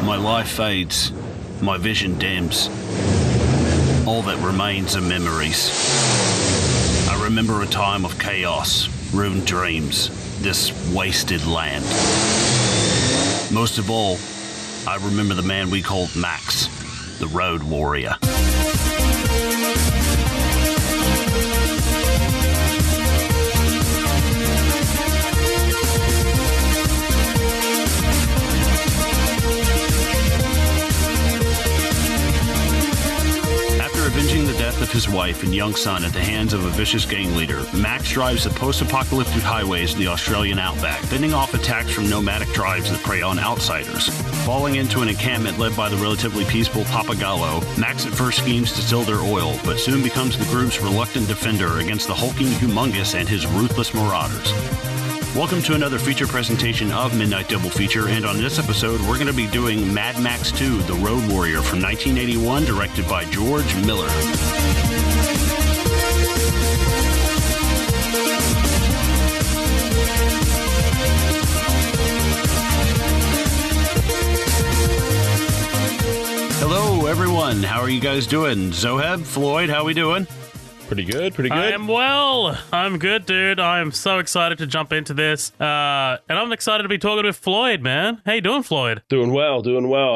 My life fades, my vision dims. All that remains are memories. I remember a time of chaos, ruined dreams, this wasted land. Most of all, I remember the man we called Max, the road warrior. Avenging the death of his wife and young son at the hands of a vicious gang leader, Max drives the post-apocalyptic highways of the Australian outback, fending off attacks from nomadic tribes that prey on outsiders. Falling into an encampment led by the relatively peaceful Papagallo, Max at first schemes to steal their oil, but soon becomes the group's reluctant defender against the hulking Humongous and his ruthless marauders. Welcome to another feature presentation of Midnight Double Feature, and on this episode, we're going to be doing Mad Max 2, The Road Warrior from 1981, directed by George Miller. Hello, everyone. How are you guys doing? Zoheb, Floyd, how we doing? Pretty good, pretty good. I am well. I'm good, dude. I am so excited to jump into this. And I'm excited to be talking with Floyd, man. How you doing, Floyd? Doing well.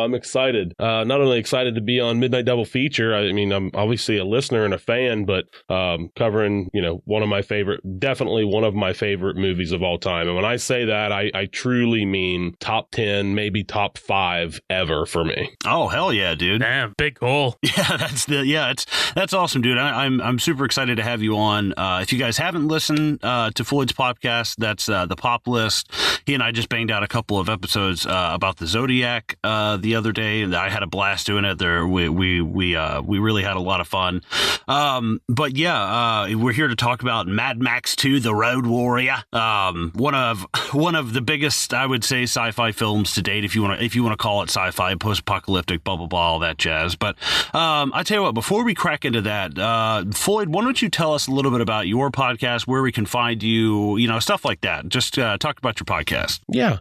I'm excited. Not only excited to be on Midnight Double Feature, I mean, I'm obviously a listener and a fan, but covering, definitely one of my favorite movies of all time. And when I say that, I truly mean top 10, maybe top 5 ever for me. Oh, hell yeah, dude. Damn, big goal. Yeah, that's awesome, dude. I'm super excited to have you on. If you guys haven't listened to Floyd's podcast, that's the Pop List. He and I just banged out a couple of episodes about the Zodiac the other day, and I had a blast doing it. There, we really had a lot of fun. But yeah, we're here to talk about Mad Max 2: The Road Warrior. One of the biggest, I would say, sci-fi films to date. If you want to call it sci-fi, post-apocalyptic, blah blah blah, all that jazz. But I tell you what, before we crack into that, Floyd, why don't you tell us a little bit about your podcast, where we can find you, stuff like that. Just talk about your podcast. Yeah.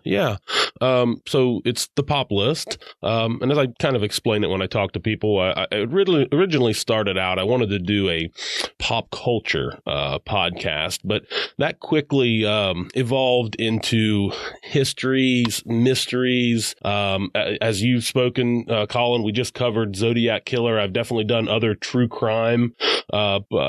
So it's the Pop List. And as I kind of explain it when I talk to people, I originally started out, I wanted to do a pop culture podcast, but that quickly evolved into histories, mysteries. As you've spoken, Colin, we just covered Zodiac Killer. I've definitely done other true crime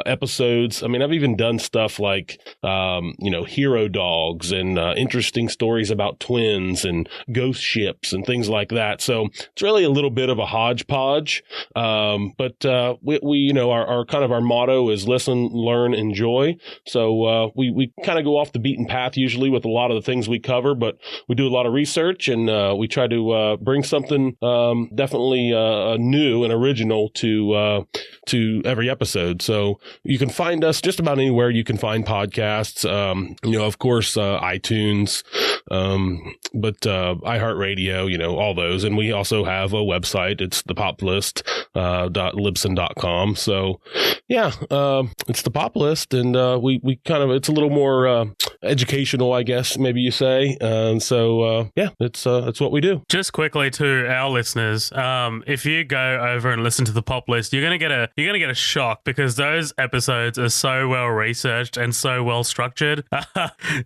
episodes. I mean, I've even done stuff like, hero dogs and interesting stories about twins and ghost ships and things like that. So it's really a little bit of a hodgepodge. But we our kind of our motto is listen, learn, enjoy. So we kind of go off the beaten path usually with a lot of the things we cover, but we do a lot of research and we try to bring something definitely new and original to every episode. So you can find us just about anywhere you can find podcasts. Of course, iTunes, but iHeartRadio, all those. And we also have a website. It's thepoplist.libsyn.com. So yeah, it's the Pop List, and we kind of, it's a little more educational, I guess, maybe you say. So it's what we do. Just quickly to our listeners, if you go over and listen to the Pop List, you're gonna get a shock, because those episodes are so well researched and so well structured.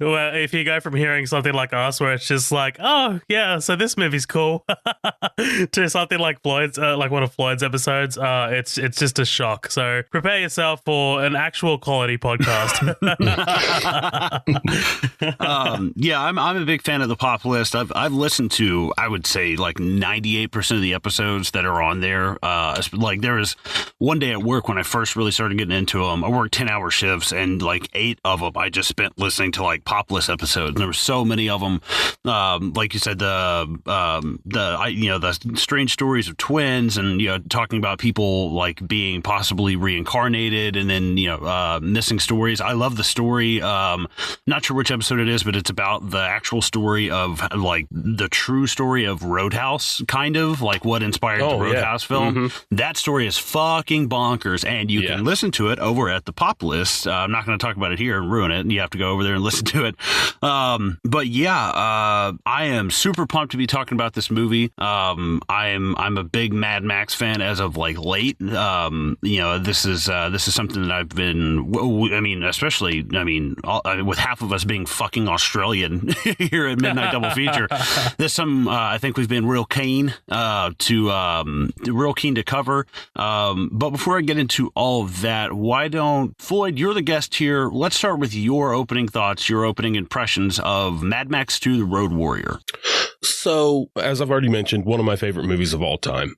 Well, if you go from hearing something like us, where it's just like, oh yeah, so this movie's cool, to something like Floyd's, like one of Floyd's episodes, it's just a shock. So prepare yourself for an actual quality podcast. Yeah, I'm a big fan of the Pop List. I've listened to, I would say, like 98% of the episodes that are on there. Like there was one day at work when I first really started getting into them. I worked 10-hour shifts, and like 8 of them I just spent listening to like Pop List episodes. And there were so many of them. Like you said, the strange stories of twins, and talking about people like being possibly reincarnated, and then missing stories. I love the story. Not sure which episode it is, but it's about the actual story of like the true story of Roadhouse, kind of like what inspired the Roadhouse film. Mm-hmm. That story is fucking bonkers, and you can listen to it over at the Pop List. I'm not going to talk about it here and ruin it, and you have to go over there and listen to it. But yeah, I am super pumped to be talking about this movie. I'm a big Mad Max fan as of like late. This is something that I've been. With half of us being fucking Australian here at Midnight Double Feature, I think we've been real keen to cover. But before I get into all of that, why don't Floyd? You're the guest here. Let's start with your opening thoughts, your opening impressions of Mad Max 2: The Road Warrior. So, as I've already mentioned, one of my favorite movies of all time.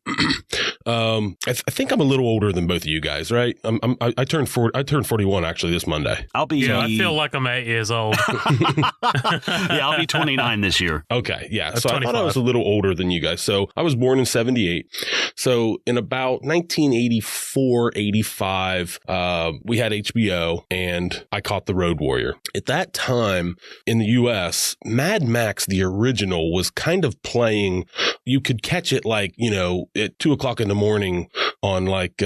I think I'm a little older than both of you guys, right? I turned 41 actually this Monday. I feel like I'm 8 years old. Yeah, I'll be 29 this year. Okay, yeah. So 25. I thought I was a little older than you guys. So I was born in 78. So in about 1984, 85, we had HBO and I caught The Road Warrior. At that time in the US, Mad Max, the original, was kind of playing. You could catch it like, at 2:00 in the morning on like,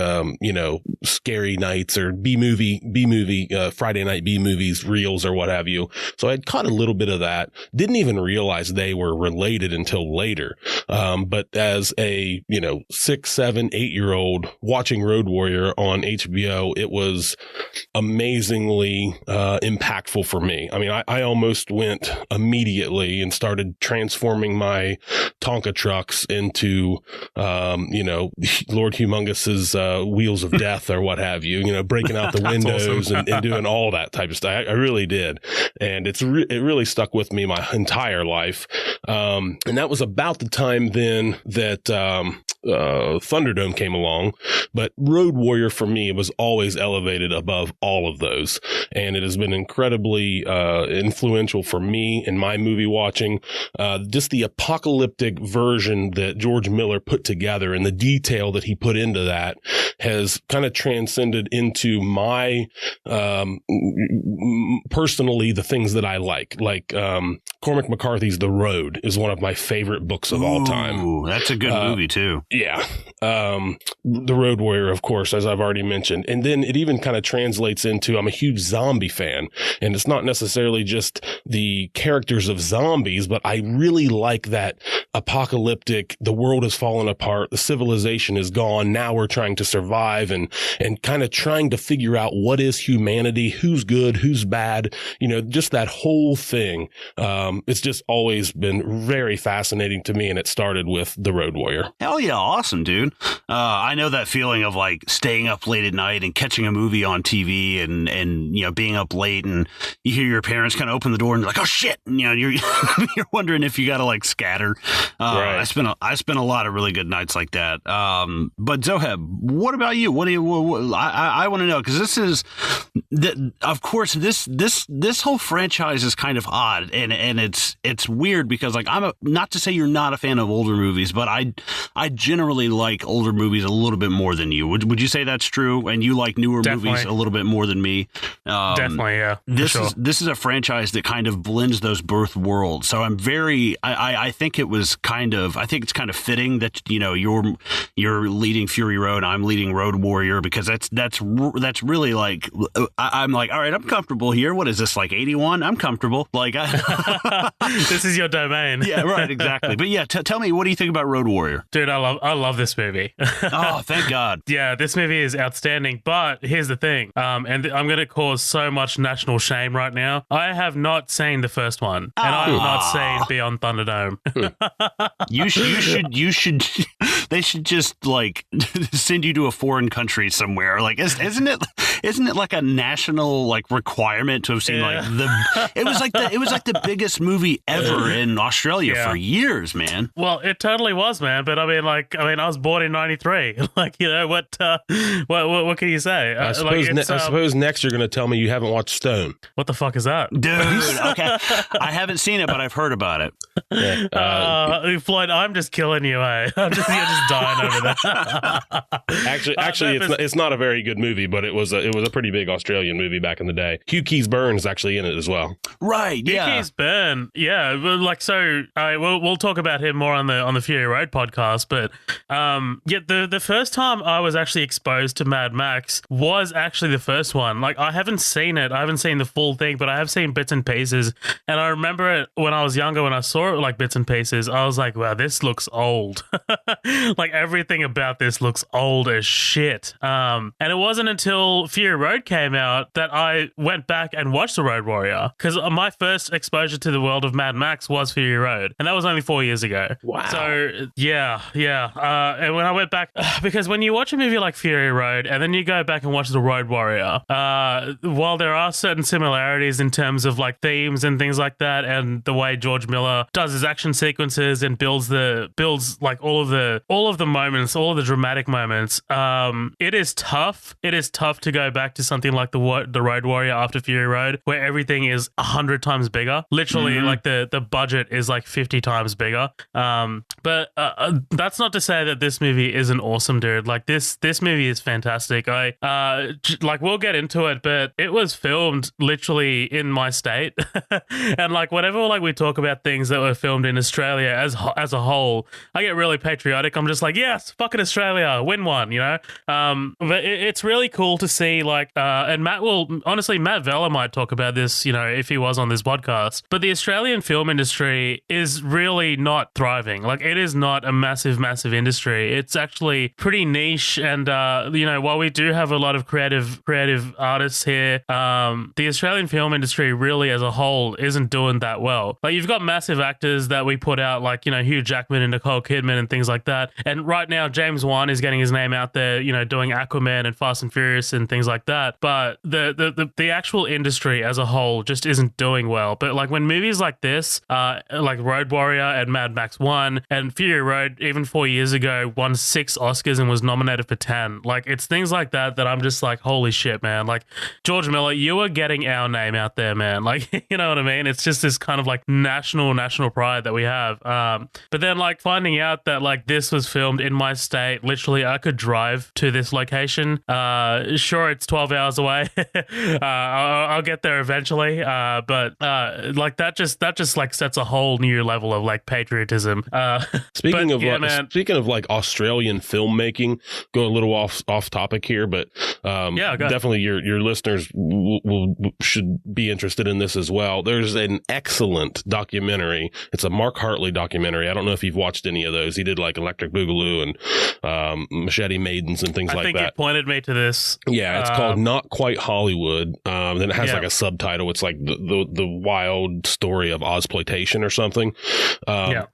scary nights or B-movie, Friday night B-movies, reels or what have you. So I'd caught a little bit of that. Didn't even realize they were related until later. But as a, 6, 7, 8-year-old watching Road Warrior on HBO, it was amazingly impactful for me. I mean, I almost went immediately and started transforming my Tonka trucks into, Lord Humongous's Wheels of Death or what have you, breaking out the windows awesome. and doing all that type of stuff. I really did. And it really stuck with me my entire life. And that was about the time then that Thunderdome came along, but Road Warrior for me was always elevated above all of those. And it has been incredibly influential for me in my movie watching. Just the apocalyptic version that George Miller put together and the detail that he put into that has kind of transcended into my, personally, the things that I like Cormac McCarthy's The Road is one of my favorite books of all time. Ooh, that's a good movie too. Yeah. The Road Warrior, of course, as I've already mentioned. And then it even kind of translates into, I'm a huge zombie fan. And it's not necessarily just the characters of zombies, but I really like that apocalyptic, the world has fallen apart, the civilization is gone, now we're trying to survive and kind of trying to figure out what is humanity, who's good, who's bad, just that whole thing. It's just always been very fascinating to me, and it started with The Road Warrior. Hell yeah, awesome, dude. I know that feeling of like staying up late at night and catching a movie on TV and being up late and you hear your parents kind of open the door and you're like, oh shit, and, you're you're wondering if you got to like scatter. Right. I spent a lot of really good nights like that. But Zoheb, what about you? I want to know, because this is, of course, this whole franchise is kind of odd and it's weird because like not to say you're not a fan of older movies, but I generally like older movies a little bit more than you. Would you say that's true? And you like newer movies a little bit more than me? Definitely, yeah. This is a franchise that kind of blends those both worlds. So I'm I think it's kind of fitting that you're leading Fury Road, I'm leading Road Warrior, because that's really like I'm like, all right, I'm comfortable here. What is this, like 81? I'm comfortable. Like this is your domain. Yeah, right, exactly. But yeah, tell me, what do you think about Road Warrior? Dude, I love this movie. Oh, thank God. Yeah, this movie is outstanding. But here's the thing, and I'm going to cause so much national shame right now. I have not seen the first one, and I have not seen Beyond Thunderdome. You should. They should just like send you to a foreign country somewhere. Like, isn't it like a national like requirement to have seen like it was like the biggest movie ever in Australia for years, man. Well, it totally was, man. But I was born in '93. Like, what can you say? I suppose next you're going to tell me you haven't watched Stone. What the fuck is that, dude? Okay, I haven't seen it, but I've heard about it. Yeah. Floyd, I'm just killing you, eh? You're just dying over that. Actually, it's not a very good movie, but it was a It was a pretty big Australian movie back in the day. Hugh Keys-Byrne is actually in it as well. Right. Yeah. Keys-Byrne. Yeah. Like, so we'll talk about him more on the Fury Road podcast. But the first time I was actually exposed to Mad Max was actually the first one. Like, I haven't seen it. I haven't seen the full thing, but I have seen bits and pieces. And I remember it when I was younger, when I saw it like bits and pieces, I was like, wow, this looks old. Like, everything about this looks old as shit. And it wasn't until Fury Road came out that I went back and watched The Road Warrior, because my first exposure to the world of Mad Max was Fury Road, and that was only 4 years ago. Wow. So yeah. And when I went back, because when you watch a movie like Fury Road and then you go back and watch The Road Warrior, while there are certain similarities in terms of like themes and things like that, and the way George Miller does his action sequences and builds like all of the moments, all of the dramatic moments, it is tough. It is tough to go back to something like the Road Warrior after Fury Road, where everything is 100 times bigger. Literally, like the budget is like 50 times bigger. But that's not to say that this movie isn't awesome, dude. Like, this movie is fantastic. Like, we'll get into it, but it was filmed literally in my state. And like, whenever like we talk about things that were filmed in Australia as a whole, I get really patriotic. I'm just like, yes, fucking Australia, win one, you know? But it's really cool to see, like, and Matt Vella might talk about this, you know, if he was on this podcast, but the Australian film industry is really not thriving. Like, it is not a massive industry. It's actually pretty niche. And, you know, while we do have a lot of creative artists here, the Australian film industry really as a whole isn't doing that well. Like, you've got massive actors that we put out, like, you know, Hugh Jackman and Nicole Kidman and things like that. And right now, James Wan is getting his name out there, you know, doing Aquaman and Fast and Furious and things like that. But the actual industry as a whole just isn't doing well. But like, when movies like this, like Road Warrior and Mad Max 1 and Fury Road, even 4 years ago, won 6 Oscars and was nominated for 10. Like, it's things like that I'm just like, holy shit, man. Like, George Miller, you are getting our name out there, man. Like, you know what I mean? It's just this kind of like national pride that we have. But then like finding out that like this was filmed in my state, literally I could drive to this location. Sure, it's 12 hours away. I'll get there eventually. But like that just like sets a whole new level of like patriotism. Speaking of like Australian filmmaking, going a little off topic here, but definitely your listeners should be interested in this as well. There's an excellent documentary. It's a Mark Hartley documentary. I don't know if you've watched any of those. He did like Electric Boogaloo and Machete Maidens and things like that. I think you pointed me to this. Yeah, it's called Not Quite Hollywood. Then it has like a subtitle. It's like the wild story of Ozploitation or something.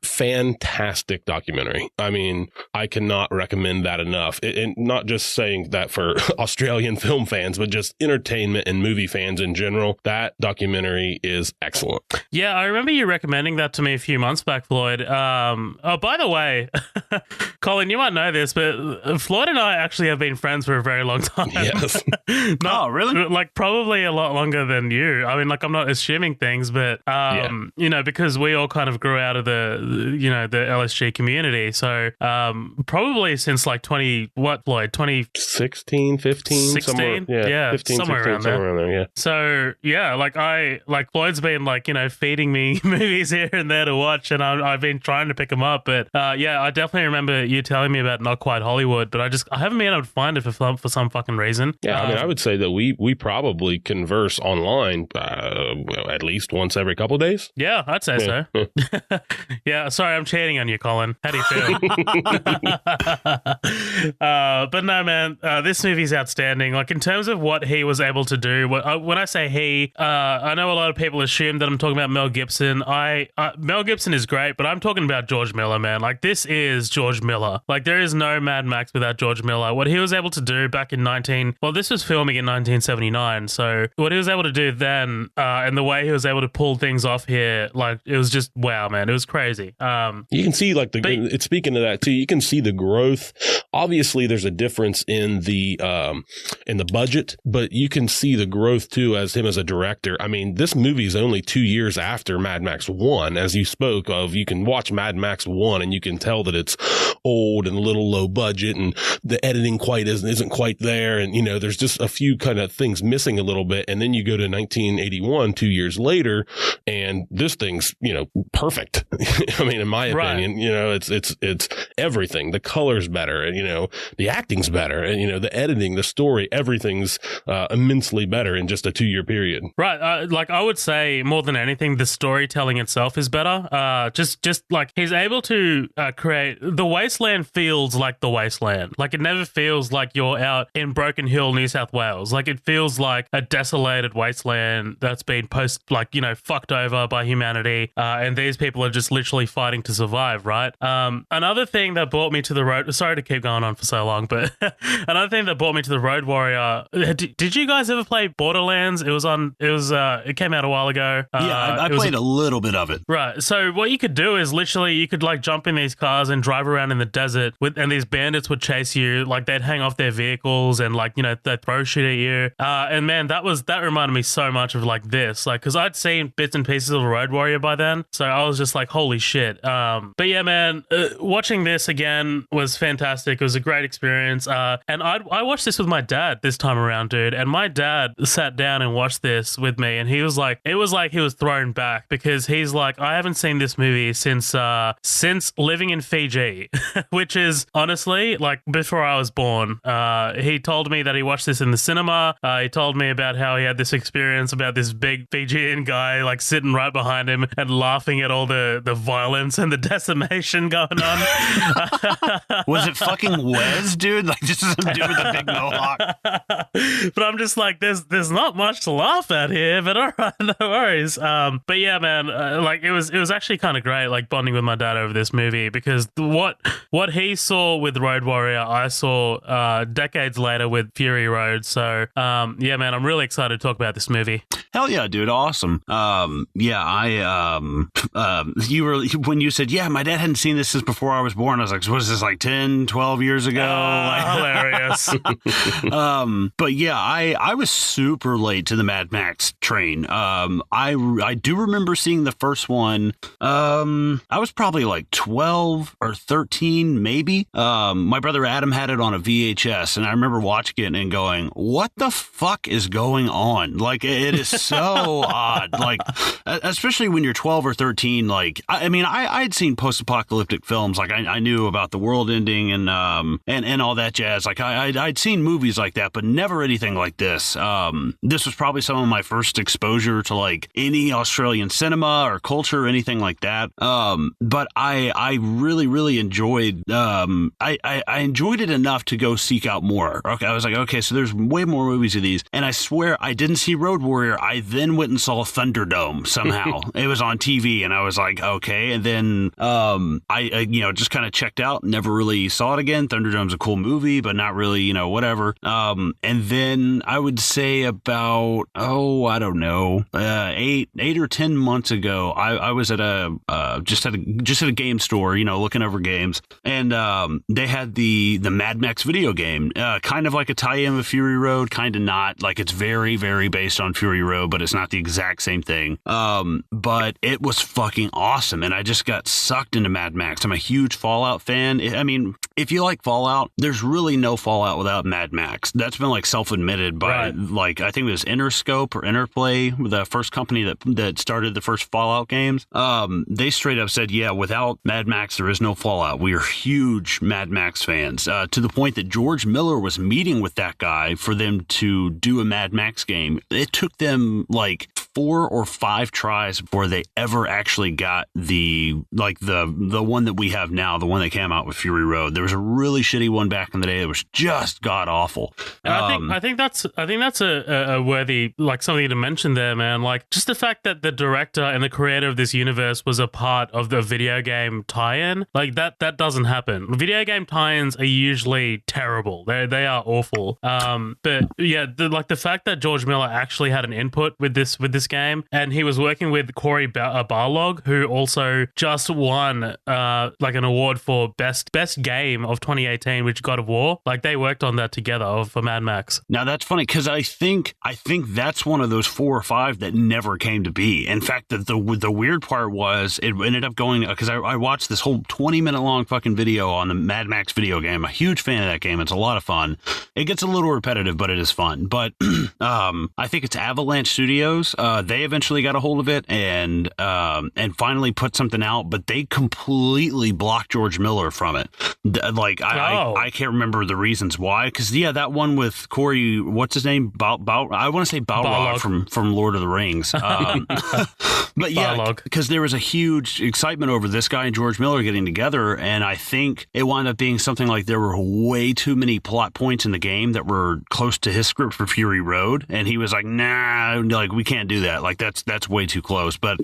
Fantastic documentary. I mean, I cannot recommend that enough. And not just saying that for Australian film fans, but just entertainment and movie fans in general. That documentary is excellent. Yeah, I remember you recommending that to me a few months back, Floyd. Oh, by the way, Colin, you might know this, but Floyd and I actually have been friends for a very long time. Yes. Really? Like, probably a lot longer than you. I mean, like, I'm not assuming things, but, you know, because we all kind of grew out of the LSG community. So, probably since like 2016, 15, 16? Somewhere, 15, somewhere 16, around there. Somewhere around there, yeah. So, yeah, like Floyd's been like, you know, feeding me movies here and there to watch, and I've been trying to pick them up. But yeah, I definitely remember you telling me about Not Quite Hollywood, but I haven't been able to find it for some fucking reason. Yeah, I mean, I would say that we probably converse online at least once every couple of days. Yeah, I'd say so. Yeah, sorry, I'm cheating on you, Colin. How do you feel? But no, man, this movie's outstanding. Like, in terms of what he was able to do, when I say he, I know a lot of people assume that I'm talking about Mel Gibson. Mel Gibson is great, but I'm talking about George Miller, man. Like, this is George Miller. Like, there is no Mad Max without George Miller. What he was able to do back in this was filming in 1979. So what he was able to do then, and the way he was able to pull things off here, like, it was just, wow, man. It was crazy. You can see like it's speaking to that too. You can see the growth. Obviously there's a difference in the budget, but you can see the growth too as him as a director. I mean, this movie is only 2 years after Mad Max 1, as you spoke of. You can watch Mad Max 1 and you can tell that it's old and a little low budget and the editing isn't quite there. And, you know, there's just a few kind of things missing a little bit. And then you go to 1981, 2 years later, and this thing's, perfect. I mean, in my opinion, it's everything. The color's better, and, the acting's better, and, the editing, the story, everything's immensely better in just a 2-year period. Right. Like I would say more than anything, the storytelling itself is better. Just like he's able to create the wasteland feels like the wasteland. Like it never feels like you're out in Broken Hill, New South Wales. Like it feels like a desolated wasteland that's been fucked over by humanity. And these people are just literally fighting to survive, right? Another thing that brought me to the road, sorry to keep going on for so long, but another thing that brought me to the Road Warrior, did you guys ever play Borderlands? It came out a while ago. Yeah, I played a little bit of it. Right. So what you could do is literally you could like jump in these cars and drive around in the desert and these bandits would chase you. Like they'd hang off their vehicles and they'd throw shit at you. And man, that reminded me so much of like this, like, cause I'd seen bits and pieces of Road Warrior by then. So I was just like, holy shit. But yeah, man, watching this again was fantastic. It was a great experience. And I watched this with my dad this time around, dude. And my dad sat down and watched this with me, and he was like, it was like he was thrown back because he's like, I haven't seen this movie since living in Fiji, which is honestly like before I was born. He told me that he watched this in the cinema. He told me about how he had this experience about this big Fijian guy like sitting right behind him and laughing at all the violence and the decimation going on. Was it fucking Wes, dude? Like just some dude with a big mohawk. But I'm just like, there's not much to laugh at here, but all right, no worries. But yeah, man, like it was actually kind of great, like bonding with my dad over this movie because what he saw with Road Warrior, I saw decades later with Fury Road. So yeah, man, I'm really excited to talk about this movie. Hell yeah, dude, awesome. Yeah, you were when you said, yeah, my dad hadn't seen this since before I was born. I was like, what is this, like 10, 12 years ago? Hilarious. But yeah, I was super late to the Mad Max train. I do remember seeing the first one. I was probably like 12 or 13, maybe. My brother Adam had it on a VHS, and I remember watching it and going, what the fuck is going on? Like, it is so odd. Like, especially when you're 12 or 13, like, I mean, I'd seen post-apocalyptic films. Like, I knew about the world ending and all that jazz. Like, I'd seen movies like that, but never anything like this. This was probably some of my first exposure to like any Australian cinema or culture or anything like that. But I really enjoyed, I enjoyed it enough to go seek out more. Okay. I was like, okay, so there's way more movies of these. And I swear I didn't see Road Warrior. I then went and saw Thunderdome somehow. It was on TV and I was like, okay. And then, I just kind of checked out, never really saw it again. Thunderdome's a cool movie, but not really, whatever. And then I would say about, I don't know, 8 or 10 months ago, I was at just at a game store, looking over games, and they had the Mad Max video game, kind of like a tie-in with Fury Road, kind of not. Like it's very, very based on Fury Road, but it's not the exact same thing. But it was fucking awesome, and I just got sucked into Mad Max. I'm a huge Fallout fan. I mean, if you like Fallout, there's really no Fallout without Mad Max. That's been like self-admitted by like, I think it was Interscope or Interplay, the first company that started the first Fallout games. They straight up said, yeah, without Mad Max, there is no Fallout. We are huge Mad Max fans, to the point that George Miller was meeting with that guy for them to do a Mad Max game. It took them like 4 or 5 tries before they ever actually got the one that we have now, the one that came out with Fury Road. There was a really shitty one back in the day that was just god awful. I think that's a worthy, like, something to mention there, man. Like, just the fact that the director and the creator of this universe was a part of the video game tie-in, like that doesn't happen. Video game tie-ins are usually terrible. They are awful. But yeah, the fact that George Miller actually had an input with this game, and he was working with Corey Barlog, who also just won like an award for best game of 2018, which God of War. Like they worked on that together for Mad Max. Now that's funny because I think that's one of those 4 or 5 that never came to be. In fact, the weird part was it ended up going because I watched this whole 20-minute long fucking video on the Mad Max video game. I'm a huge fan of that game. It's a lot of fun. It gets a little repetitive, but it is fun. But I think it's Avalanche Studios. They eventually got a hold of it and finally put something out, but they completely blocked George Miller from it. Like I can't remember the reasons why. Because that one with Corey, what's his name? I want to say Balrog from Lord of the Rings. But yeah, because there was a huge excitement over this guy and George Miller getting together, and I think it wound up being something like there were way too many plot points in the game that were close to his script for Fury Road, and he was like, nah, like we can't do that. Like that's way too close. But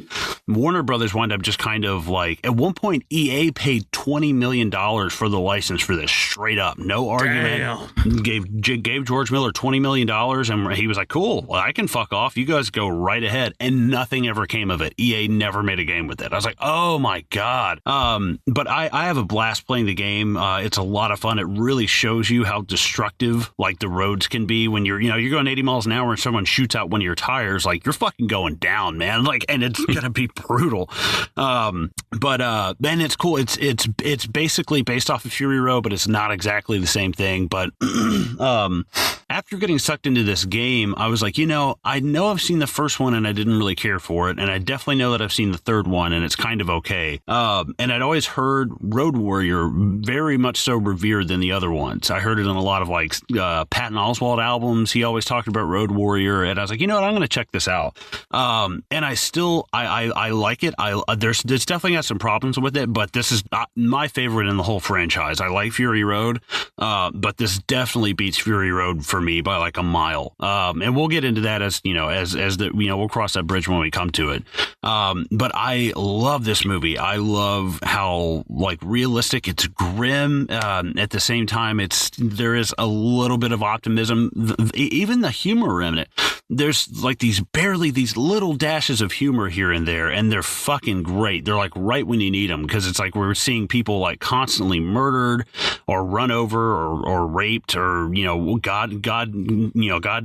Warner Brothers wound up just kind of like, at one point EA paid $20 million for the license for this, straight up, no argument. Damn. Gave George Miller $20 million, and he was like, cool, well, I can fuck off, you guys go right ahead. And nothing ever came of it. EA never made a game with it. I was like, oh my god. But I have a blast playing the game. It's a lot of fun. It really shows you how destructive like the roads can be when you're going 80 miles an hour and someone shoots out one of your tires. Like, you're fucking going down, man. Like, and it's gonna be brutal. But then it's cool. It's basically based off of Fury Road, but it's not exactly the same thing. But after getting sucked into this game, I was like, I know I've seen the first one and I didn't really care for it, and I definitely know that I've seen the third one and it's kind of okay. And I'd always heard Road Warrior very much so revered than the other ones. I heard it in a lot of like Patton Oswalt albums. He always talked about Road Warrior, and I was like, you know what, I'm going to check this out. And I still I like it. There's definitely got some problems with it, but this is not my favorite in the whole franchise. I like Fury Road, but this definitely beats Fury Road for me by like a mile. And we'll get into that as we'll cross that bridge when we come to it. But I love this movie. I love how like realistic, it's grim. At the same time, there is a little bit of optimism. Even the humor in it. There's like these little dashes of humor here and there, and they're fucking great. They're like right when you need them, because it's like we're seeing people like constantly murdered or run over or raped, or God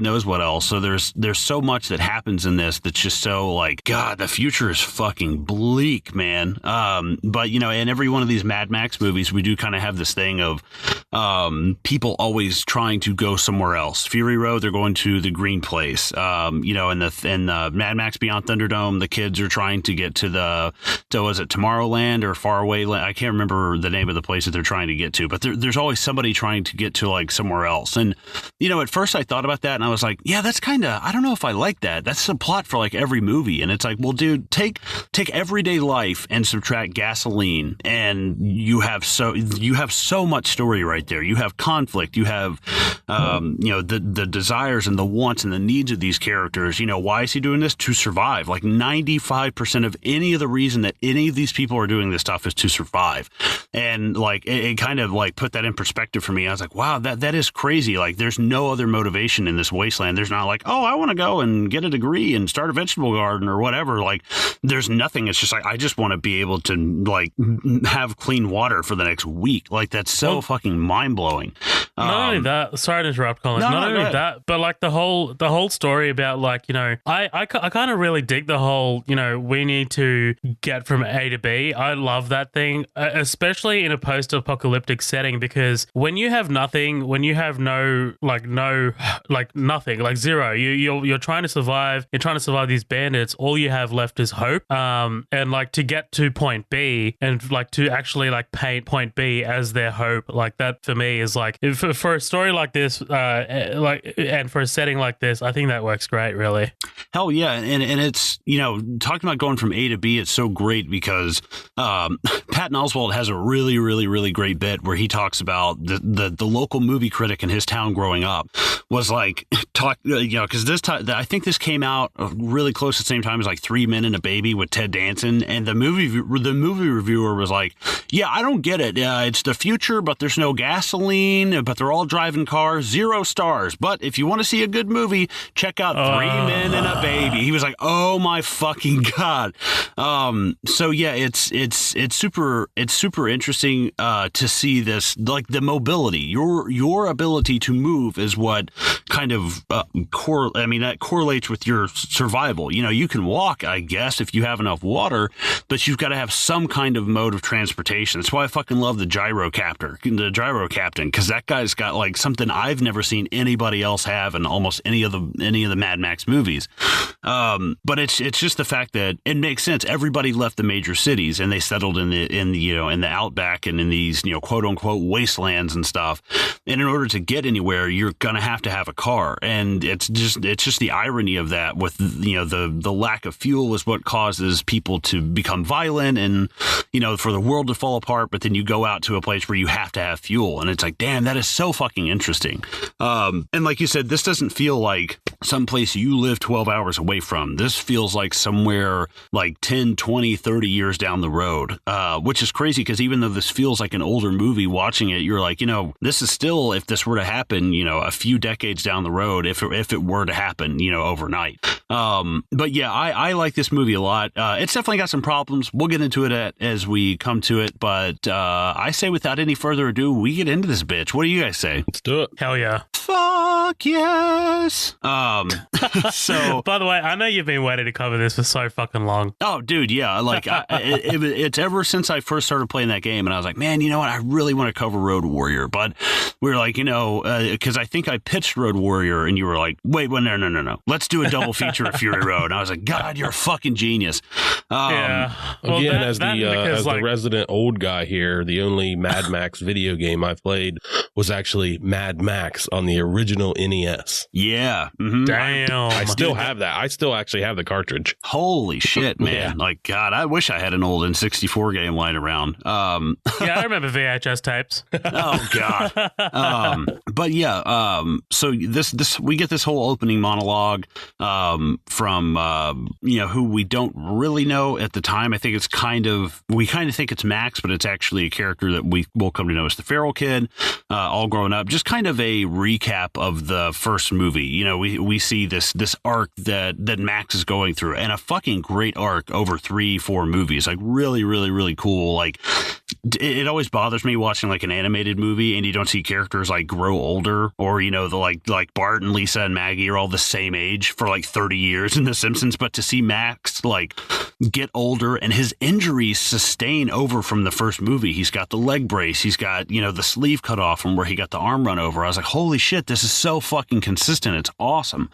knows what else. So there's so much that happens in this that's just so like, God, the future is fucking bleak, man. But in every one of these Mad Max movies, we do kind of have this thing of people always trying to go somewhere else. Fury Road, they're going to the green place. In the Mad Max Beyond Thunderdome, the kids are trying to get to was it Tomorrowland or Faraway Land? I can't remember the name of the place that they're trying to get to, but there's always somebody trying to get to like somewhere else. And at first I thought about that and I was like, yeah, that's kind of, I don't know if I like that. That's the plot for like every movie. And it's like, well, dude, take everyday life and subtract gasoline, and you have so much story right there. You have conflict. You have the desires and the wants and the needs of these characters. Why is he doing this? To survive. Like 95% of any of the reason that any of these people are doing this stuff is to survive. And like it kind of like put that in perspective for me. I was like, wow, that is crazy. Like there's no other motivation in this wasteland. There's not like, oh, I want to go and get a degree and start a vegetable garden or whatever. Like there's nothing. It's just like, I just want to be able to like have clean water for the next week. Like that's so fucking mind blowing. Not only that, sorry to interrupt, Colin. Not only that, but like the whole story about like, I kind of really dig the whole, we need to get from A to B. I love that thing, especially in a post-apocalyptic setting, because when you have nothing, when you have nothing, like zero, you're trying to survive. You're trying to survive these bandits. All you have left is hope. And like to get to point B and like to actually like paint point B as their hope, like that for me is like for a story like this, and for a setting like this, I think that works great, really. Hell yeah. And it's, talking about going from A to B, it's so great because Patton Oswalt has a really, really, really great bit where he talks about the local movie critic in his town growing up was like, because this time, I think this came out really close to the same time as like 3 Men and a Baby with Ted Danson. And the movie reviewer was like, yeah, I don't get it. It's the future, but there's no gasoline, but they're all driving cars, 0 stars. But if you want to see a good movie, check out 3 Men and a Baby. He was like, oh my fucking God. So yeah, it's super interesting to see this, like the mobility, your ability to move is what kind of that correlates with your survival. You know, you can walk, I guess, if you have enough water, but you've got to have some kind of mode of transportation. That's why I fucking love the gyro captain, because that guy's got like something I've never seen anybody else have in almost any of the Mad Max movies. But it's just the fact that it makes sense. Everybody left the major cities and they settled in the outback and in these, quote unquote wastelands and stuff. And in order to get anywhere, you're gonna have to have a car. And it's just the irony of that with the lack of fuel is what causes people to become violent and for the world to fall apart. But then you go out to a place where you have to have fuel, and it's like, damn, that is so fucking interesting. And like you said, this doesn't feel like someplace you live 12 hours away from. This feels like somewhere like 10, 20, 30 years down the road, which is crazy because even though this feels like an older movie, watching it, you're like, this is still, if this were to happen, a few decades down the road, if it were to happen, overnight. But yeah, I like this movie a lot. It's definitely got some problems. We'll get into it as we come to it. But I say without any further ado, we get into this bitch. What do you guys say? Let's do it. Hell yeah. Fuck yes. So, by the way, I know you've been waiting to cover this for so fucking long. Oh, dude, yeah. Like, it's ever since I first started playing that game, and I was like, man, you know what? I really want to cover Road Warrior. But we were like, because I think I pitched Road Warrior, and you were like, wait, well, no. Let's do a double feature of Fury Road. And I was like, God, you're a fucking genius. Yeah. Well, again, as the resident old guy here, the only Mad Max video game I played was actually Mad Max on the original NES. Yeah. Mm-hmm. Damn. I still have that. I still actually have the cartridge. Holy shit, man. Yeah. Like, God, I wish I had an old N64 game lying around. Yeah, I remember VHS tapes. Oh, God. But yeah, so this we get this whole opening monologue from, who we don't really know at the time. I think it's we kind of think it's Max, but it's actually a character that we will come to know as the feral kid, all grown up. Just kind of a recap of the first movie. We see this arc that Max is going through, and a fucking great arc over 3-4 movies. Like really, really, really cool. Like it always bothers me watching like an animated movie and you don't see characters like grow older, or the like Bart and Lisa and Maggie are all the same age for like 30 years in The Simpsons, but to see Max like get older and his injuries sustain over from the first movie. He's got the leg brace, he's got the sleeve cut off from where he got the arm run over. I was like, holy shit, this is so fucking consistent. It's awesome.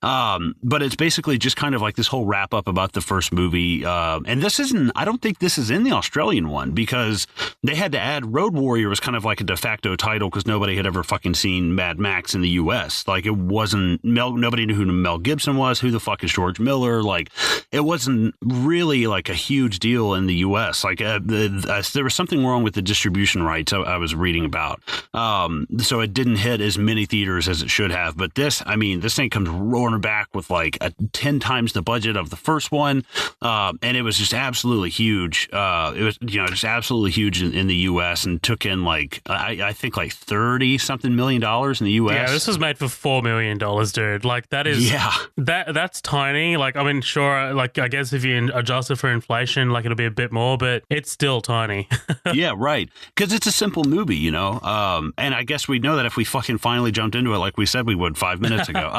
But it's basically just kind of like this whole wrap up about the first movie. And I don't think this is in the Australian one, because they had to add Road Warrior was kind of like a de facto title because nobody had ever fucking seen Mad Max in the US. Like it wasn't nobody knew who Mel Gibson was. Who the fuck is George Miller? Like it wasn't really like a huge deal in the US. Like there was something wrong with the distribution rights I was reading about. So it didn't hit as many theaters as it should have. But this thing comes roaring back with like 10 times the budget of the first one. And it was just absolutely huge. It was, just absolutely huge in the US, and took in like, I think like $30-something million in the US. Yeah, this was made for $4 million, dude. Like that is, that's tiny. Like, I mean, sure. Like, I guess if you adjust it for inflation, like it'll be a bit more, but it's still tiny. Yeah, right. Because it's a simple movie, and I guess we'd know that if we fucking finally jumped into it like we said we would 5 minutes ago.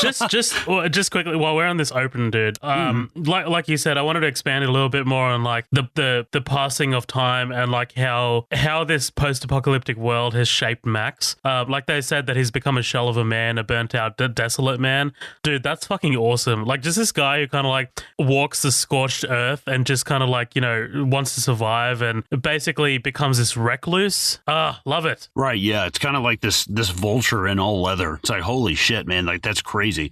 Just quickly while we're on this open, dude. Like you said, I wanted to expand it a little bit more on like the passing of time and like how this post-apocalyptic world has shaped Max. Like they said that he's become a shell of a man, a burnt out, desolate man. Dude, that's fucking awesome. Like just this guy who kind of like walks the scorched earth and just kind of like, wants to survive and basically becomes this recluse. Love it. Right, yeah. It's kind of like this vulture in all leather. It's like, holy shit, man. Like, that's crazy.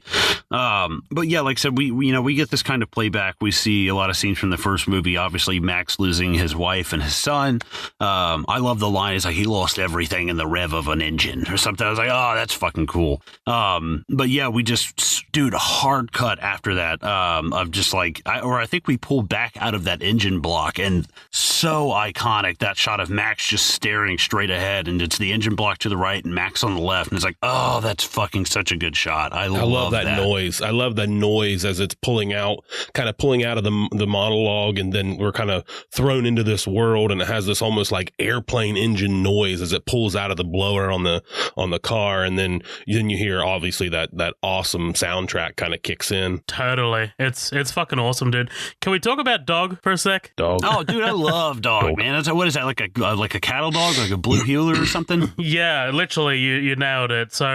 But yeah, like I said, we get this kind of playback. We see a lot of scenes from the first movie. Obviously, Max losing his wife and his son. I love the line. It's like, he lost everything in the rev of an engine or something. I was like, oh, that's fucking cool. But yeah, we just, dude, hard cut after that, of just like, I think we pulled back out of that engine block, and so iconic, that shot of Max just staring straight ahead, and it's the engine block to the right and Max on the left, and it's like, oh, that's fucking such a good shot. I love that noise. I love that noise as it's pulling out of the monologue, and then we're kind of thrown into this world, and it has this almost like airplane engine noise as it pulls out of the blower on the car, and then you hear obviously that awesome soundtrack kind of kicks in. Totally. It's fucking awesome, dude. Can we talk about Dog for a sec? Dog. Oh, dude, I love Dog, man. What is that, like a cattle dog, like a blue heeler or something? Yeah, literally, you nailed it. So,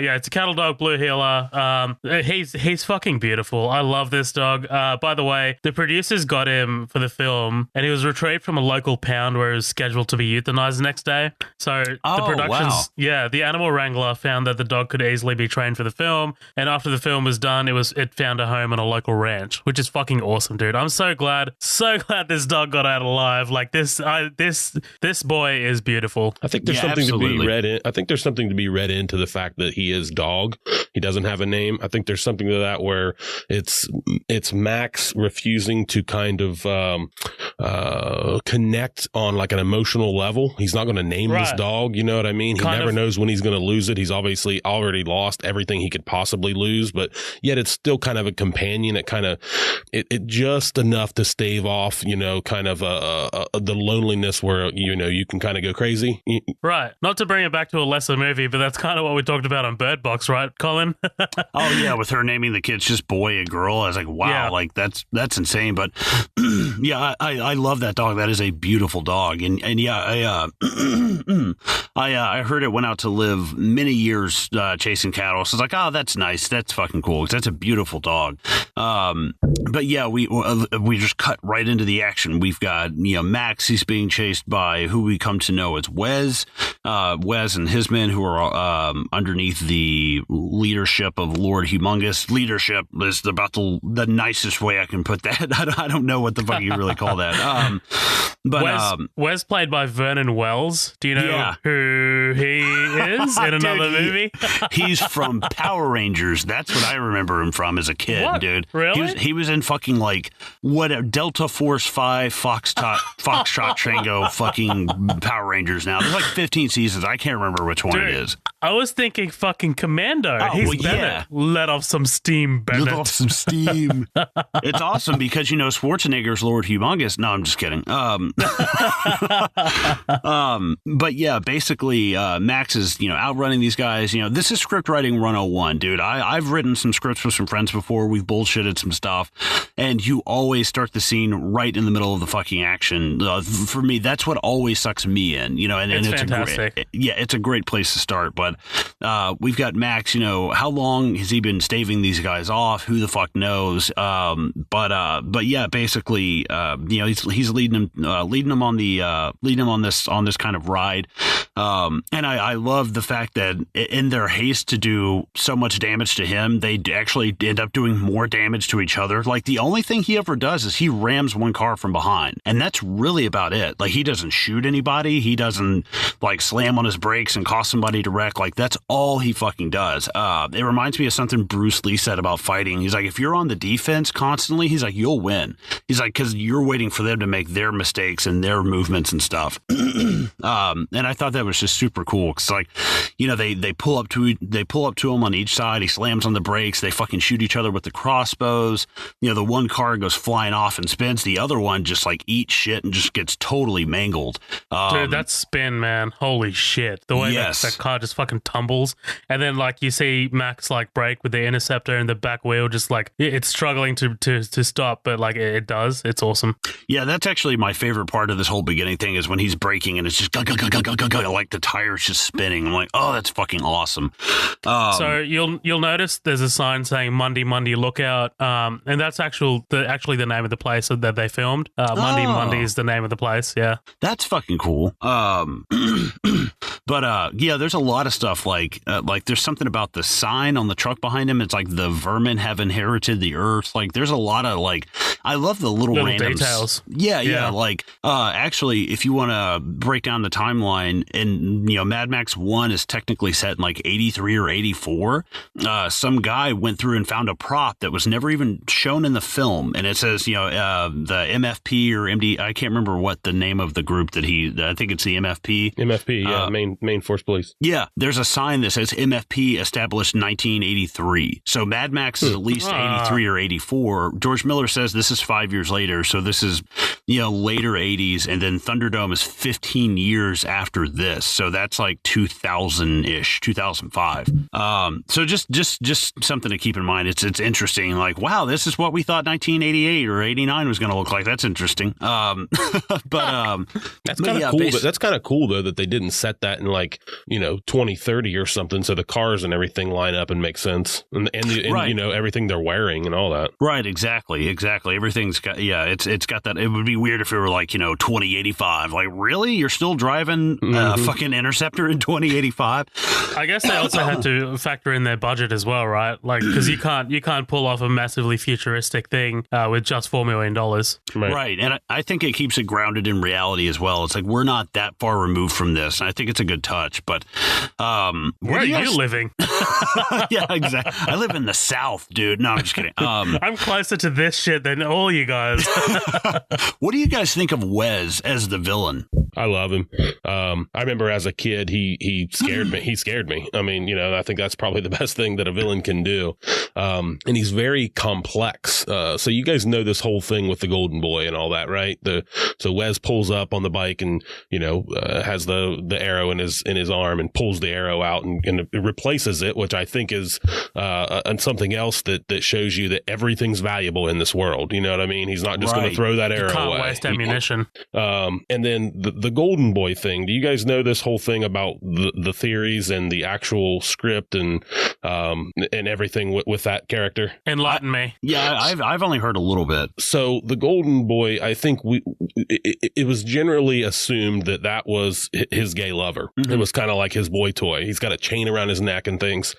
yeah, it's a cattle dog, blue heeler. He's fucking beautiful. I love this dog. By the way, the producers got him for the film, and he was retrieved from a local pound where he was scheduled to be euthanized the next day. So the productions, wow. Yeah, the animal wrangler found that the dog could easily be trained for the film, and after the film was done, it found a home on a local ranch, which is fucking awesome, dude. I'm so glad this dog got out alive. Like this boy is beautiful. I think there's something absolutely. to be read in. I think there's something to be read into the fact that he is Dog. He doesn't have a name. I think there's something to that where it's Max refusing to kind of connect on like an emotional level. He's not going to name this dog. You know what I mean? He never knows when he's going to lose it. He's obviously already lost everything he could possibly lose, but yet it's still kind of a companion. It just enough to stave off, kind of the loneliness where, you can kind of go crazy. Right. Not to bring it back to a lesser movie, but that's kind of what we talked about on Bird Box, right, Colin? Oh yeah, with her naming the kids just boy and girl. I was like, wow, yeah. Like that's insane. But yeah, I love that dog. That is a beautiful dog. And yeah, I heard it went out to live many years chasing cattle. So it's like, oh, that's nice. That's fucking cool. 'Cause that's a beautiful dog. But yeah, we just cut right into the action. We've got, Max, he's being chased by who we come to know as Wes and his men, who are underneath the leadership of Lord Humongous. Leadership is about the nicest way I can put that. I don't know what the fuck you really call that. But Wes played by Vernon Wells. Do you know who he is in another movie? He's from Power Rangers. That's what I remember him from as a kid, what? Dude. Really? He was in fucking like Delta Force 5 Foxtrot Tango fucking Power Rangers now. There's like 15 seasons. I can't remember which one it is. I was thinking fucking Commando. Oh, He's well, Bennett. yeah. Let off some steam, Bennett. Let off some steam. It's awesome because, Schwarzenegger's Lord Humongous. No, I'm just kidding. But yeah, basically, Max is, outrunning these guys. This is script writing 101, dude. I've written some scripts with some friends before. We've bullshitted some stuff, and you always start the scene right in the middle of the fucking action. For me, that's what always sucks me in, and it's fantastic. It's a great place to start. But we've got Max. How long has he been staving these guys off? Who the fuck knows? But yeah, basically, he's leading them on this kind of ride. And I love the fact that in their haste to do so much damage to him, they actually end up doing more damage to each other. Like, the only thing he ever does is he rams one car from behind, and that's really about it. Like, he doesn't shoot anybody. He doesn't like slam on his brakes and cause somebody to wreck. Like, that's all he fucking does. It reminds me of something Bruce Lee said about fighting. He's like, if you're on the defense constantly, he's like, you'll win. He's like, because you're waiting for them to make their mistakes and their movements and stuff. And I thought that was just super cool. Cause like, they pull up to him on each side. He slams on the brakes. They fucking shoot each other with the crossbows. The one car goes flying off and spins. The other one just like eats shit and just gets totally mangled. Dude, that spin, man. Holy shit. The way that car just fucking tumbles. And then like you see Max like brake with the Interceptor and the back wheel just like it's struggling to stop, but like it does. It's awesome. Yeah, that's actually my favorite favorite part of this whole beginning thing is when he's braking and it's just like the tires just spinning. I'm like, oh, that's fucking awesome. So you'll notice there's a sign saying Monday, look out. And that's actually the name of the place that they filmed. Monday is the name of the place. Yeah. That's fucking cool. But yeah, there's a lot of stuff like there's something about the sign on the truck behind him. It's like the vermin have inherited the earth. Like there's a lot of I love the little random details. Yeah. Like actually, if you want to break down the timeline, and Mad Max 1 is technically set in like 83 or 84. Some guy went through and found a prop that was never even shown in the film, and it says the MFP or MD. I can't remember what the name of the group that I think it's the MFP. MFP, yeah, main force police. Yeah, there's a sign that says MFP established 1983. So Mad Max is at least 83 or 84. George Miller says this is 5 years later, so this is later 80s, and then Thunderdome is 15 years after this, so that's like 2000-ish, 2005. So just something to keep in mind. It's interesting. Like, wow, this is what we thought 1988 or 89 was going to look like. That's interesting. But that's kind of cool. That's kind of cool though that they didn't set that in 2030 or something, so the cars and everything line up and make sense, and right. Everything they're wearing and all that. Right. Exactly. Everything's got it's got that. It would be weird if it were 2085. Like, really, you're still driving a fucking Interceptor in 2085? I guess they also had to factor in their budget as well, right? Like, because you can't pull off a massively futuristic thing with just $4 million. Right. And I think it keeps it grounded in reality as well. It's like, we're not that far removed from this, and I think it's a good touch. But where are you living? Yeah, exactly. I live in the South, dude. No, I'm just kidding. I'm closer to this shit than all you guys. What do you guys think of Wes as the villain? I love him. I remember as a kid, he scared me. He scared me. I mean, I think that's probably the best thing that a villain can do. And he's very complex. So you guys know this whole thing with the Golden Boy and all that, right? So Wes pulls up on the bike and has the arrow in his arm and pulls the arrow out and replaces it, which I think is and something else that shows you that everything's valuable in this world. You know what I mean? He's not just going to throw that arrow away. Can't waste ammunition. And then the Golden Boy thing. Do you guys know this whole thing about the theories and the actual script and everything with that character? Enlighten me. Yeah, I've only heard a little bit. So the Golden Boy, I think it was generally assumed that was his gay lover. Mm-hmm. It was kind of like his boy toy. He's got a chain around his neck and things.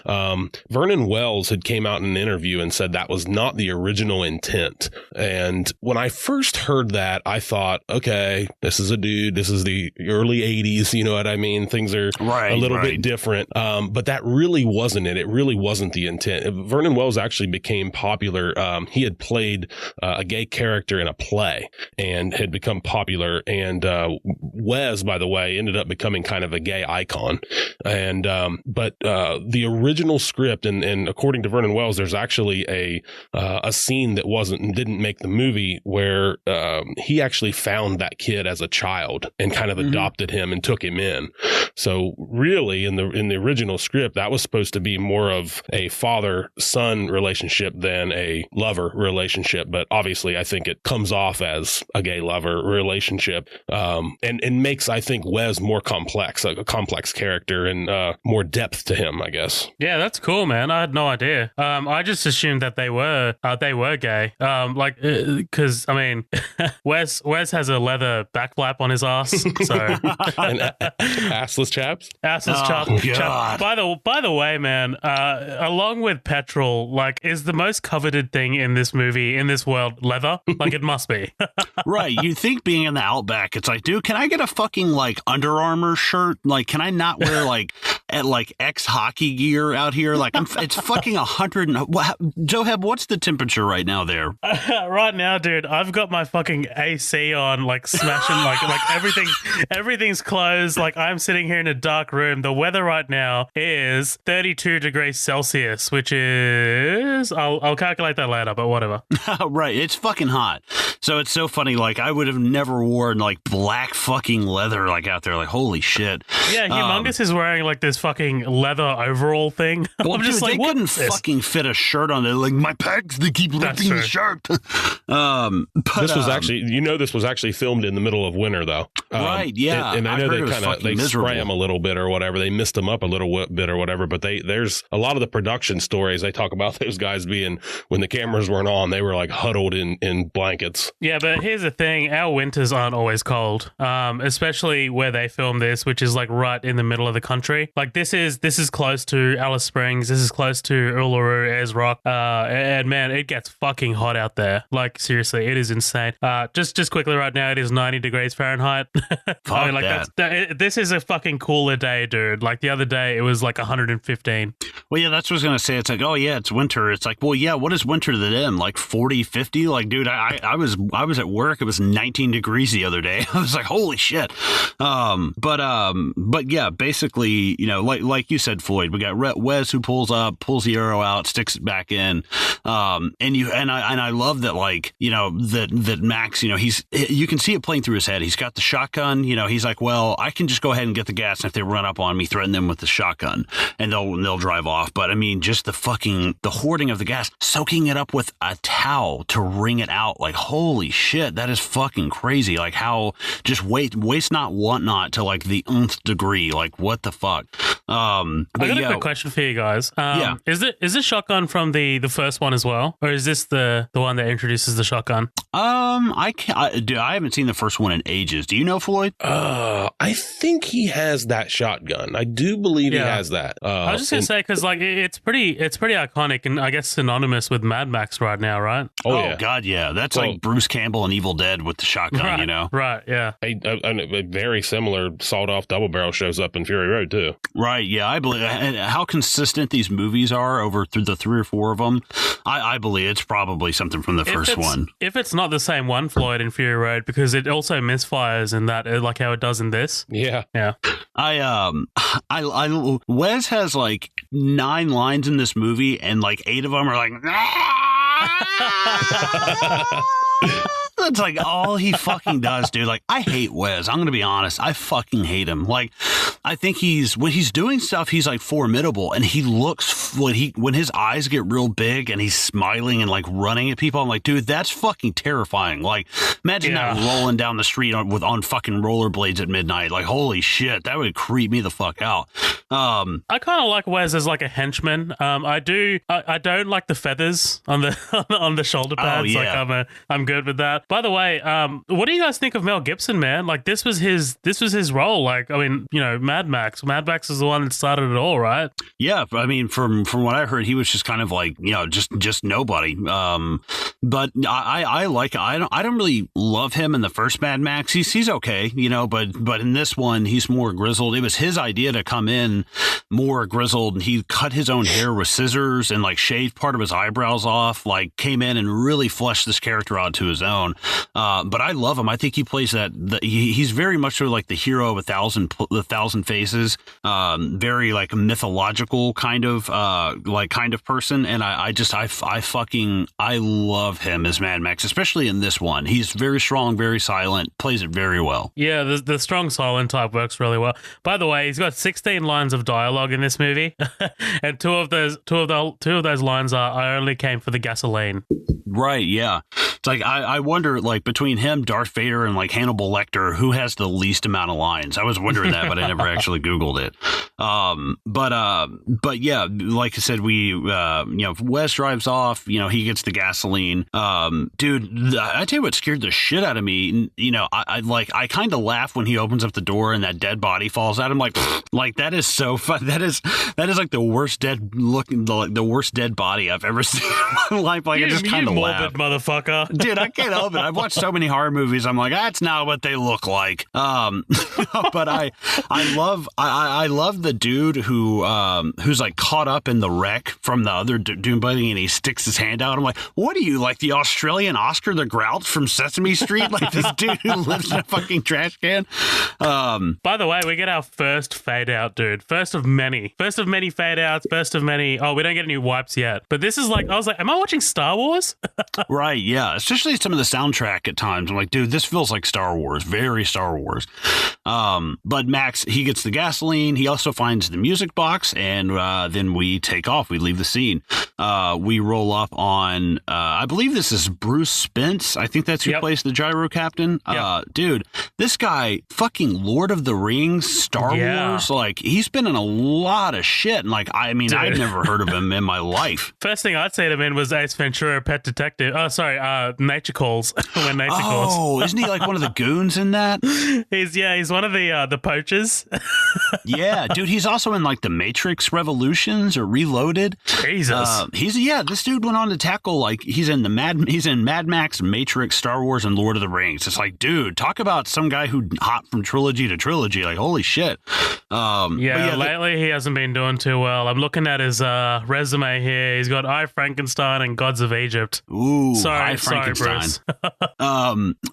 Vernon Wells had came out in an interview and said that was not the original intent. And when I first heard that, I thought, okay, this is a dude. This is the early 80s. You know what I mean? Things are a little bit different. But that really wasn't it. It really wasn't the intent. Vernon Wells actually became popular. He had played a gay character in a play and had become popular. And Wes, by the way, ended up becoming kind of a gay icon. And but the original script, and according to Vernon Wells, there's actually a scene that didn't make the movie where he actually found that kid as a child and kind of adopted him and took him in. So really, in the original script, that was supposed to be more of a father-son relationship than a lover relationship. But obviously, I think it comes off as a gay lover relationship, and makes, I think, Wes more complex, like a complex character and more depth to him, I guess. Yeah, that's cool, man. I had no idea. I just assumed that they were gay. Because I mean, Wes has a leather back flap on his ass, so assless chaps. Assless chap. By the way, man, along with petrol, is the most coveted thing in this movie, in this world, leather? It must be. Right. You think being in the Outback, it's like, dude, can I get a fucking Under Armour shirt? Can I not wear X hockey gear out here? It's fucking 100. Joheb, what's the temperature right now there? Right now, dude, I've got my fucking AC on, smashing, everything's closed. I'm sitting here in a dark room. The weather right now is 32 degrees Celsius, which is, I'll calculate that later, but whatever. Right. It's fucking hot. So it's so funny. Like, I would have never worn like black fucking leather like out there. Like, holy shit. Yeah, Humongous is wearing like this fucking leather overall thing. Well, I'm just dude, like, they what couldn't is this? fucking fit a shirt on it. Like, my pecs, they keep lifting the shirt. But, this was actually, this was actually filmed in the middle of winter, though. Right, yeah. And I know heard they kind of, they spray them a little bit or whatever. They mist them up a little bit or whatever. But there's a lot of the production stories, they talk about those guys being, when the cameras weren't on, they were like huddled in blankets. Yeah, but here's the thing. Our winters aren't always cold, especially where they film this, which is like right in the middle of the country. Like, this is close to Alice Springs. This is close to Uluru, Ayers Rock. And man, it gets fucking hot out there. Like, seriously, it is insane. Just quickly right now, it is 90 degrees Fahrenheit. I mean, like, this is a fucking cooler day, dude. Like, the other day, it was like 115. Well, yeah, that's what I was going to say. It's like, oh, yeah, it's winter. It's like, well, yeah, what is winter to them? Like 40, 50? Like, dude, I was at work. It was 19 degrees the other day. I was like, holy shit. But yeah, basically, like you said, Floyd, we got Wes who pulls the arrow out, sticks it back in. And I love that, like, that Max, you can see it playing through his head. He's got the shotgun, he's like, well, I can just go ahead and get the gas. And if they run up on me, threaten them with the shotgun and they'll drive off. But I mean, just the hoarding of the gas, soaking it up with a towel to wring it out. Like, holy shit, that is fucking crazy. Like, how just waste not, want not to like the nth degree. Like, what the fuck? I got a quick question for you guys. Yeah. Is this shotgun from the first one as well? Or is this the one that introduces the shotgun? Dude, I haven't seen the first one in ages. Do you know, Floyd? I think he has that shotgun. I do believe he has that. I was just gonna say, because like it's pretty iconic and I guess synonymous with Mad Max right now, right? Oh yeah. God, yeah. That's like Bruce Campbell in Evil Dead with the shotgun, Right, yeah. A very similar sawed-off double barrel shows up in Fury Road too. Right, yeah. I believe, and how consistent these movies are over through the 3 or 4 of them. I believe it's probably something from the first one. If it's not the same one, Floyd, in Fury Road, because it also misfires in that, like how it does in this. Yeah. Wes has like 9 lines in this movie, and like 8 of them are like. That's like all he fucking does, dude. Like, I hate Wes. I'm gonna be honest. I fucking hate him. Like, I think when he's doing stuff, he's like formidable, and he looks when his eyes get real big and he's smiling and like running at people. I'm like, dude, that's fucking terrifying. Like, imagine that rolling down the street on fucking rollerblades at midnight. Like, holy shit, that would creep me the fuck out. I kind of like Wes as like a henchman. I don't like the feathers on the shoulder pads. Oh, yeah. Like, I'm good with that. By the way, what do you guys think of Mel Gibson, man? Like, this was his role. Like, I mean, Mad Max is the one that started it all, right? Yeah, I mean, from what I heard, he was just kind of like, just nobody. But I like, I don't really love him in the first Mad Max. He's okay, but in this one, he's more grizzled. It was his idea to come in more grizzled. He cut his own hair with scissors and like shaved part of his eyebrows off, like came in and really fleshed this character out to his own. But I love him. I think he plays he's very much sort of like the hero of a thousand faces, very like mythological kind of person. And I love him as Mad Max, especially in this one. He's very strong, very silent, plays it very well. Yeah, the strong silent type works really well. By the way, he's got 16 lines of dialogue in this movie, and two of those lines are, "I only came for the gasoline." Right, yeah. It's like, I wonder, like, between him, Darth Vader, and, like, Hannibal Lecter, who has the least amount of lines? I was wondering that, but I never actually Googled it. But yeah, like I said, Wes drives off, he gets the gasoline. Dude, I tell you what scared the shit out of me. I kind of laugh when he opens up the door and that dead body falls out. I'm like that is so fun. That is like the worst the worst dead body I've ever seen in my life. Like, I just kind of laugh. Motherfucker. Dude, I can't help it. I've watched so many horror movies. I'm like, that's not what they look like. But I love the dude who's like caught up in the wreck from the other dune buggy, and he sticks his hand out. I'm like, what are you, like the Australian Oscar the Grouch from Sesame Street? Like this dude who lives in a fucking trash can. By the way, we get our first fade out, dude. First of many fade outs. First of many. Oh, we don't get any wipes yet. But this is like, I was like, am I watching Star Wars? Right, yeah. Especially some of the soundtrack at times. I'm like, dude, this feels like Star Wars. Very Star Wars. But Max, he gets the gasoline. He also finds the music box, and then we take off. We leave the scene. We roll up on, I believe this is Bruce Spence. I think that's who plays the gyro captain. Dude, this guy, fucking Lord of the Rings, Star Wars, like, he's been in a lot of shit. And like, I mean, I've never heard of him in my life. First thing I'd say to him in was Ace Ventura, Pet Detective. Oh, sorry, Nature Calls. When Nature Calls. Oh, isn't he like one of the goons in that? He's one of the poachers. Yeah, dude, he's also in like the Matrix Revolutions or Reloaded. Jesus. This dude went on to tackle, like, he's in Mad Max, Matrix, Star Wars, and Lord of the Rings. It's like, dude, talk about some guy who hopped from trilogy to trilogy. Like, holy shit. Lately he hasn't been doing too well. I'm looking at his resume here. He's got I, Frankenstein, and Gods of Egypt. Ooh, sorry, Frankenstein. Bruce.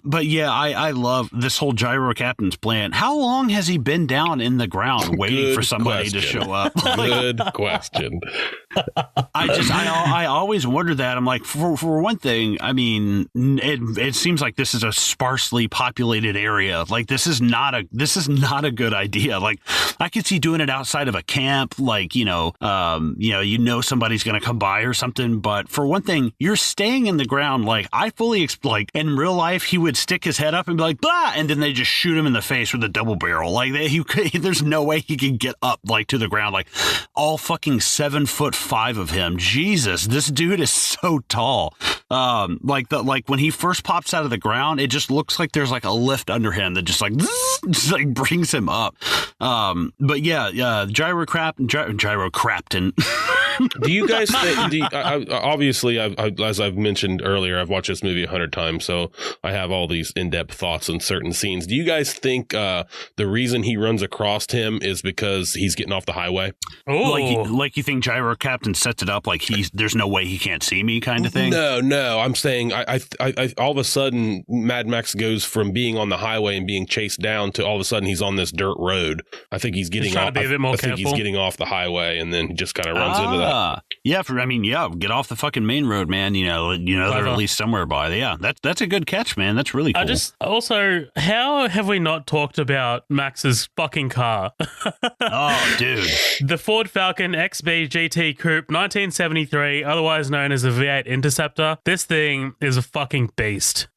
But yeah, I love this whole gyro captain's plan. How long has he been down in the ground waiting for somebody to show up? Good question. I always wonder that. I'm like, for one thing, I mean, it seems like this is a sparsely populated area. Like, this is not a good idea. Like, I could see doing it outside of a camp, like, somebody's going to come by or something. But for one thing, you're staying in the ground. Like, I fully like in real life, he would stick his head up and be like, blah, and then they just shoot him in the face with a double barrel. Like, there's no way he can get up like to the ground. Like, all fucking 7'5" of him. Jesus, this dude is so tall. Like when he first pops out of the ground, it just looks like there's like a lift under him that just like brings him up. But yeah, gyro crapton. Do you guys think, obviously, as I've mentioned earlier, I've watched this movie 100 times, so I have all these in-depth thoughts on certain scenes. Do you guys think the reason he runs across him is because he's getting off the highway? Oh, like you think gyro captain sets it up like there's no way he can't see me kind of thing? No. I'm saying I all of a sudden Mad Max goes from being on the highway and being chased down to all of a sudden he's on this dirt road. I think he's getting off. I think he's getting off the highway and then he just kind of runs into that. Get off the fucking main road, man. They're at least somewhere by. Yeah, that's a good catch, man. That's really cool. How have we not talked about Max's fucking car? Oh, dude. The Ford Falcon XB GT Coupe 1973, otherwise known as a V8 Interceptor. This thing is a fucking beast.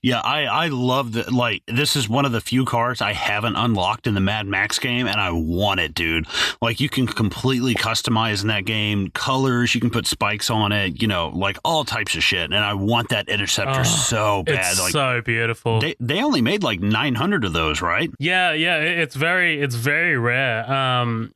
Yeah, I love that. Like, this is one of the few cars I haven't unlocked in the Mad Max game, and I want it, dude. Like, you can completely customize in that game, colors, you can put spikes on it, like all types of shit. And I want that Interceptor so bad. It's like, so beautiful. They only made like 900 of those, right? Yeah, it's very rare.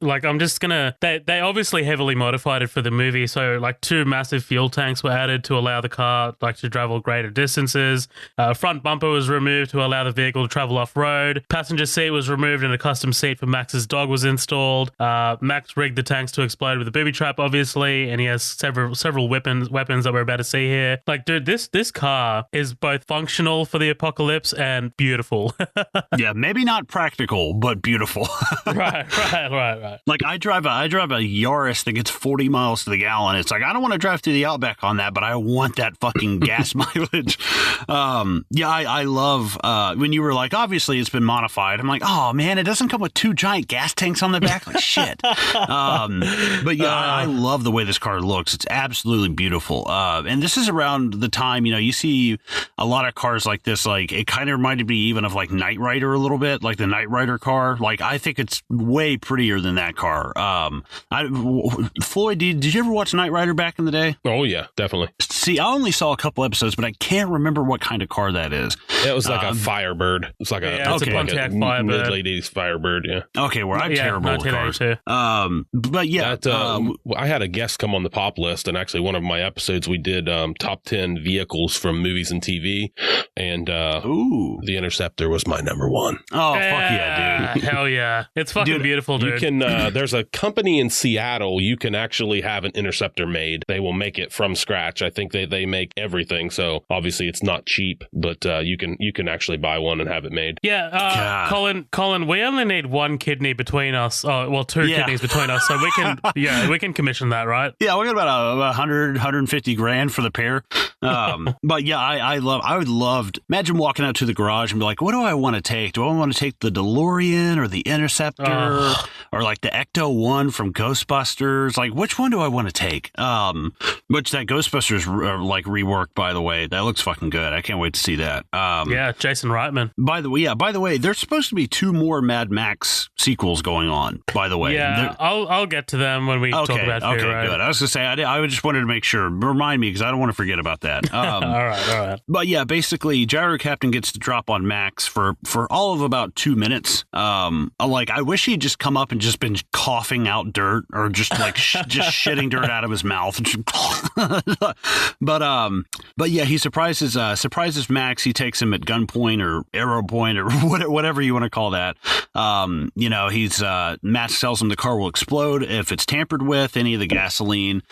Like, I'm just gonna. They obviously heavily modified it for the movie, so like 2 massive fuel tanks were added to allow the car like to travel greater distances. Front bumper was removed to allow the vehicle to travel off road. Passenger seat was removed and a custom seat for Max's dog was installed. Max rigged the tanks to explode with a booby trap, obviously, and he has several weapons that we're about to see here. Like, dude, this car is both functional for the apocalypse and beautiful. Yeah, maybe not practical, but beautiful. Right. Like, I drive a Yaris that gets 40 miles to the gallon. It's like, I don't want to drive through the Outback on that, but I want that fucking gas mileage. I love when you were like, obviously it's been modified. I'm like, oh man, it doesn't come with 2 giant gas tanks on the back. Like, shit. But yeah, I love the way this car looks. It's absolutely beautiful. And this is around the time, you see a lot of cars like this. Like, it kind of reminded me even of like Knight Rider a little bit, like the Knight Rider car. Like, I think it's way prettier than that car. Floyd, did you ever watch Knight Rider back in the day? Oh yeah, definitely. See, I only saw a couple episodes, but I can't remember what kind of car that is. It was like a Firebird. It's like a Pontiac Firebird. Mid-late 80s Firebird, yeah. Okay, I'm terrible with cars. Too. But yeah. I I had a guest come on the pop list, and actually one of my episodes we did top 10 vehicles from movies and TV, and the Interceptor was my number one. Oh, fuck yeah, dude. Hell yeah. It's fucking beautiful, dude. You can, there's a company in Seattle, you can actually have an Interceptor made. They will make it from scratch. I think they make everything, so obviously it's not cheap, but you can actually buy one and have it made. Yeah, Colin, we only need one kidney between us. Oh, well, two kidneys between us, so we can commission that, right? Yeah, we got about 100, 150 grand for the pair. But yeah, I would love, imagine walking out to the garage and be like, what do I want to take? Do I want to take the DeLorean or the Interceptor or like the Ecto-1 from Ghostbusters? Like, which one do I want to take? Which that Ghostbusters like rework, by the way, that looks fucking good. I can't wait to see that. Yeah, Jason Reitman. By the way, there's supposed to be 2 more Mad Max sequels going on, by the way. Yeah, I'll get to them when we talk about Fury Road. Good. I was going to say, I just wanted to make sure. Remind me, because I don't want to forget about that. All right. But yeah, basically, Gyro Captain gets to drop on Max for all of about 2 minutes. Like, I wish he'd just come up and just been coughing out dirt or just like just shitting dirt out of his mouth. But yeah, he surprises Max. He takes him at gunpoint or arrow point or whatever you want to call that. Max tells him the car will explode if it's tampered with any of the gasoline.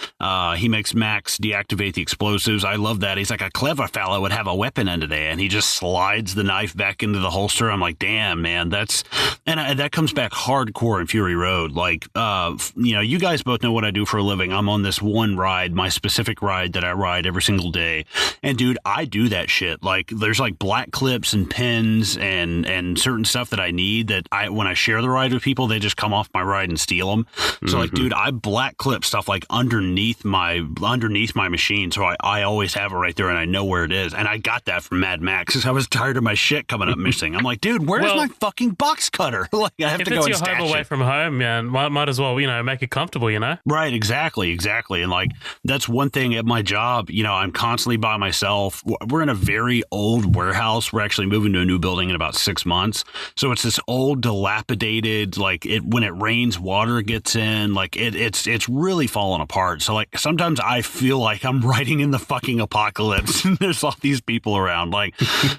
He makes Max deactivate the explosives. I love that. He's like, a clever fellow would have a weapon in today, and he just slides the knife back into the holster. I'm like, damn, man, that comes back hardcore in Fury Road. Like, you guys both know what I do for a living. I'm on this one ride, my specific ride that I ride every single day. And dude, I do that shit. Like, there's like black clips and pins and certain stuff that I need that when I share the ride with people, they just come off my ride and steal them. So like, dude, I black clip stuff like underneath my machine. So I always have it right there and I know where it is. And I got that from Mad Max because I was tired of my shit coming up missing. I'm like, dude, where's my fucking box cutter? Like, I have to go and stash it. If it's your home away from home, man, might as well, make it comfortable, Right, exactly. And like, that's one thing at my job, I'm constantly by myself. We're in a very old warehouse. We're actually moving to a new building in about 6 months. So it's this old, dilapidated, like when it rains, water gets in, like it's really falling apart. So like, sometimes I feel like I'm riding in the fucking apocalypse and there's all these people around. Like,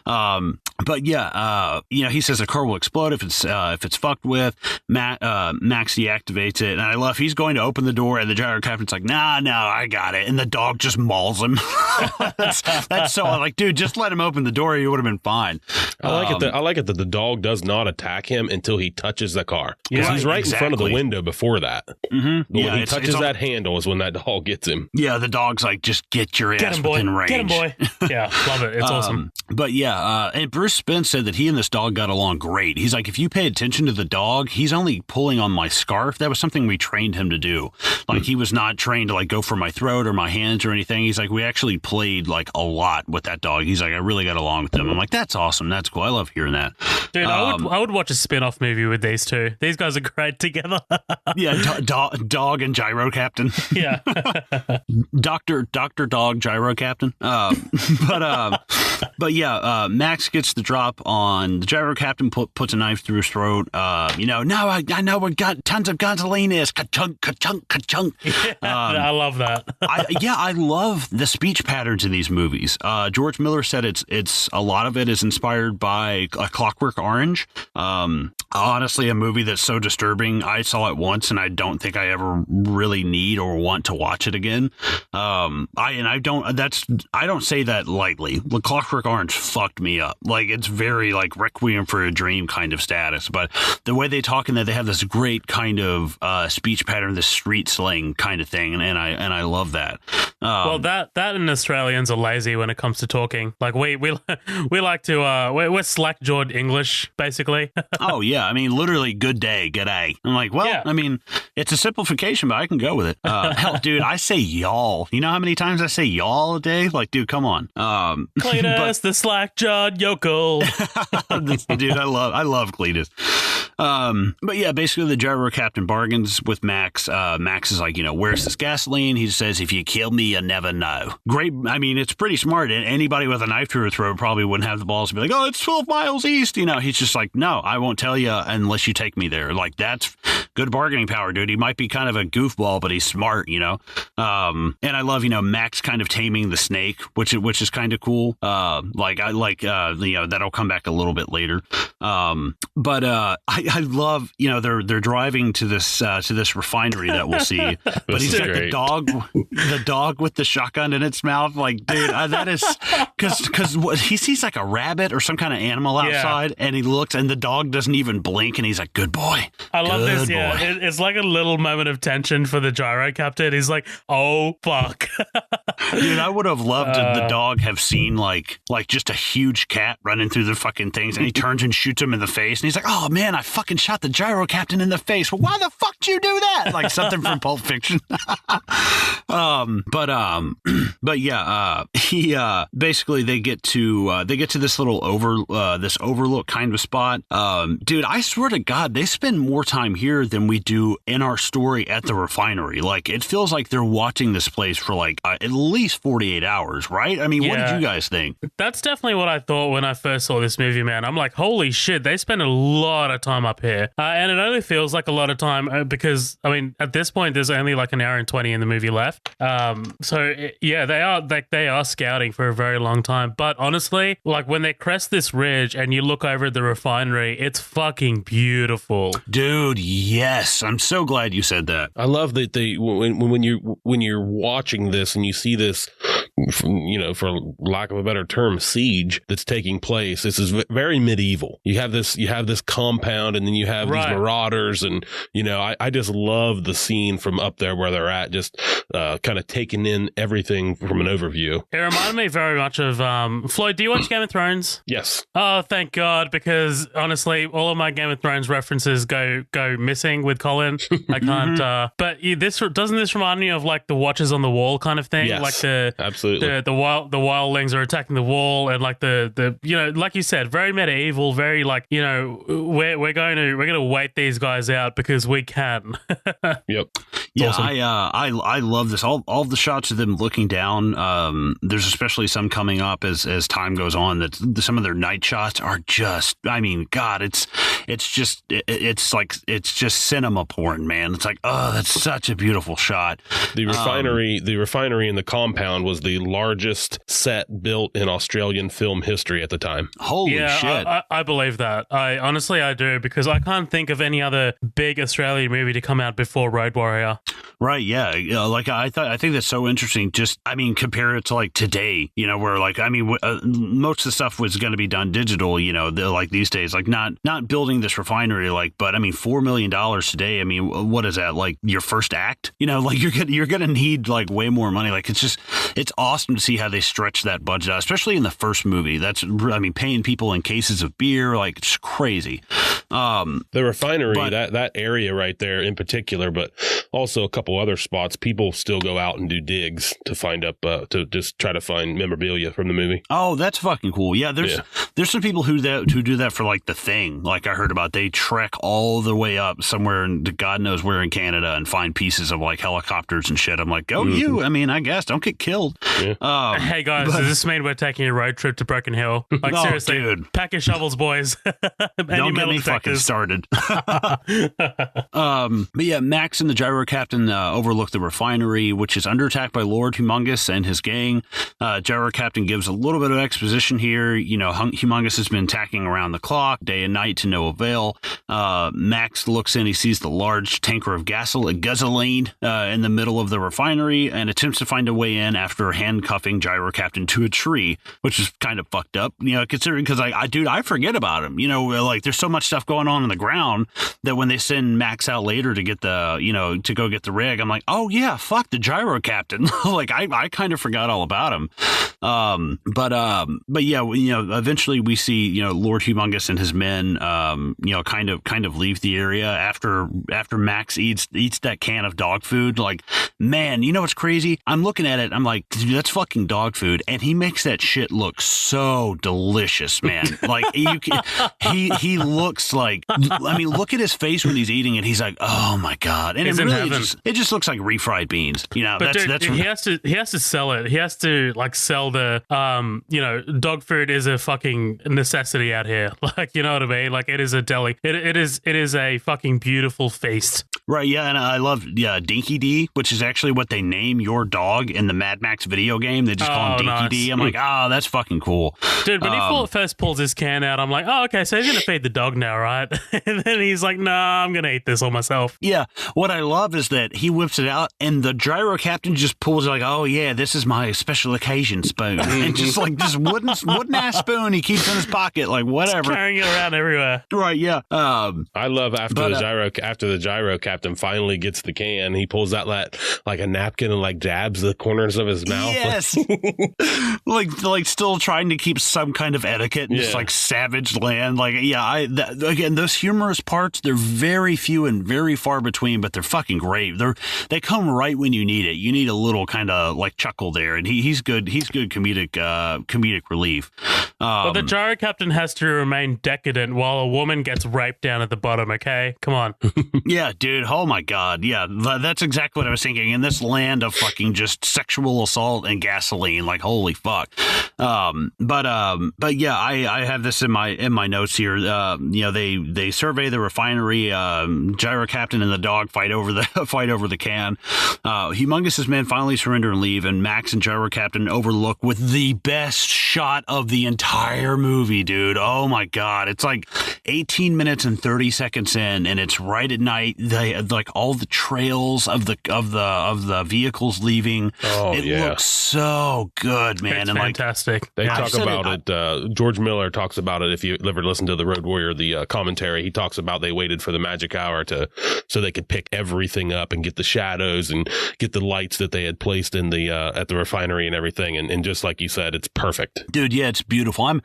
but yeah, he says the car will explode if it's fucked with. Max deactivates it, and I love. He's going to open the door, and the Gyro Captain's like, no, I got it, and the dog just mauls him. that's so like, dude, just let him open the door. He would have been fine. I like it that the dog does not attack him until he touches the car. Yeah, he's right in front of the window before that. Mm-hmm. When he touches that handle is when that dog gets him. Yeah, the dog's like, just get your ass within range. Get him, boy. Yeah, love it. It's awesome. But yeah, and Bruce Spence said that he and this dog got along great. He's like, if you pay attention to the dog, he's only pulling on my scarf. That was something we trained him to do. Like, he was not trained to like go for my throat or my hands or anything. He's like, we actually played like a lot with that dog. He's like, I really got along with him. I'm like, that's awesome. That's cool. I love hearing that. Dude, I would watch a spin-off movie with these two. These guys are great together. Yeah, dog and Gyro Captain. Yeah. Dr. Dog Gyro Captain. But yeah, Max gets the drop on the Gyro Captain, puts a knife through his throat. No, I know we got tons of gasoline. Ka-chunk, ka-chunk, ka-chunk. I love that. I love the speech patterns in these movies. George Miller said it's a lot of it is inspired by A Clockwork Orange. Honestly, a movie that's so disturbing. I saw it once, and I don't think I ever really need or want to watch it again. I don't say that lightly. The Clockwork Orange fucked me up. Like, it's very like Requiem for a Dream kind of status. But the way they talk in that, they have this great kind of speech pattern, this street slang kind of thing, and I love that. Well, that and Australians are lazy when it comes to talking. Like we like to we're slack-jawed English basically. Oh yeah, I mean literally good day, g'day. I'm like, well, yeah. I mean it's a simplification, but I can go with it. Hell, dude, I say y'all. You know how many times I say y'all a day? Like, dude, come on. Cletus, the slack-jawed yokel. Dude, I love Cletus. But yeah, basically the gyro captain bargains with Max. Max is like, where's this gasoline? He says, if you kill me, you never know. Great. I mean, it's pretty smart. Anybody with a knife to her throat probably wouldn't have the balls to be like, oh, it's 12 miles east. He's just like, no, I won't tell you unless you take me there. Like, that's good bargaining power, dude. He might be kind of a goofball, but he's smart, And I love, Max kind of taming the snake, which is kind of cool. That'll come back a little bit later. But I love, they're driving to this refinery that we'll see, but he's got the dog with the shotgun in its mouth. Like, dude, that is because he sees like a rabbit or some kind of animal outside, and he looks, and the dog doesn't even blink, and he's like, good boy. I love this. Yeah, it's like a little moment of tension for the gyro captain. He's like, oh fuck. Dude, I would have loved the dog have seen like just a huge cat running through the fucking things, and he turns and shoots him in the face, and he's like, oh man, I fucking shot the gyro captain in the face. Well, why the fuck did you do that? Like something from Pulp Fiction. But yeah, he basically they get to this little overlook kind of spot. Dude, I swear to God, they spend more time here than we do in our story at the refinery. Like, it feels like they're watching this place for like at least 48 hours, right? I mean, what did you guys think? That's definitely what I thought when I first saw this movie, man. I'm like, holy shit, they spend a lot of time up here. And it only feels like a lot of time because, I mean, at this point, there's only like an hour and 20 in the movie left. They are scouting for a very long time. But honestly, like when they crest this ridge and you look over at the refinery, it's fucking beautiful. Dude, yes. I'm so glad you said that. I love that when you're watching this and you see this, for lack of a better term, siege that's taking place. This is very medieval. You have this compound, and then you have these marauders, and I just love the scene from up there where they're at, just kind of taking in everything from an overview. It reminded me very much of Floyd. Do you watch Game of Thrones? Yes. Oh, thank God, because honestly, all of my Game of Thrones references go missing with Colin. I can't. But this remind me of like the Watchers on the Wall kind of thing? Yes, like absolutely. The wildlings are attacking the wall, and like the like you said, very medieval, very like we're going to wait these guys out because we can. Yep. Yeah, awesome. I love this. All the shots of them looking down. There's especially some coming up as time goes on that some of their night shots are just. I mean, God, it's just cinema porn, man. It's like, oh, that's such a beautiful shot. The refinery in the compound was the largest set built in Australian film history at the time. Holy shit! I believe that. I do, because I can't think of any other big Australian movie to come out before Road Warrior. Right, yeah. Like I think that's so interesting. Just, I mean, compare it to like today, where like, I mean, most of the stuff was going to be done digital, like these days, like not building this refinery, like, but I mean, $4 million today. I mean, what is that? Like your first act, like you're going to need like way more money. Like it's awesome to see how they stretch that budget out, especially in the first movie. Paying people in cases of beer, like it's crazy. The refinery, that area right there in particular, but also a couple other spots, people still go out and do digs to find up to just try to find memorabilia from the movie. Oh, that's fucking cool. Yeah, there's some people who do that for like The Thing. Like I heard about, they trek all the way up somewhere in God knows where in Canada and find pieces of like helicopters and shit. I'm like, go you. I mean, I guess don't get killed. Yeah. Hey guys, does this mean we're taking a road trip to Broken Hill? Like seriously, dude. Pack your shovels, boys. Don't get me fucking started. But yeah, Max and the gyro captain overlook the refinery, which is under attack by Lord Humongous and his gang. Gyro captain gives a little bit of exposition here. Humongous has been attacking around the clock, day and night, to no avail. Max looks in, he sees the large tanker of gasoline in the middle of the refinery and attempts to find a way in after handcuffing gyro captain to a tree, which is kind of fucked up, considering, because I forget about him. Like there's so much stuff going on the ground that when they send Max out later to get to to go get the rig. I'm like, oh yeah, fuck the gyro captain. Like I kind of forgot all about him. But yeah, eventually we see, Lord Humongous and his men, kind of leave the area after Max eats that can of dog food. Like, man, what's crazy? I'm looking at it. I'm like, dude, that's fucking dog food. And he makes that shit look so delicious, man. Like he looks like, I mean, look at his face when he's eating it. He's like, oh my God. And it just looks like refried beans. But dude, he has to sell it. He has to like sell the, dog food is a fucking necessity out here. Like, you know what I mean? Like, it is a deli. It is a fucking beautiful feast. Right, yeah, and I love Dinky D, which is actually what they name your dog in the Mad Max video game. They just call him Dinky nice. D. I'm like, that's fucking cool. Dude, when he first pulls his can out, I'm like, oh, okay, so he's going to feed the dog now, right? And then he's like, nah, I'm going to eat this all myself. Yeah, what I love is that he whips it out, and the gyro captain just pulls it like, oh, yeah, this is my special occasion spoon. And just wooden ass spoon he keeps in his pocket, like, whatever. Just carrying it around everywhere. Right, yeah. I love after the gyro captain finally gets the can, he pulls out like a napkin and like dabs the corners of his mouth. Yes. like still trying to keep some kind of etiquette in this like savage land. Like, yeah, again, those humorous parts, they're very few and very far between, but they're fucking great. They come right when you need it. You need a little kind of like chuckle there, and he's good. He's good comedic relief. But the gyro captain has to remain decadent while a woman gets raped down at the bottom. Okay, come on. Yeah, dude. Oh my God. Yeah, that's exactly what I was thinking. In this land of fucking just sexual assault and gasoline, like, holy fuck. But yeah, I have this in my notes here. They survey the refinery. Gyro captain and the dog fight over the can. Humongous's men finally surrender and leave, and Max and gyro captain overlook with the best shot of the entire movie, dude. Oh my God, it's like 18 minutes and 30 seconds in, and it's right at night. They like all the trails of the vehicles leaving. It looks so good, man. It's fantastic. They talk about it. George Miller talks about it. If you ever listen to the Road Warrior, the commentary, he talks about they waited for the magic hour so they could pick everything up and get the shadows and get the lights that they had placed in the at the refinery and everything. And just like you said, it's perfect, dude. Yeah, it's beautiful. I'm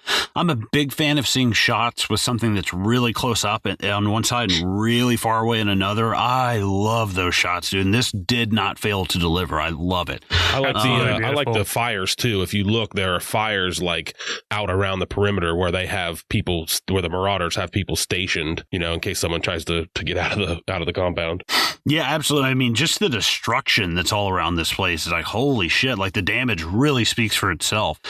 a big fan of seeing shots with something that's really close up on one side and really far away on another. I love those shots, dude. And this did not fail to deliver. I love it. I like the fires too. If you look, there are fires like out around the perimeter where they have people, where the Marauders have people stationed, in case someone tries to get out of the compound. Yeah, absolutely. I mean, just the destruction that's all around this place is like, holy shit. Like, the damage really speaks for itself.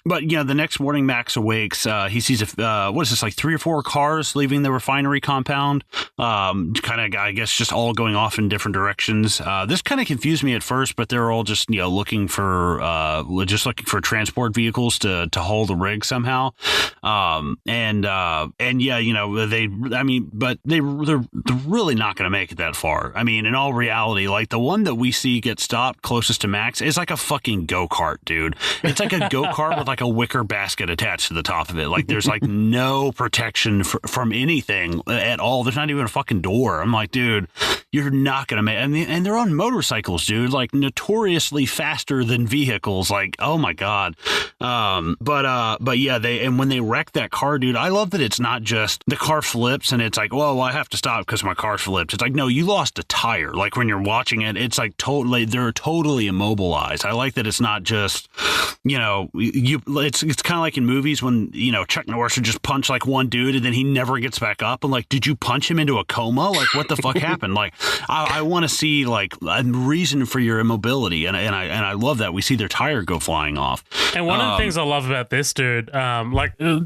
But the next morning, Max awakes. He sees what is this, like 3 or 4 cars leaving the refinery compound? Kind of, I guess, just all going off in different directions. This kind of confused me at first, but they're all just looking for transport vehicles to haul the rig somehow. But they're really not going to make it that far. I mean, in all reality, like the one that we see get stopped closest to Max is like a fucking go-kart, dude. It's like a go-kart with like a wicker basket attached to the top of it. Like, there's like no protection from anything at all. There's not even a fucking door. I'm like, dude, you're not gonna make. And they're on motorcycles, dude. Like, notoriously faster than vehicles. Like, oh my God. But yeah, when they wreck that car, dude, I love that it's not just the car flips and it's like, well, I have to stop because my car flipped. It's like, no, you lost a tire. Like, when you're watching it, it's like they're totally immobilized. I like that it's not just, it's kind of like in movies when, Chuck Norris would just punch like one dude and then he never gets back up. And like, did you punch him into a coma? Like, what the fuck happened? Like, I want to see like a reason for your immobility. And I love that we see their tire go flying off. And one of the things I love about this dude,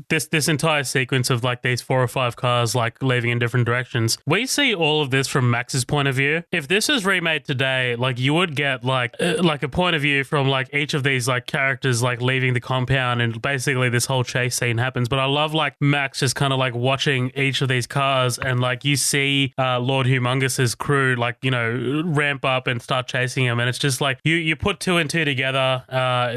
this entire sequence of like these 4 or 5 cars like leaving in different directions, we see all of this from Max's point of view. If this is remade today, like you would get like a point of view from like each of these like characters like leaving the compound, and basically this whole chase scene happens. But I love like Max just kind of like watching each of these cars, and like you see Lord Humongous's crew like, you know, ramp up and start chasing him, and it's just like you put two and two together.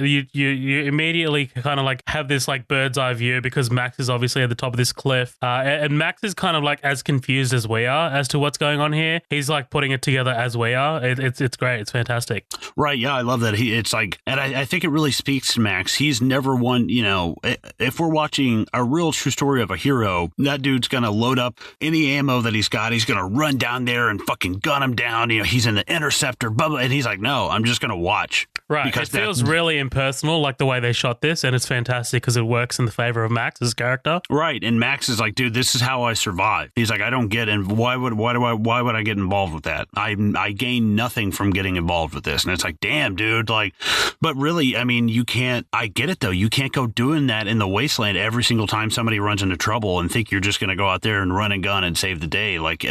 You immediately kind of like have this like bird's eye view, because Max is obviously at the top of this cliff, and Max is kind of like as confused as we are as to what's going on here. He's like putting it together as we are. It's great. It's fantastic. Right. Yeah, I love that. It's like, and I think it really speaks to Max. He's never one, you know, if we're watching a real true story of a hero, that dude's going to load up any ammo that he's got. He's going to run down there and fucking gun him down. You know, he's in the interceptor, blah, blah, and he's like, no, I'm just going to watch. Right. Because it feels really impersonal, like the way they shot this, and it's fantastic because it works in the favor of Max's character. Right. And Max is like, dude, this is how I survive. He's like, I don't get in. Why would I get involved with that? I gain nothing from getting involved with this. And it's like, damn, dude, like, but really, I mean, you can't, I get it though. You can't go doing that in the wasteland every single time somebody runs into trouble and think you're just going to go out there and run and gun and save the day. Like,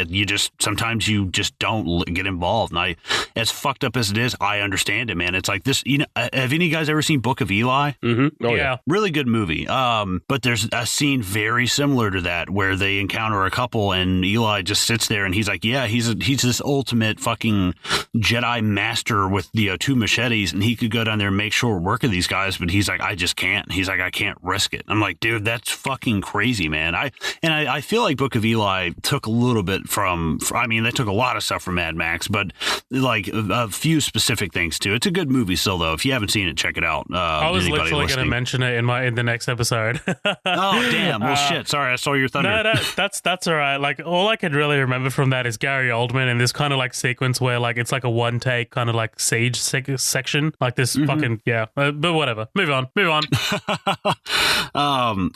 sometimes you just don't get involved. And as fucked up as it is, I understand it, man. It's like this, you know, have any of you guys ever seen Book of Eli? Mm-hmm. Oh, yeah. Really good movie. But there's a scene very similar to that where they encounter a couple and Eli just sits there and he's like, yeah, he's this ultimate fucking Jedi master with the two machetes, and he could go down there and make short work of these guys, but he's like, I just can't. He's like, I can't risk it. I'm like, dude, that's fucking crazy, man. I feel like Book of Eli took a little bit they took a lot of stuff from Mad Max, but like a few specific things too. It's a good movie still, though. If you haven't seen it, check it out. I was literally going to mention it in the next episode. Oh, damn. Well, shit. Sorry, I saw your thunder. No, that's all right. Like, all I could really remember from that is Gary Oldman in this kind of like sequence where like it's like a one take kind of like siege section, like this fucking but whatever. Move on.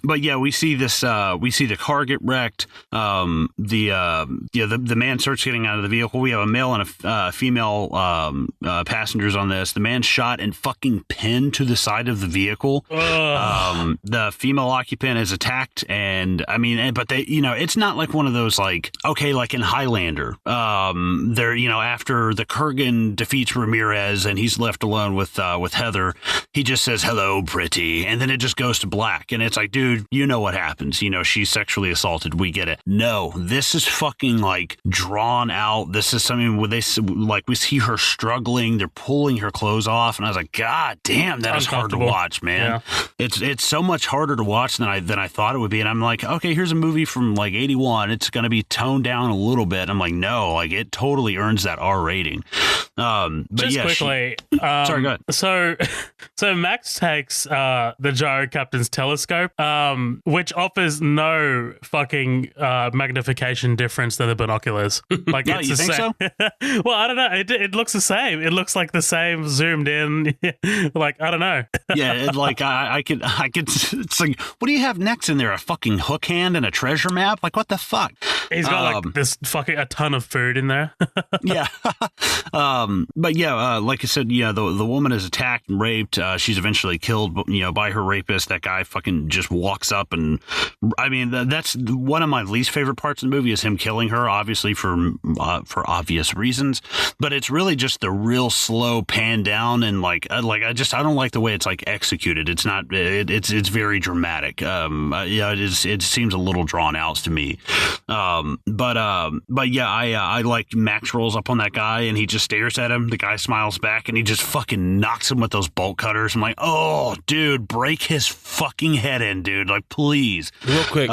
But yeah, we see this. We see the car get wrecked. The man starts getting out of the vehicle. We have a male and a female passengers on this. The man's shot and fucking pinned to the side of the vehicle. The female occupant is attacked, and I mean, but they, you know, it's not like one of those like, okay, like in Highlander, they're, you know, after the Kurgan defeats Ramirez and he's left alone with Heather, he just says, hello, pretty, and then it just goes to black, and it's like, dude, you know what happens, you know, she's sexually assaulted, we get it. No, this is fucking like drawn out. This is something where they, like, we see her struggling, they're pulling her clothes off, and I was like, god damn, that is hard to watch, man. Yeah. It's so much harder to watch than I thought it would be, and I'm like, okay, here's a movie from like 81, it's gonna be toned down a little bit. I'm like, no, like it totally earns that R rating. But just quickly, sorry, go ahead. So Max takes the gyro captain's telescope, which offers no fucking magnification difference to the binoculars. Like, no, it's you the think same. so? Well, I don't know. It looks the same. It looks like the same zoomed in. Like, I don't know. Yeah, like I could. It's like, what do you have next in there? A fucking hook hand and a treasure map? Like, what the fuck? He's got like this fucking a ton of food in there. Yeah. But yeah, like I said, yeah, the woman is attacked and raped. She's eventually killed, you know, by her rapist. That guy fucking just walks up, and I mean, that's one of my least favorite parts of the movie is him killing her, obviously for obvious reasons. But it's really just the real slow pan down, and like I don't like the way it's like executed. It's not. It's very dramatic. Yeah, it seems a little drawn out to me. But yeah, I like Max rolls up on that guy and he just stares at him. The guy smiles back and he just fucking knocks him with those bolt cutters. I'm like, oh, dude, break his fucking head in, dude. Like, please. Real quick,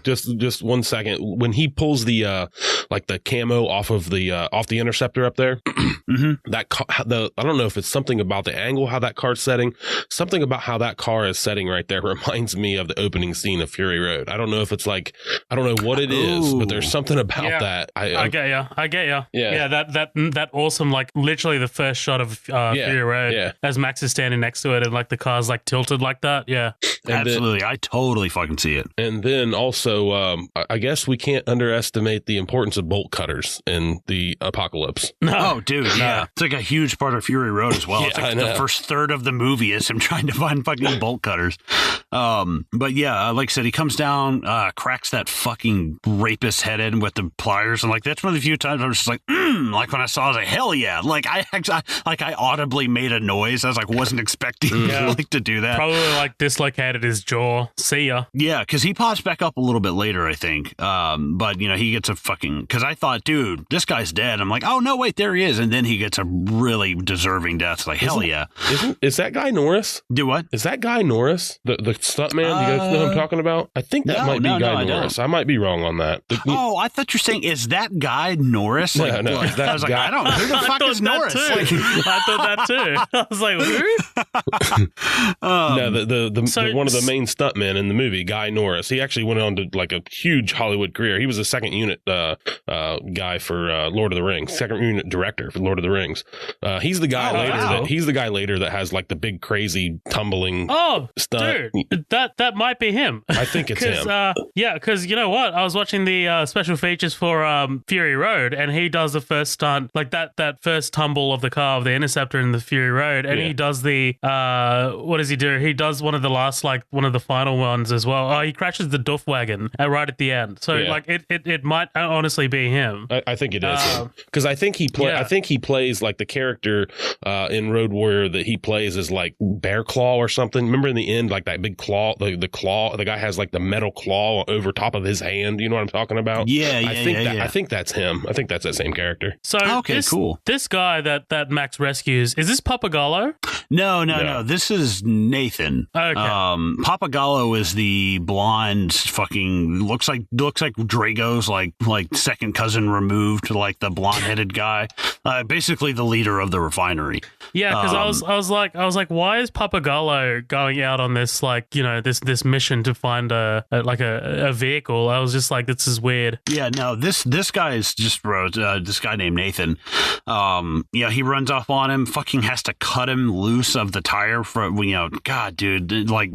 just 1 second. When he pulls the like the camo off the interceptor up there, that I don't know if it's something about the angle, how that car's setting. Something about how that car is setting right there reminds me of the opening scene of Fury Road. I don't know if it's like, I don't know what it is, but there's something about that. I get you. Yeah, that awesome, like literally the first shot of Fury Road as Max is standing next to it and like the car's like tilted like that. Yeah. Absolutely. I totally fucking see it. And then also, I guess we can't underestimate the importance of bolt cutters in the apocalypse. No. Oh, dude. Yeah. It's like a huge part of Fury Road as well. It's like the first third of the movie is him trying to find fucking bolt cutters. But yeah, like I said, he comes down, cracks that fucking rapist head in with the pliers. And like, that's one of the few times I was just like, like when I saw it, I was like, hell yeah. Like I audibly made a noise. I was like, wasn't expecting like to do that. Probably like dislocated his jaw. See ya. Yeah, because he pops back up a little bit later, I think. But he gets a fucking, because I thought, dude, this guy's dead. I'm like, oh no, wait, there he is. And then he gets a really deserving death. Like, hell yeah. Is that guy Norris? Do what? Is that guy Norris? The stuntman? Do you guys know who I'm talking about? I think that might be Guy Norris. I might be wrong on that. I thought you're saying, is that guy Norris? Like, no. I was like, I don't know. Who the fuck is Norris? Like, I thought that too. I was like, who? No, one of the main stuntmen in the movie, Guy Norris. He actually went on to like a huge Hollywood career. He was a second unit guy for Lord of the Rings, second unit director for Lord of the Rings. He's the guy later. Wow. He's the guy later that has like the big crazy tumbling. Stunt. Dude, that might be him. I think it's him. Because you know what? I was watching the special features for Fury Road, and he does the first stunt, like that first tumble of the car of the Interceptor in the Fury Road, and he does the what does he do? He does one of the last, like one of the final ones as well. Oh, he crashes the Duff wagon right at the end. So like it might honestly be him. I think it is him, because I think he plays like the character in Road Warrior that he plays is like Bear Claw or something. Remember in the end, like that big claw, the claw, the guy has like the metal claw over top of his hand. You know what I'm talking about? I think that's him. I think that's that same character. So cool. This guy that Max rescues, is this Papagallo? No. This is Nathan. Okay. Papagallo is the blonde fucking looks like Drago's like second cousin removed, like the blonde headed guy. Basically the leader of the refinery. Yeah, because I was like, why is Papagallo going out on this this mission to find a vehicle? I was just like, this is weird. Yeah, no, this guy is just this guy named Nathan. He runs up on him, fucking has to cut him loose of the tire from God, dude, like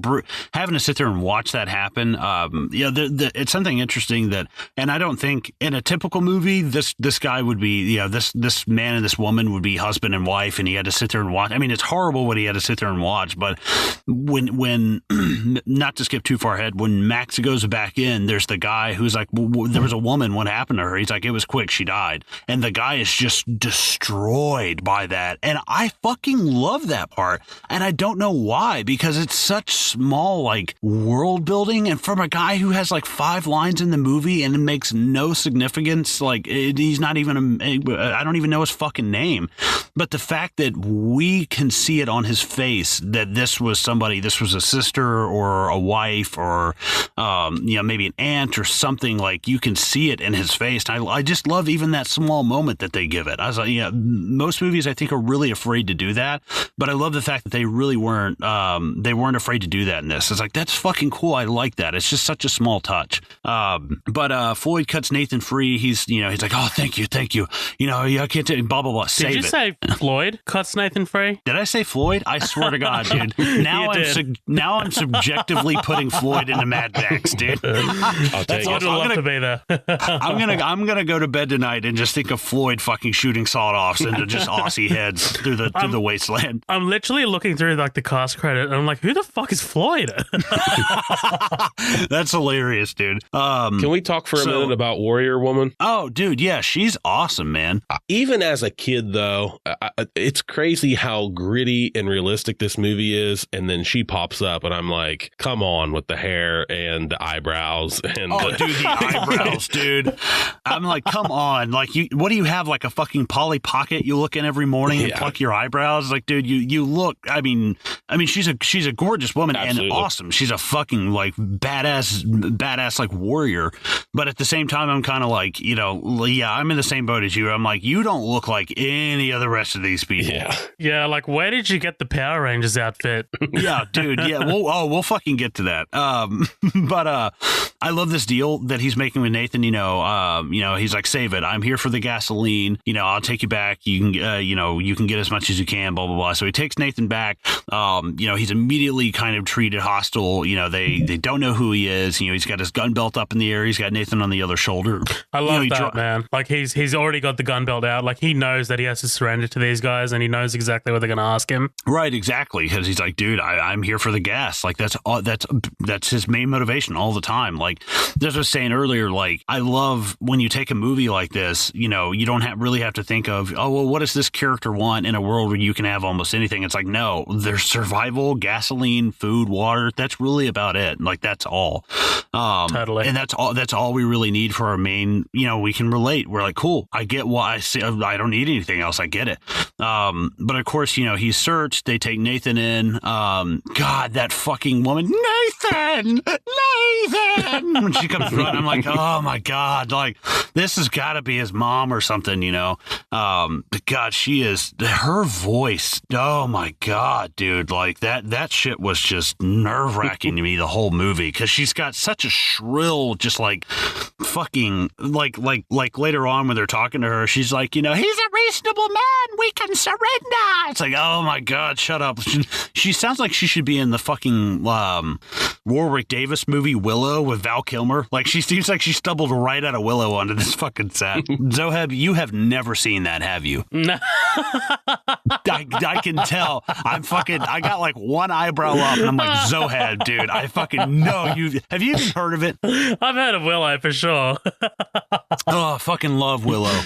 having to sit there and watch that happen. It's something interesting that, and I don't think in a typical movie this guy would be this man and this woman would be husband and wife, and he had to sit there and watch. I mean, it's horrible what he had to sit there and watch, but when not to skip too far ahead, when Max goes back in, there's the guy who's like, there was a woman, what happened to her? He's like, it was quick, she died. And the guy is just destroyed by that. And I fucking love that part. And I don't know why, because it's such small, like, world building. And from a guy who has like 5 lines in the movie and it makes no significance, like he's not even, I don't even know his fucking name. But the fact that we can see it on his face that this was a sister or a wife or, maybe an aunt or something, like you can see it in his face. And I just love even that small moment that they give it. I was like, most movies I think are really afraid to do that, but I love the fact that they really weren't afraid to do that in this. It's like, that's fucking cool. I like that. It's just such a small touch. But Floyd cuts Nathan free. He's like, oh, thank you. I can't tell you, blah, blah, blah. Save it. Did you say Floyd cuts Nathan free? Did I say Floyd? I swear to God, dude. Now I'm subjectively putting Floyd into Mad Max, dude. I'd love to be there. I'm gonna go to bed tonight and just think of Floyd fucking shooting sawed-offs into just Aussie heads through the wasteland. I'm literally looking through like the cast credit and I'm like, who the fuck is Floyd? That's hilarious, dude. Can we talk for a minute about Warrior Woman? Oh, dude, yeah, she's awesome, man. Even as a kid, though, it's crazy how gritty and realistic this movie is, and then she pops up and I'm like, come on with the hair and the eyebrows and the eyebrows, dude. I'm like, come on, like, what do you have, like a fucking Polly Pocket you look in every morning and pluck your eyebrows? Like, dude, you look, I mean she's a gorgeous woman. Absolutely. And awesome. She's a fucking like badass like warrior, but at the same time I'm kind of like, I'm in the same boat as you. I'm like, you don't look like any of the rest of these people. Yeah, like, where did you get the Power Rangers outfit? Yeah, dude. Yeah, we'll fucking get to that. But I love this deal that he's making with Nathan. He's like, save it. I'm here for the gasoline. I'll take you back. You can, you can get as much as you can. Blah blah blah. So he takes Nathan back. He's immediately kind of treated hostile. They don't know who he is. He's got his gun belt up in the air. He's got Nathan on the other shoulder. I love that, man. Like, he's already got the gun belt out. Like, he knows that he has to surrender to these guys, and he knows exactly what they're going to ask him. Right, exactly. Because he's like, dude, I'm here for the gas. Like, that's his main motivation all the time. Like, as I was saying earlier, like, I love when you take a movie like this, you don't really have to think of, oh, well, what does this character want in a world where you can have almost anything? It's like, no, there's survival, gasoline, food, water. That's really about it. Like, that's all. Totally. And that's all we really need for our main, we can relate. We're like, cool, I get why I don't need anything else. I get it. But of course, he's searched. They take Nathan in. God, that fucking woman, Nathan. When she comes running, I'm like, oh my God, like this has got to be his mom or something, But God, her voice. Oh my God, dude, like that shit was just nerve wracking to me the whole movie, because she's got such a shrill, just like fucking like later on when they're talking to her, she's like, he's a reasonable man, we can surrender. It's like, oh my God, shut up. She sounds like she should be in the fucking Warwick Davis movie Willow with Val Kilmer. Like, she seems like she stumbled right out of Willow onto this fucking set. Zoheb, you have never seen that, have you? No. I can tell. I got like one eyebrow up and I'm like, Zoheb, dude, I fucking know you. Have you even heard of it? I've heard of Willow for sure. Oh, I fucking love Willow.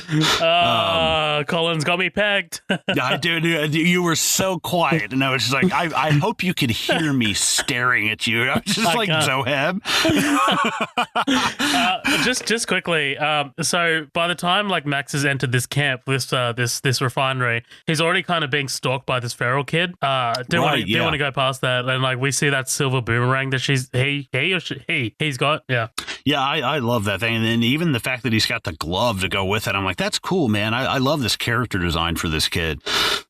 Colin's got me pegged. I do. You were so quiet, and I was just like, I hope you could hear me staring at you. I was just like, Zoheb. Just quickly. So by the time like Max has entered this camp, this refinery, he's already kind of being stalked by this feral kid. Didn't want to go past that, and like we see that silver boomerang that he's got. Yeah, I love that thing, and then even the fact that he's got the glove to go with it, I'm like, that's cool, man. I love this character design for this kid.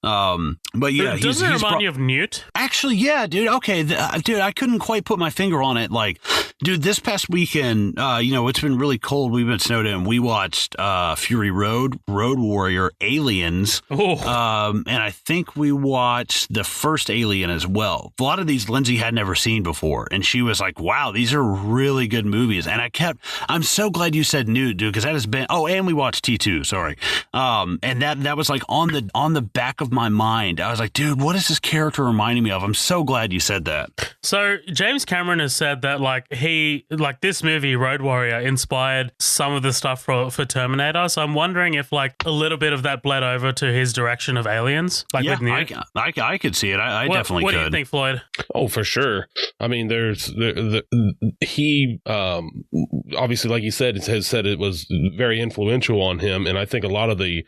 But yeah, doesn't it remind you of Newt? Actually, yeah, dude. Okay, dude, I couldn't quite put my finger on it. Like, dude, this past weekend, it's been really cold. We've been snowed in. We watched Fury Road, Road Warrior, Aliens, and I think we watched the first Alien as well. A lot of these Lindsay had never seen before, and she was like, wow, these are really good movies. And I'm so glad you said Newt, dude, because that has been, and we watched T2, sorry. And that was like on the back of my mind. I was like, dude, what is this character reminding me of? I'm so glad you said that. So James Cameron has said that this movie Road Warrior inspired some of the stuff for Terminator. So I'm wondering if like a little bit of that bled over to his direction of Aliens. Like, with Newt. I could see it. I definitely could. What do you think, Floyd? Oh, for sure. I mean, he obviously, like you said, has said it was very influential on him, and I think a lot of the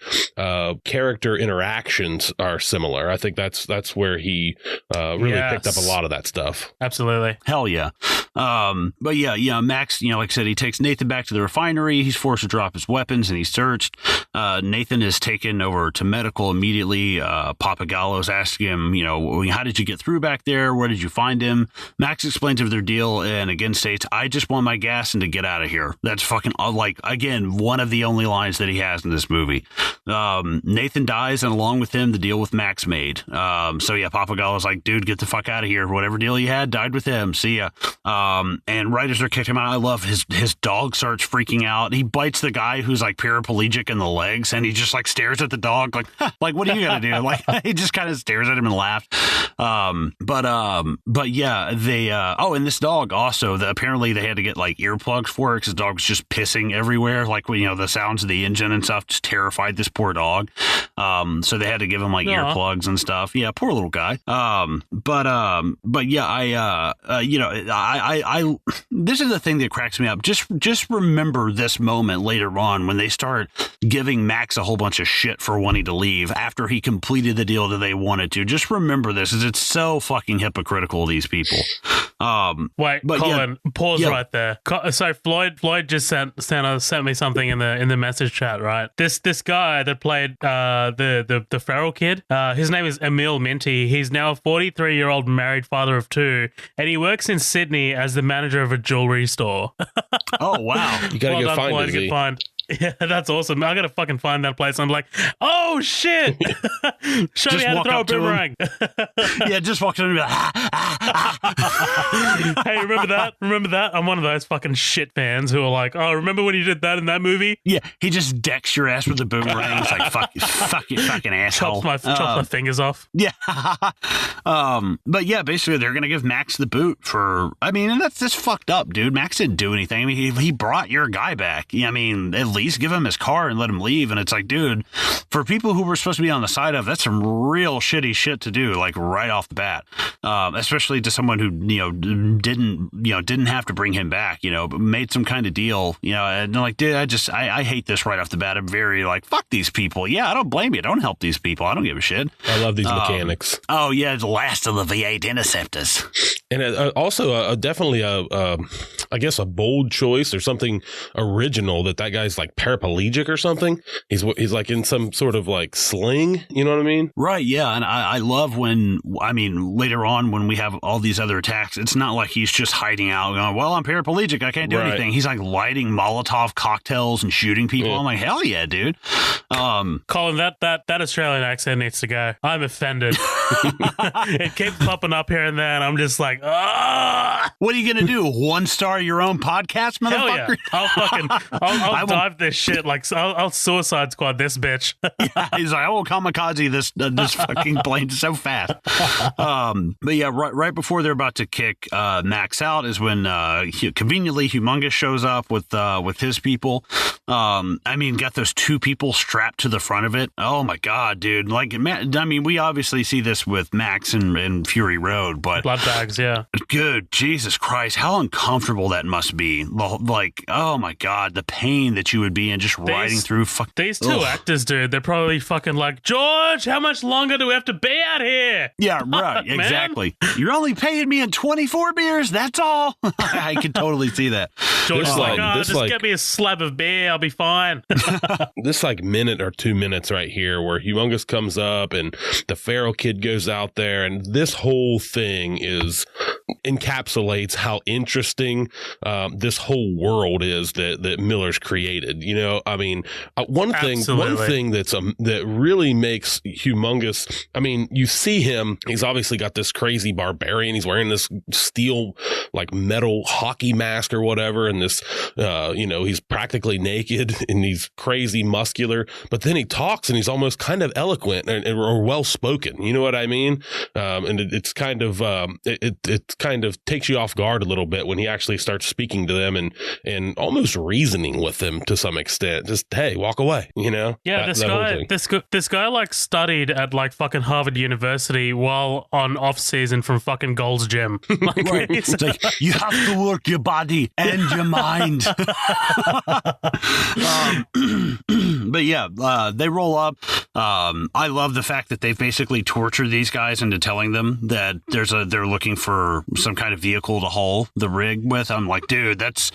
character interactions are similar. I think that's where he really picked up a lot of that stuff. Absolutely. Hell yeah. But yeah, Max, like I said, he takes Nathan back to the refinery. He's forced to drop his weapons and he's searched. Nathan is taken over to medical immediately. Papa Gallo's asking him, how did you get through back there? Where did you find him? Max explains their deal and again states, I just want my gas and to get out of here. That's fucking, again, one of the only lines that he has in this movie. Nathan dies, and along with him, the deal with Max made. So yeah, Papa Gallo's like, dude, get the fuck out of here. Whatever deal you had, died with him. See ya. And right as they're kicking him out, I love his dog starts freaking out. He bites the guy who's like paraplegic in the legs, and he just like stares at the dog like, like, what are you gonna do? Like, he just kind of stares at him and laughs. But yeah, they and this dog also, apparently they had to get like earplugs for it because the dog was just pissing everywhere. Like, when the sounds of the engine and stuff just terrified this poor dog. So they had to give him like earplugs and stuff. Yeah, poor little guy. But yeah, I this is the thing that cracks me up. Just remember this moment later on when they start giving Max a whole bunch of shit for wanting to leave after he completed the deal that they wanted to. Just remember this, is it's so fucking hypocritical, these people. Wait, Colin, pause right there. So Floyd just sent me something in the message chat, right? This guy that played the feral kid, his name is Emil Minty. He's now a 43-year-old married father of two, and he works in Sydney as the manager of a jewelry store. Oh wow! You gotta go find it. Yeah, that's awesome. I gotta fucking find that place. I'm like, oh shit! Show me how to throw a boomerang. Yeah, just walk up and be like, hey, remember that? Remember that? I'm one of those fucking shit fans who are like, oh, remember when you did that in that movie? Yeah, he just decks your ass with a boomerang. It's like, fuck you, fucking asshole. Chops my fingers off. Yeah. But yeah, basically they're gonna give Max the boot for. I mean, and that's just fucked up, dude. Max didn't do anything. I mean, he brought your guy back. I mean, at least give him his car and let him leave. And it's like, dude, for people who were supposed to be on the side of, that's some real shitty shit to do, like right off the bat, especially to someone who, didn't have to bring him back, but made some kind of deal, and like, dude, I hate this right off the bat. I'm very like, fuck these people. Yeah, I don't blame you. Don't help these people. I don't give a shit. I love these mechanics. Oh yeah, the last of the V8 Interceptors. And also definitely I guess a bold choice or something original that guy's like paraplegic or something. He's like in some sort of like sling. You know what I mean? Right. Yeah. And I love later on when we have all these other attacks, it's not like he's just hiding out going, well, I'm paraplegic, I can't do anything. He's like lighting Molotov cocktails and shooting people. I'm like, hell yeah, dude. Colin, that Australian accent needs to go. I'm offended. It keeps popping up here and there, and I'm just like, ah. What are you gonna do? 1-star your own podcast, motherfucker? Hell yeah. I'll dive this shit. Like, I'll Suicide Squad this bitch. Yeah, he's like, I will kamikaze this fucking plane so fast. But yeah, right before they're about to kick Max out is when conveniently Humongous shows up with his people. Got those 2 people strapped to the front of it. Oh my god, dude! Like, we obviously see this with Max and Fury Road, but blood bags, yeah. Good Jesus Christ, how uncomfortable that must be! Like, oh my god, the pain that you would be in just riding through. These 2 actors, dude, they're probably fucking like, George, how much longer do we have to be out here? Yeah, right, exactly. You're only paying me in 24 beers. That's all. I could totally see that. George's just get me a slab of beer, I'll be fine. This like minute or 2 minutes right here where Humongous comes up and the feral kid goes out there, and this whole thing encapsulates how interesting this whole world is that Miller's created. One thing that really makes Humongous, you see him, he's obviously got this crazy barbarian, he's wearing this steel like metal hockey mask or whatever, and this he's practically naked and he's crazy muscular, but then he talks and he's almost kind of eloquent or well spoken, you know what I mean? And it's kind of it kind of takes you off guard a little bit when he actually starts speaking to them and almost reasoning with them to some extent. Just, hey, walk away, Yeah, this guy like studied at like fucking Harvard University while on off season from fucking Gold's Gym. Like, right. It's like, you have to work your body and your mind. But yeah, they roll up. I love the fact that they've basically tortured these guys into telling them that they're looking for some kind of vehicle to haul the rig with. I'm like, dude, that's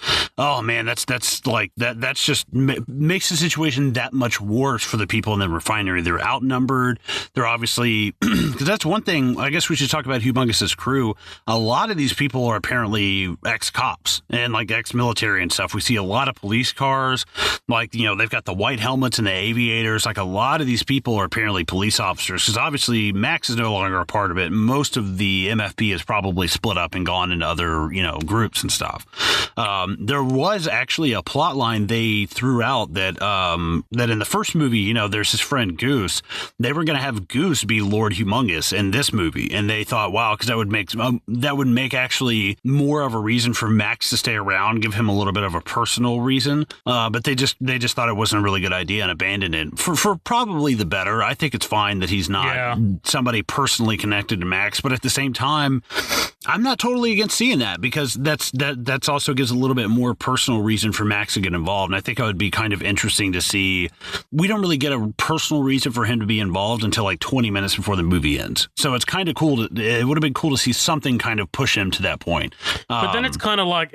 just makes the situation that much worse for the people in the refinery. They're outnumbered. They're obviously, because that's one thing, I guess we should talk about Humongous's crew. A lot of these people are apparently ex-cops and like ex-military and stuff. We see a lot of police cars, like, they've got the white helmets and the aviators. Like, a lot of these people are apparently police officers, because obviously Max is no longer a part of it. Most of the MFP is probably split up and gone into other, groups and stuff. There was actually a plot line they threw out that in the first movie, there's his friend Goose. They were going to have Goose be Lord Humongous in this movie, and they thought, wow, because that would make actually more of a reason for Max to stay around, give him a little bit of a personal reason. But they just thought it wasn't a really good idea and abandoned it for probably the better. I think it's fine that he's not somebody personally connected to Max, but at the same time, I'm not totally against seeing that, because that's also gives a little bit more personal reason for Max to get involved. And I think it would be kind of interesting to see. We don't really get a personal reason for him to be involved until like 20 minutes before the movie ends. So it's kind of cool. It would have been cool to see something kind of push him to that point. But then it's kind of like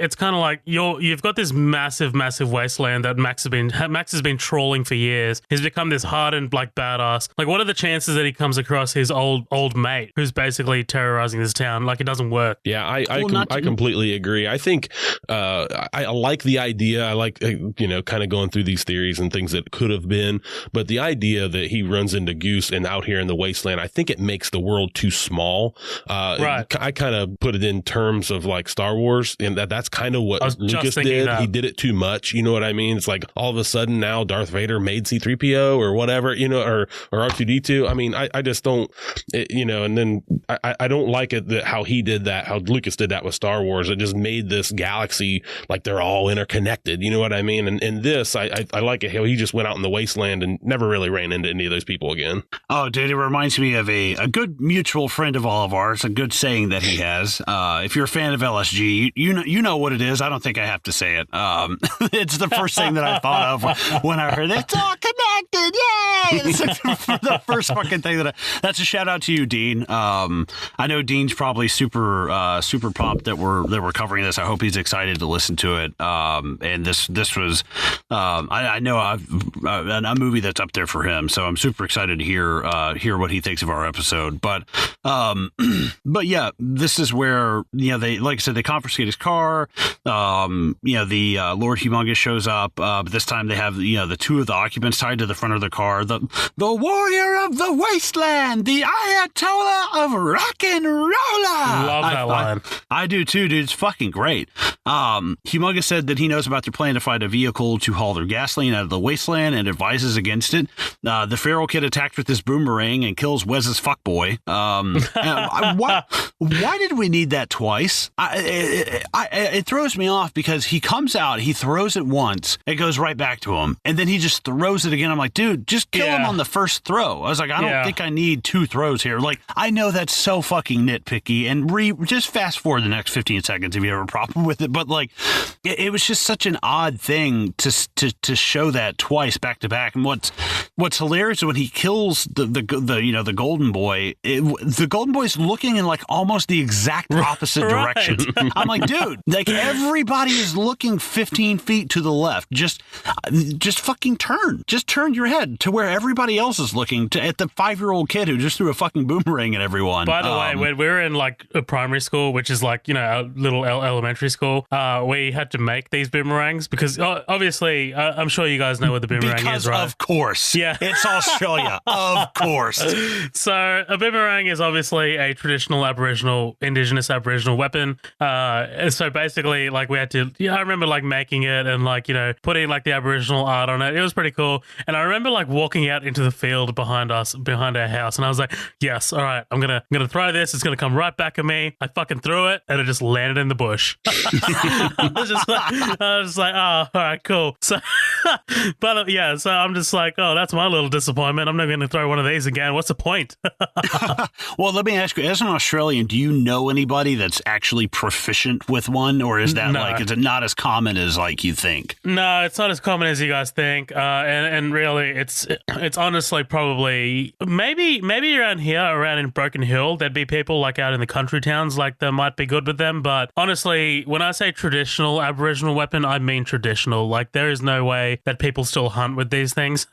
you've got this massive wasteland that Max has been trawling for years. He's become this hardened like badass. Like, what are the chances that he comes across his old mate who's basically terrorizing this town? Like, it doesn't work. Yeah, I completely agree. I think I like the idea. I like kind of going through these theories and things that could have been, but the idea that he runs into Goose and out here in the wasteland, I think it makes the world too small. Right. I kind of put it in terms of like Star Wars, and that's kind of what Lucas did. He did it too much. You know what I mean? It's like all of a sudden now Darth Vader made C-3PO or whatever, or R2-D2. I mean, I just don't, and then I don't like it that how he did that, how Lucas did that with Star Wars. It just made this galaxy like they're all interconnected. You know what I mean? And in this, I like it how he just went out in the wasteland and never really ran into any of those people again. Oh, dude, it reminds me of a good mutual friend of all of ours, a good saying that he has. If you're a fan of LSG, you know what it is. I don't think I have to say it. It's the first thing that I thought of when I heard it's all connected. Yay! It's like the first fucking thing that's a shout out to you, Dean. I know Dean's probably super pumped that we're covering this. I hope he's excited to listen to it. And this was I know a movie that's up there for him, so I'm super excited to hear what he thinks of our episode. But yeah, this is where they, like I said, they confiscate his car. The Lord Humongous shows up. But this time they have the two of the occupants tied to the front of the car. The warrior of the wasteland, the Ayatollah of rock and roller. Love that line. I do too, dude. It's fucking great. Humongous said that he knows about their plan to find a vehicle to haul their gasoline out of the wasteland and advises against it. The feral kid attacked with his boomerang and kills Wes's fuckboy. Why did we need that twice? It throws me off because he comes out, he throws it once, it goes right back to him, and then he just throws it again. I'm like, dude, just kill him on the first throw. I was like, I don't think I need two throws here. Like, I know that's so fucking nitpicky, and just fast forward the next 15 seconds if you have a problem with it. But like, it was just such an odd thing to show that twice back to back. And what's hilarious is when he kills the golden boy, the golden boy's looking in like almost the exact opposite direction. I'm like, dude, like everybody is looking 15 feet to the left. Just fucking turn. Just turn your head to where everybody else is looking, at the 5-year-old kid who just threw a fucking boomerang at everyone. By the way, when we were in like a primary school, which is like, a little elementary school, we had to make these boomerangs because obviously, I'm sure you guys know what the boomerang is, right? Of course. Yeah. It's Australia. Of course. So a boomerang is obviously a traditional indigenous Aboriginal weapon. So basically, like we had to, I remember like making it and like, putting like the Aboriginal art on it. It was pretty cool. And I remember like walking out into the field behind our house, and I was like, yes, all right, I'm gonna throw this. It's gonna come right back at me. I fucking threw it, and it just landed in the bush. I was just like, oh, all right, cool. So, but yeah, so I'm just like, oh, that's my little disappointment. I'm never gonna throw one of these again. What's the point? Well, let me ask you, as an Australian, do you know anybody that's actually proficient with one, or is that is it not as common as like you think? No, it's not as common as you guys think. And really, it's honestly probably maybe around here, around in Broken Hill, there'd be people like out in the country towns like that might be good with them. But honestly, when I say traditional Aboriginal weapon, I mean traditional. Like there is no way that people still hunt with these things.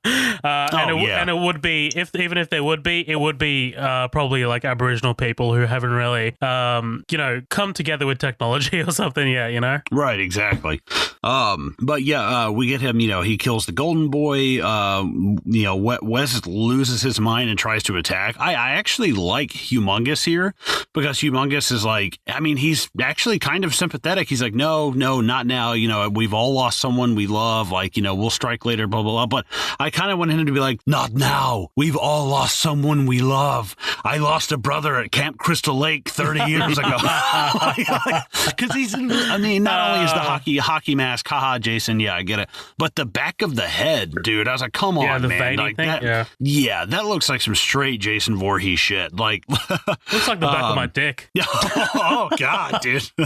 And it would be even if there would be, it would be probably like Aboriginal people who haven't really come together with technology or something. Yeah, Right, exactly. But yeah, we get him. He kills the golden boy. Wes loses his mind and tries to attack. I actually like Humongous here because Humongous is like, he's actually kind of sympathetic. He's like, no, not now. We've all lost someone we love. Like, we'll strike later, blah, blah, blah. But I kind of want him to be like, not now. We've all lost someone we love. I lost a brother at Camp Crystal Lake 30 years ago. Because he's, not only is the hockey mask, haha, Jason, yeah, I get it. But the back of the head, dude, I was like, come on, the man. Like thing? That, yeah, that looks like some straight Jason Voorhees shit. Like, looks like the back of my dick. Oh God, dude. Who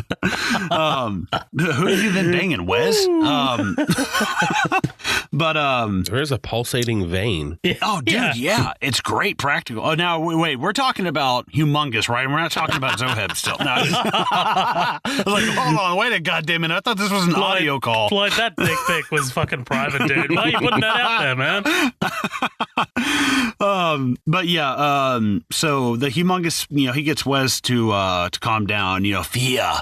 have you been banging, Wes? There's a pulsating vein. Yeah. Oh, dude, yeah, it's great practical. Oh, now wait, we're talking about Humongous, right? We're not talking about Zoheb still. No, I was like, hold on, wait a goddamn minute. I thought this was an audio call. Floyd, that dick pic was fucking private, dude. Why are you putting that out there, man? But yeah, so the Humongous, he gets Wes to calm down. Fear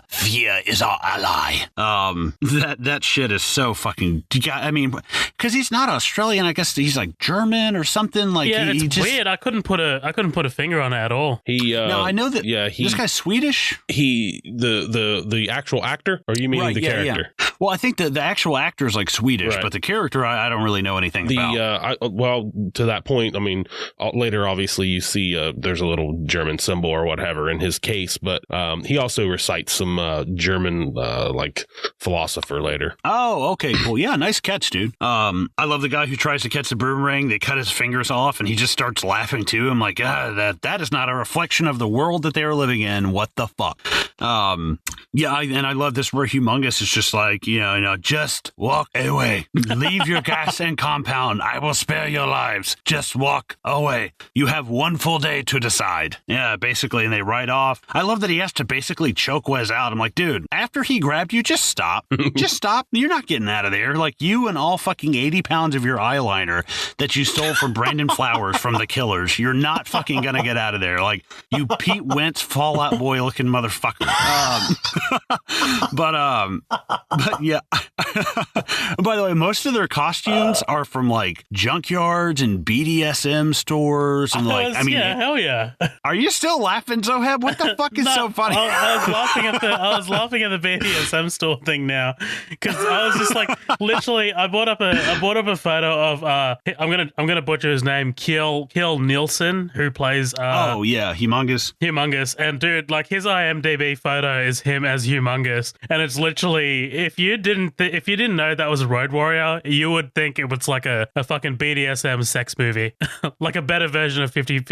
is our ally. That shit is so fucking. Because he's not Australian. I guess he's like German or something. Like, yeah, it's weird. I couldn't put a finger on it at all. No, I know that. Yeah, this guy's Swedish. The actual actor, or you mean the character? Yeah. Well, I think the actual actor is like Swedish, but the character I don't really know anything about. Well, to that point, later, obviously, you see there's a little German symbol or whatever in his case, but he also recites some German like philosopher later. Oh, okay, cool. Yeah, nice catch, dude. I love the guy who tries to catch the boomerang. They cut his fingers off, and he just starts laughing too. I'm like, that is not a reflection of the world that they are living in. What the fuck? Yeah, and I love this where Humongous is just like, just walk away. Leave your gas and compound. I will spare your lives. Just walk away. You have one full day to decide. Yeah, basically, and they ride off. I love that he has to basically choke Wes out. I'm like, dude, after he grabbed you, just stop. Just stop. You're not getting out of there. Like, you and all fucking 80 pounds of your eyeliner that you stole from Brandon Flowers from The Killers, you're not fucking gonna get out of there. Like, you Pete Wentz Fallout Boy looking motherfucker. But yeah. By the way, most of their costumes are from like junkyards and BDSM stores and like, yeah, hell yeah. Are you still laughing, Zoheb? What the fuck is so funny? I was laughing at the BDSM store thing now because I was just like, literally, I brought up a photo of I'm gonna butcher his name, Kjell Nielsen, who plays Humongous, and dude, like his IMDb photo is him as Humongous, and it's literally, if you didn't know that was a Road Warrior, you would think it was like a fucking BDSM sex movie, like a better version of 50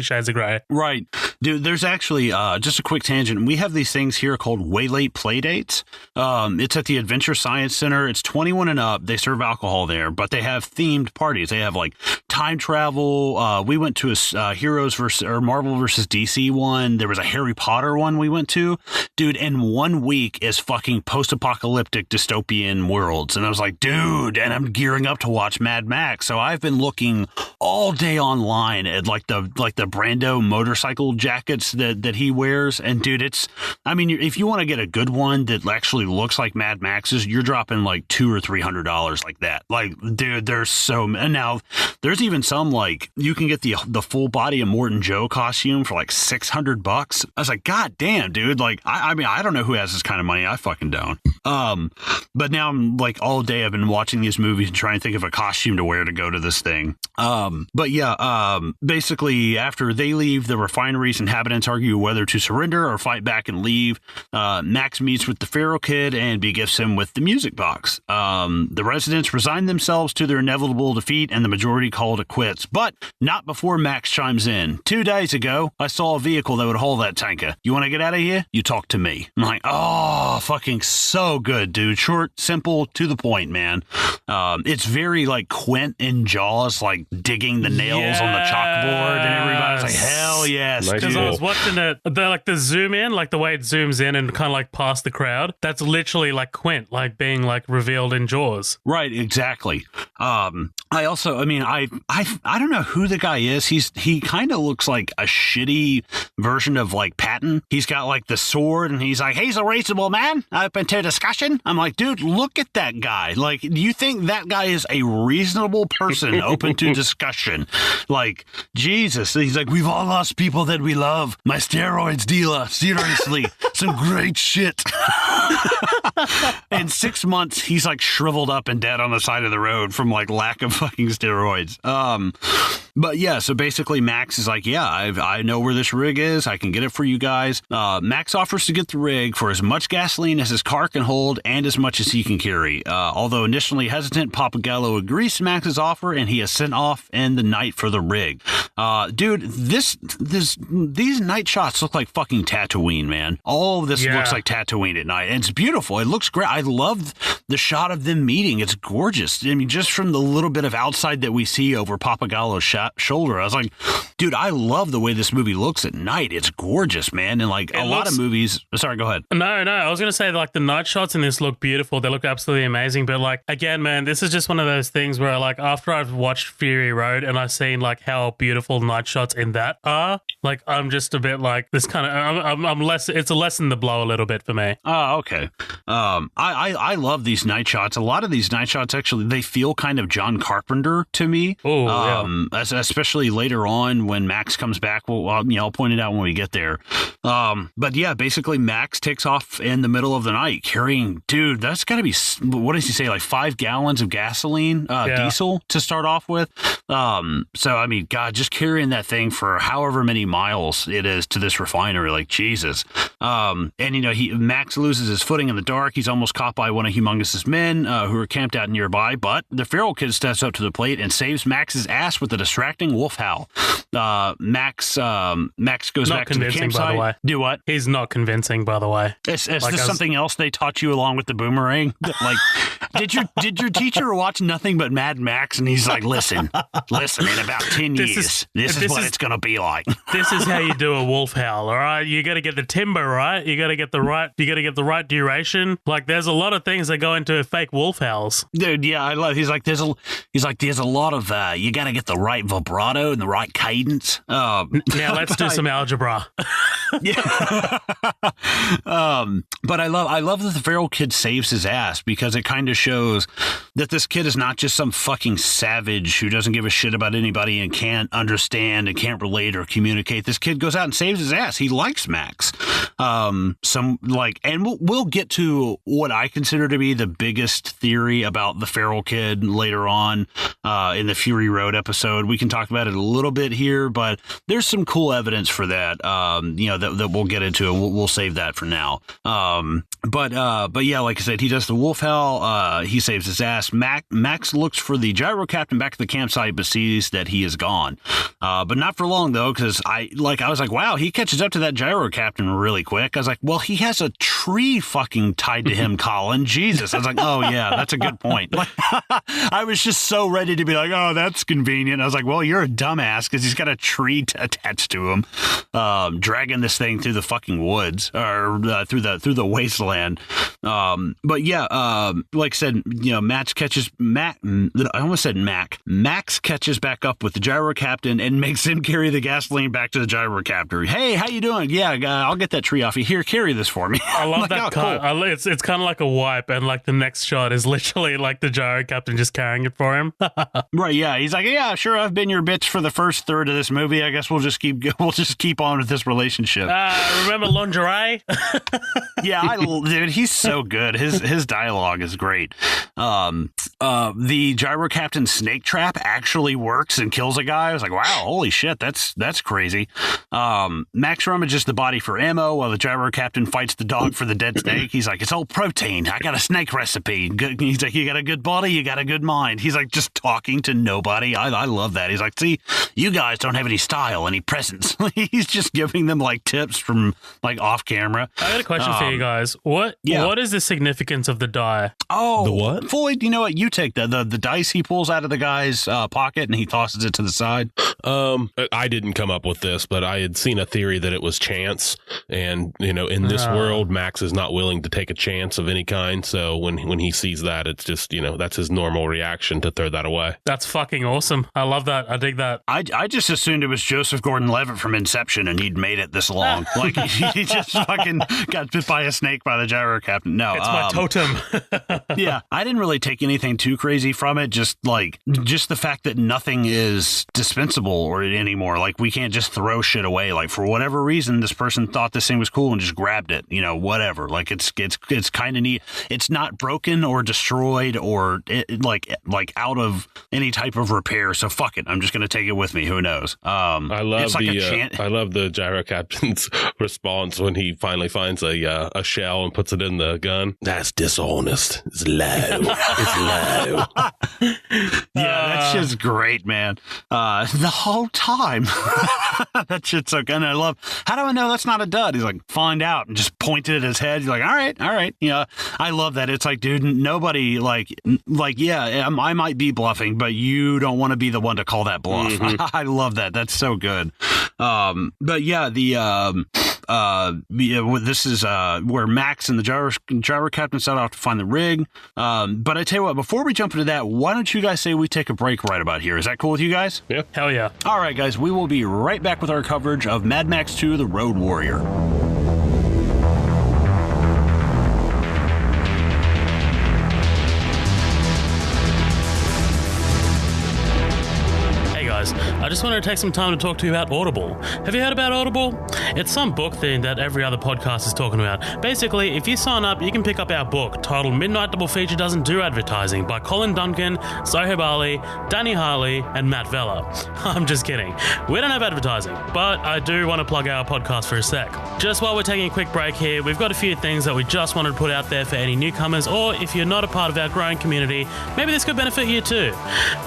Shades of Grey. Right, dude. There's actually just a quick tangent. We have these things here called Way Late Playdates. It's at the Adventure Science Center. It's 21 and up. They serve alcohol there, but they have themed parties. They have like time travel. We went to a Heroes versus or Marvel versus DC one. There was a Harry Potter one we went to. Dude, in 1 week is fucking post-apocalyptic dystopian worlds. And I was like, dude, and I'm gearing up to watch Mad Max. So I've been looking all day online at like the Brando motorcycle jackets that he wears. And dude, if you want to get a good one that actually looks like Mad Max's, you're dropping like $200 or $300 like that. Like, dude, there's and now there's even some like you can get the full body of Morton Joe costume for like $600. I was like, God damn, dude. Like, I don't know who has this kind of money. I fucking don't. But now I'm like all day I've been watching these movies and trying to think of a costume to wear to go to this thing. But yeah, basically after they leave, the refinery's inhabitants argue whether to surrender or fight back and leave. Max meets with the Feral Kid and begifts him with the music box. The residents resign themselves to their inevitable defeat and the majority call it quits, but not before Max chimes in. 2 days ago, I saw a vehicle that would haul that tanker. You want to get out of here? You talk to me. I'm like, oh, fucking so good, dude. Short, simple, to the point, man. It's very like Quint in Jaws, like digging the nails on the chalkboard, and everybody's like, hell yes. Because I was watching it, the zoom in, like the way it zooms in and kind of like past the crowd, that's literally like Quint, like being like revealed in Jaws. Right, exactly. I also, I don't know who the guy is. He kind of looks like a shitty version of like Patton. He's got like the sword and he's like, he's a reasonable man, open to discussion. I'm like, dude, look at that guy. Like, do you think that guy is a reasonable person open to discussion? Like, Jesus. He's like, we've all lost people that we love. My steroids dealer, seriously, some great shit. In 6 months, he's like shriveled up and dead on the side of the road from like lack of fucking steroids. But yeah, so basically Max is like, yeah, I know where this rig is. I can get it for you guys. Max offers to get the rig for as much gasoline as his car can hold and as much as he can carry. Although initially hesitant, Papagallo agrees to Max's offer and he is sent off in the night for the rig. Dude, these night shots look like fucking Tatooine, man. All of this looks like Tatooine at night. And it's beautiful. It looks great. I love the shot of them meeting. It's gorgeous. I mean, just from the little bit of outside that we see over Papagallo's shoulder, I was like, dude, I love the way this movie looks at night. It's gorgeous, man. And like lot of movies. Sorry, go ahead. No, I was going to say like the night shots in this look beautiful. They look absolutely amazing. But like, again, man, this is just one of those things where like after I've watched Fury Road and I've seen like how beautiful night shots in that are, like I'm just a bit like this kind of, I'm less, it's a lesson to blow a little bit for me. Oh, okay. I love these night shots. A lot of these night shots actually, they feel kind of John Carpenter to me. Oh, yeah. Especially later on when Max comes back. I'll point it out when we get there. But yeah, basically Max takes off in the middle of the night carrying, dude, that's got to be, what does he say, like 5 gallons of gasoline, diesel to start off with. So, I mean, God, just carrying that thing for however many miles it is to this refinery, like Jesus. And, Max loses his footing in the dark. He's almost caught by one of Humongous's men who are camped out nearby, but the feral kid steps up to the plate and saves Max's ass with a distracting wolf howl. Max goes back to the campsite. By the way. Do what? He's not convincing, by the way. Is this something else they taught you along with the boomerang? Like, did your teacher watch nothing but Mad Max? And he's like, listen, in about 10 years, this is what it's going to be like. This is how you do a wolf howl, all right? You got to get the timbre right. You got to get the right duration. Like, there's a lot of things that go into fake wolf howls. Dude, yeah, I love. There's a lot of you got to get the right vibrato and the right cadence. Now let's do some algebra. Yeah. But I love that the feral kid saves his ass, because it kind of shows that this kid is not just some fucking savage who doesn't give a shit about anybody and can't understand and can't relate or communicate. This kid goes out and saves his ass. He likes Max. And we'll get to what I consider to be the biggest theory about the feral kid later on in the Fury Road episode. We can talk about it a little bit here, but there's some cool evidence for that. That we'll get into. We'll save that for now. But yeah, like I said, he does the wolf howl. He saves his ass. Max looks for the gyro captain back at the campsite, but sees that he is gone. But not for long though, because I was like, wow, he catches up to that gyro captain really quick. I was like, well, he has a tree fucking tied to him, Colin. Jesus. I was like, oh yeah, that's a good point. Like, I was just so ready to be like, oh, that's convenient. I was like, well, you're a dumbass, because he's got a tree attached to him, dragging this thing through the fucking woods, or through the wasteland. But yeah, like I said, Max catches Max catches back up with the gyro captain and makes him carry the gasoline back to the gyro captain. Hey, how you doing? Yeah, I'll get that tree off you. Here, carry this for me. I love that. Cool. It's kind of like a wipe, and like the next shot is literally like the gyro captain just carrying it for him. Right? Yeah, he's like, yeah, sure, I've been your bitch for the first third of this movie. I guess we'll just keep on with this relationship. Remember lingerie? Yeah, dude, he's so good. His dialogue is great. The gyro captain's snake trap actually works and kills a guy. I was like, wow, holy shit, that's crazy. Max rummages the body for ammo while the gyro captain fights the dog for the dead snake. He's like, it's all protein. I got a snake recipe. He's like, you got a good body, you got a good mind. He's like, just talking to nobody. I love that. He's like, see, you guys don't have any style, any presence. He's just giving them like tips from like off camera. I got a question for you guys. What is the significance of the die? Oh, the what? Floyd, you know what? You take the dice he pulls out of the guy's pocket and he tosses it to the side. I didn't come up with this, but I had seen a theory that it was chance, and in this world, Max is not willing to take a chance of any kind. So when he sees that, it's just that's his normal reaction to throw that away. That's fucking awesome. I love that. I dig that. I just assumed it was Joseph Gordon-Levitt from Inception, and he'd made it this long. Like he just fucking got bit by a snake by the gyro captain. No, it's my totem. Yeah, I didn't really take anything too crazy from it. Just the fact that nothing is dispensable or anymore. Like, we can't just throw shit away. Like, for whatever reason, this person thought this thing was cool and just grabbed it. Whatever. Like, it's kind of neat. It's not broken or destroyed or like out of any type of repair. So fuck it. I'm just gonna take it with me. Who knows? I love I love the gyro captain's response when he finally finds a shell and puts it in the gun. That's dishonest. It's low. It's low. Yeah, that shit's great, man. The whole time. That shit's so good. And I love, how do I know that's not a dud? He's like, find out, and just pointed at his head. He's like, all right. I love that. It's like, dude, nobody yeah, I might be bluffing, but you don't want to be the one to call that bluff. Mm-hmm. I love that. That's so good. But yeah, this is where Max and the gyro captain set off to find the rig. But I tell you what, before we jump into that, why don't you guys say we take a break right about here? Is that cool with you guys? Yeah. Hell yeah. All right, guys, we will be right back with our coverage of Mad Max 2, The Road Warrior. I just wanted to take some time to talk to you about Audible. Have you heard about Audible? It's some book thing that every other podcast is talking about. Basically, if you sign up, you can pick up our book titled Midnight Double Feature Doesn't Do Advertising by Colin Duncan, Sohaib Ali, Danny Harley, and Matt Vella. I'm just kidding. We don't have advertising, but I do want to plug our podcast for a sec. Just while we're taking a quick break here, we've got a few things that we just wanted to put out there for any newcomers, or if you're not a part of our growing community, maybe this could benefit you too.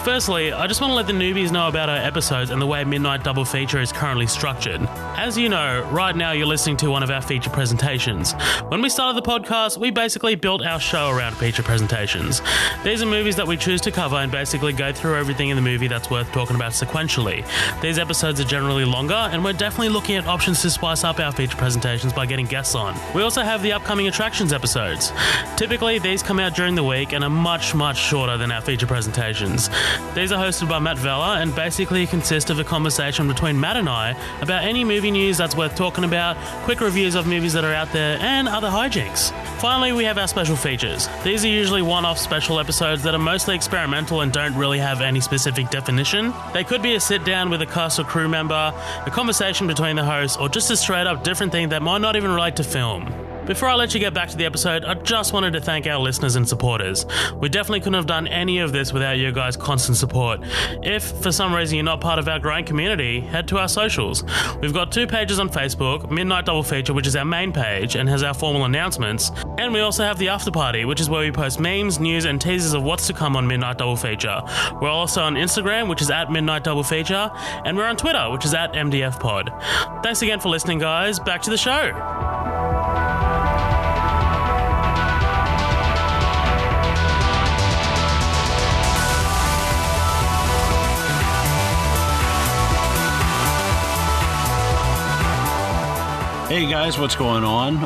Firstly, I just want to let the newbies know about our episodes and the way Midnight Double Feature is currently structured. As you know, right now you're listening to one of our feature presentations. When we started the podcast, we basically built our show around feature presentations. These are movies that we choose to cover and basically go through everything in the movie that's worth talking about sequentially. These episodes are generally longer, and we're definitely looking at options to spice up our feature presentations by getting guests on. We also have the upcoming attractions episodes. Typically, these come out during the week and are much shorter than our feature presentations. These are hosted by Matt Vella and basically consist of a conversation between Matt and I about any movie news that's worth talking about, quick reviews of movies that are out there, and other hijinks. Finally, we have our special features. These are usually one-off special episodes that are mostly experimental and don't really have any specific definition. They could be a sit-down with a cast or crew member, a conversation between the hosts, or just a straight-up different thing that might not even relate to film. Before I let you get back to the episode, I just wanted to thank our listeners and supporters. We definitely couldn't have done any of this without your guys' constant support. If, for some reason, you're not part of our growing community, head to our socials. We've got 2 pages on Facebook, Midnight Double Feature, which is our main page and has our formal announcements, and we also have the After Party, which is where we post memes, news, and teasers of what's to come on Midnight Double Feature. We're also on Instagram, which is at Midnight Double Feature, and we're on Twitter, which is at MDF Pod. Thanks again for listening, guys. Back to the show. Hey guys, what's going on?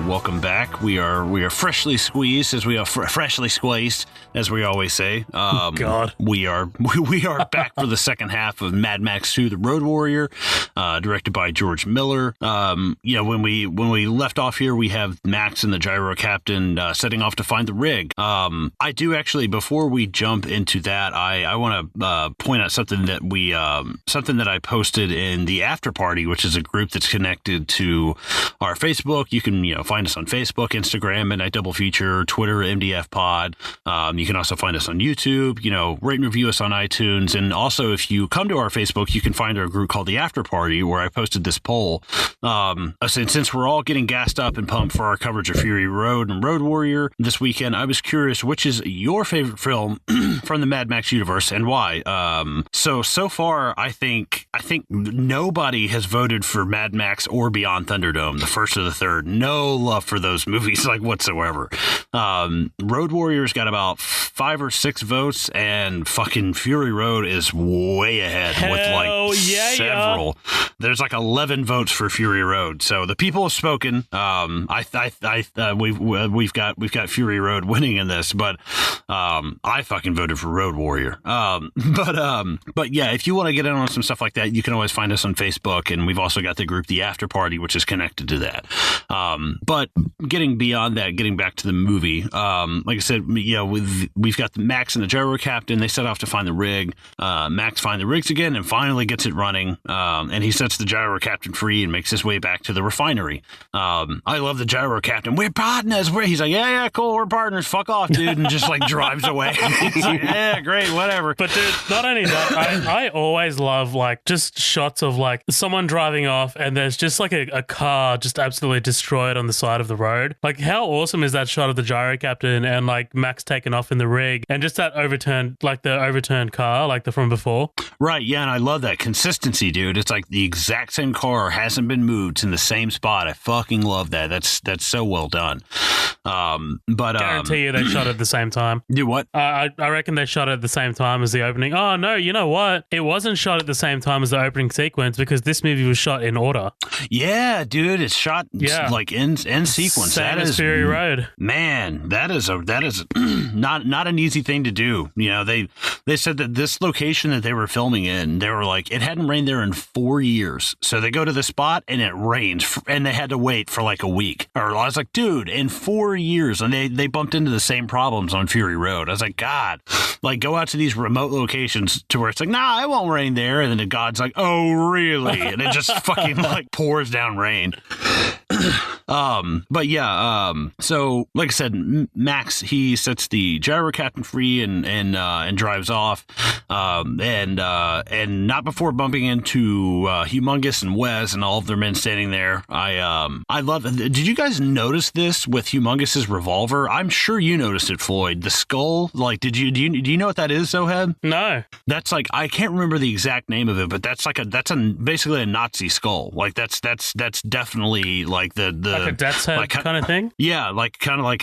Welcome back. We are freshly squeezed, as we are freshly squeezed, as we always say. God, we are back for the second half of Mad Max 2: The Road Warrior, directed by George Miller. When we left off here, we have Max and the gyro captain setting off to find the rig. I do actually, before we jump into that, I want to point out something that I posted in the After Party, which is a group that's connected to our Facebook. You can find us on Facebook, Instagram, Midnight Double Feature, Twitter, MDF Pod. You can also find us on YouTube. Rate and review us on iTunes. And also, if you come to our Facebook, you can find our group called the After Party, where I posted this poll. Since we're all getting gassed up and pumped for our coverage of Fury Road and Road Warrior this weekend, I was curious, which is your favorite film from the Mad Max universe and why? So far, I think nobody has voted for Mad Max or Beyond Thunderdome, the first or the third. No love for those movies, whatsoever. Road Warrior's got about 5 or 6 votes, and fucking Fury Road is way ahead with several. Yeah. There's 11 votes for Fury Road. So the people have spoken. We've got Fury Road winning in this, but I fucking voted for Road Warrior. But yeah, if you want to get in on some stuff like that, you can always find us on Facebook, and we've also got the group The After Party, which is connected to that. But getting beyond that, getting back to the movie, like I said, we've got the Max and the gyro captain. They set off to find the rig. Max finds the rigs again and finally gets it running. And he sets the gyro captain free and makes his way back to the refinery. I love the gyro captain. We're partners. He's like, yeah, cool. We're partners. Fuck off, dude. And just drives away. He's like, yeah, great, whatever. But dude, not only that, I always love just shots of someone driving off and there's just a car just absolutely destroyed on the side of the road. How awesome is that shot of the gyro captain and Max taking off in the rig and just that overturned, the overturned car, the from before? Right, yeah, and I love that consistency, dude. It's the exact same car hasn't been moved. It's in the same spot. I fucking love that. That's so well done. But guarantee you they shot it at the same time. Do what? I reckon they shot it at the same time as the opening. Oh no, you know what? It wasn't shot at the same time as the opening sequence because this movie was shot in order. Yeah, Yeah, dude, it's shot like in sequence. Same That as is Fury Road. Man, that is not an easy thing to do. You know, they said that this location that they were filming in, they were like, it hadn't rained there in 4 years. So they go to the spot and it rains, and they had to wait for like a week. Or I was like, dude, in 4 years, and they bumped into the same problems on Fury Road. I was like, God, like go out to these remote locations to where it's like, nah, it won't rain there. And then God's like, oh, really? And it just fucking like pours down rain. But yeah, so like I said, Max, he sets the gyro captain free and drives off, and not before bumping into Humongous and Wes and all of their men standing there. I love it. Did you guys notice this with Humongous's revolver? I'm sure you noticed it, Floyd. The skull, like, do you know what that is, Zoheb? No. That's like, I can't remember the exact name of it, but that's basically a Nazi skull. Like that's definitely like the like a death's head like, kind of thing. Yeah, like kind of like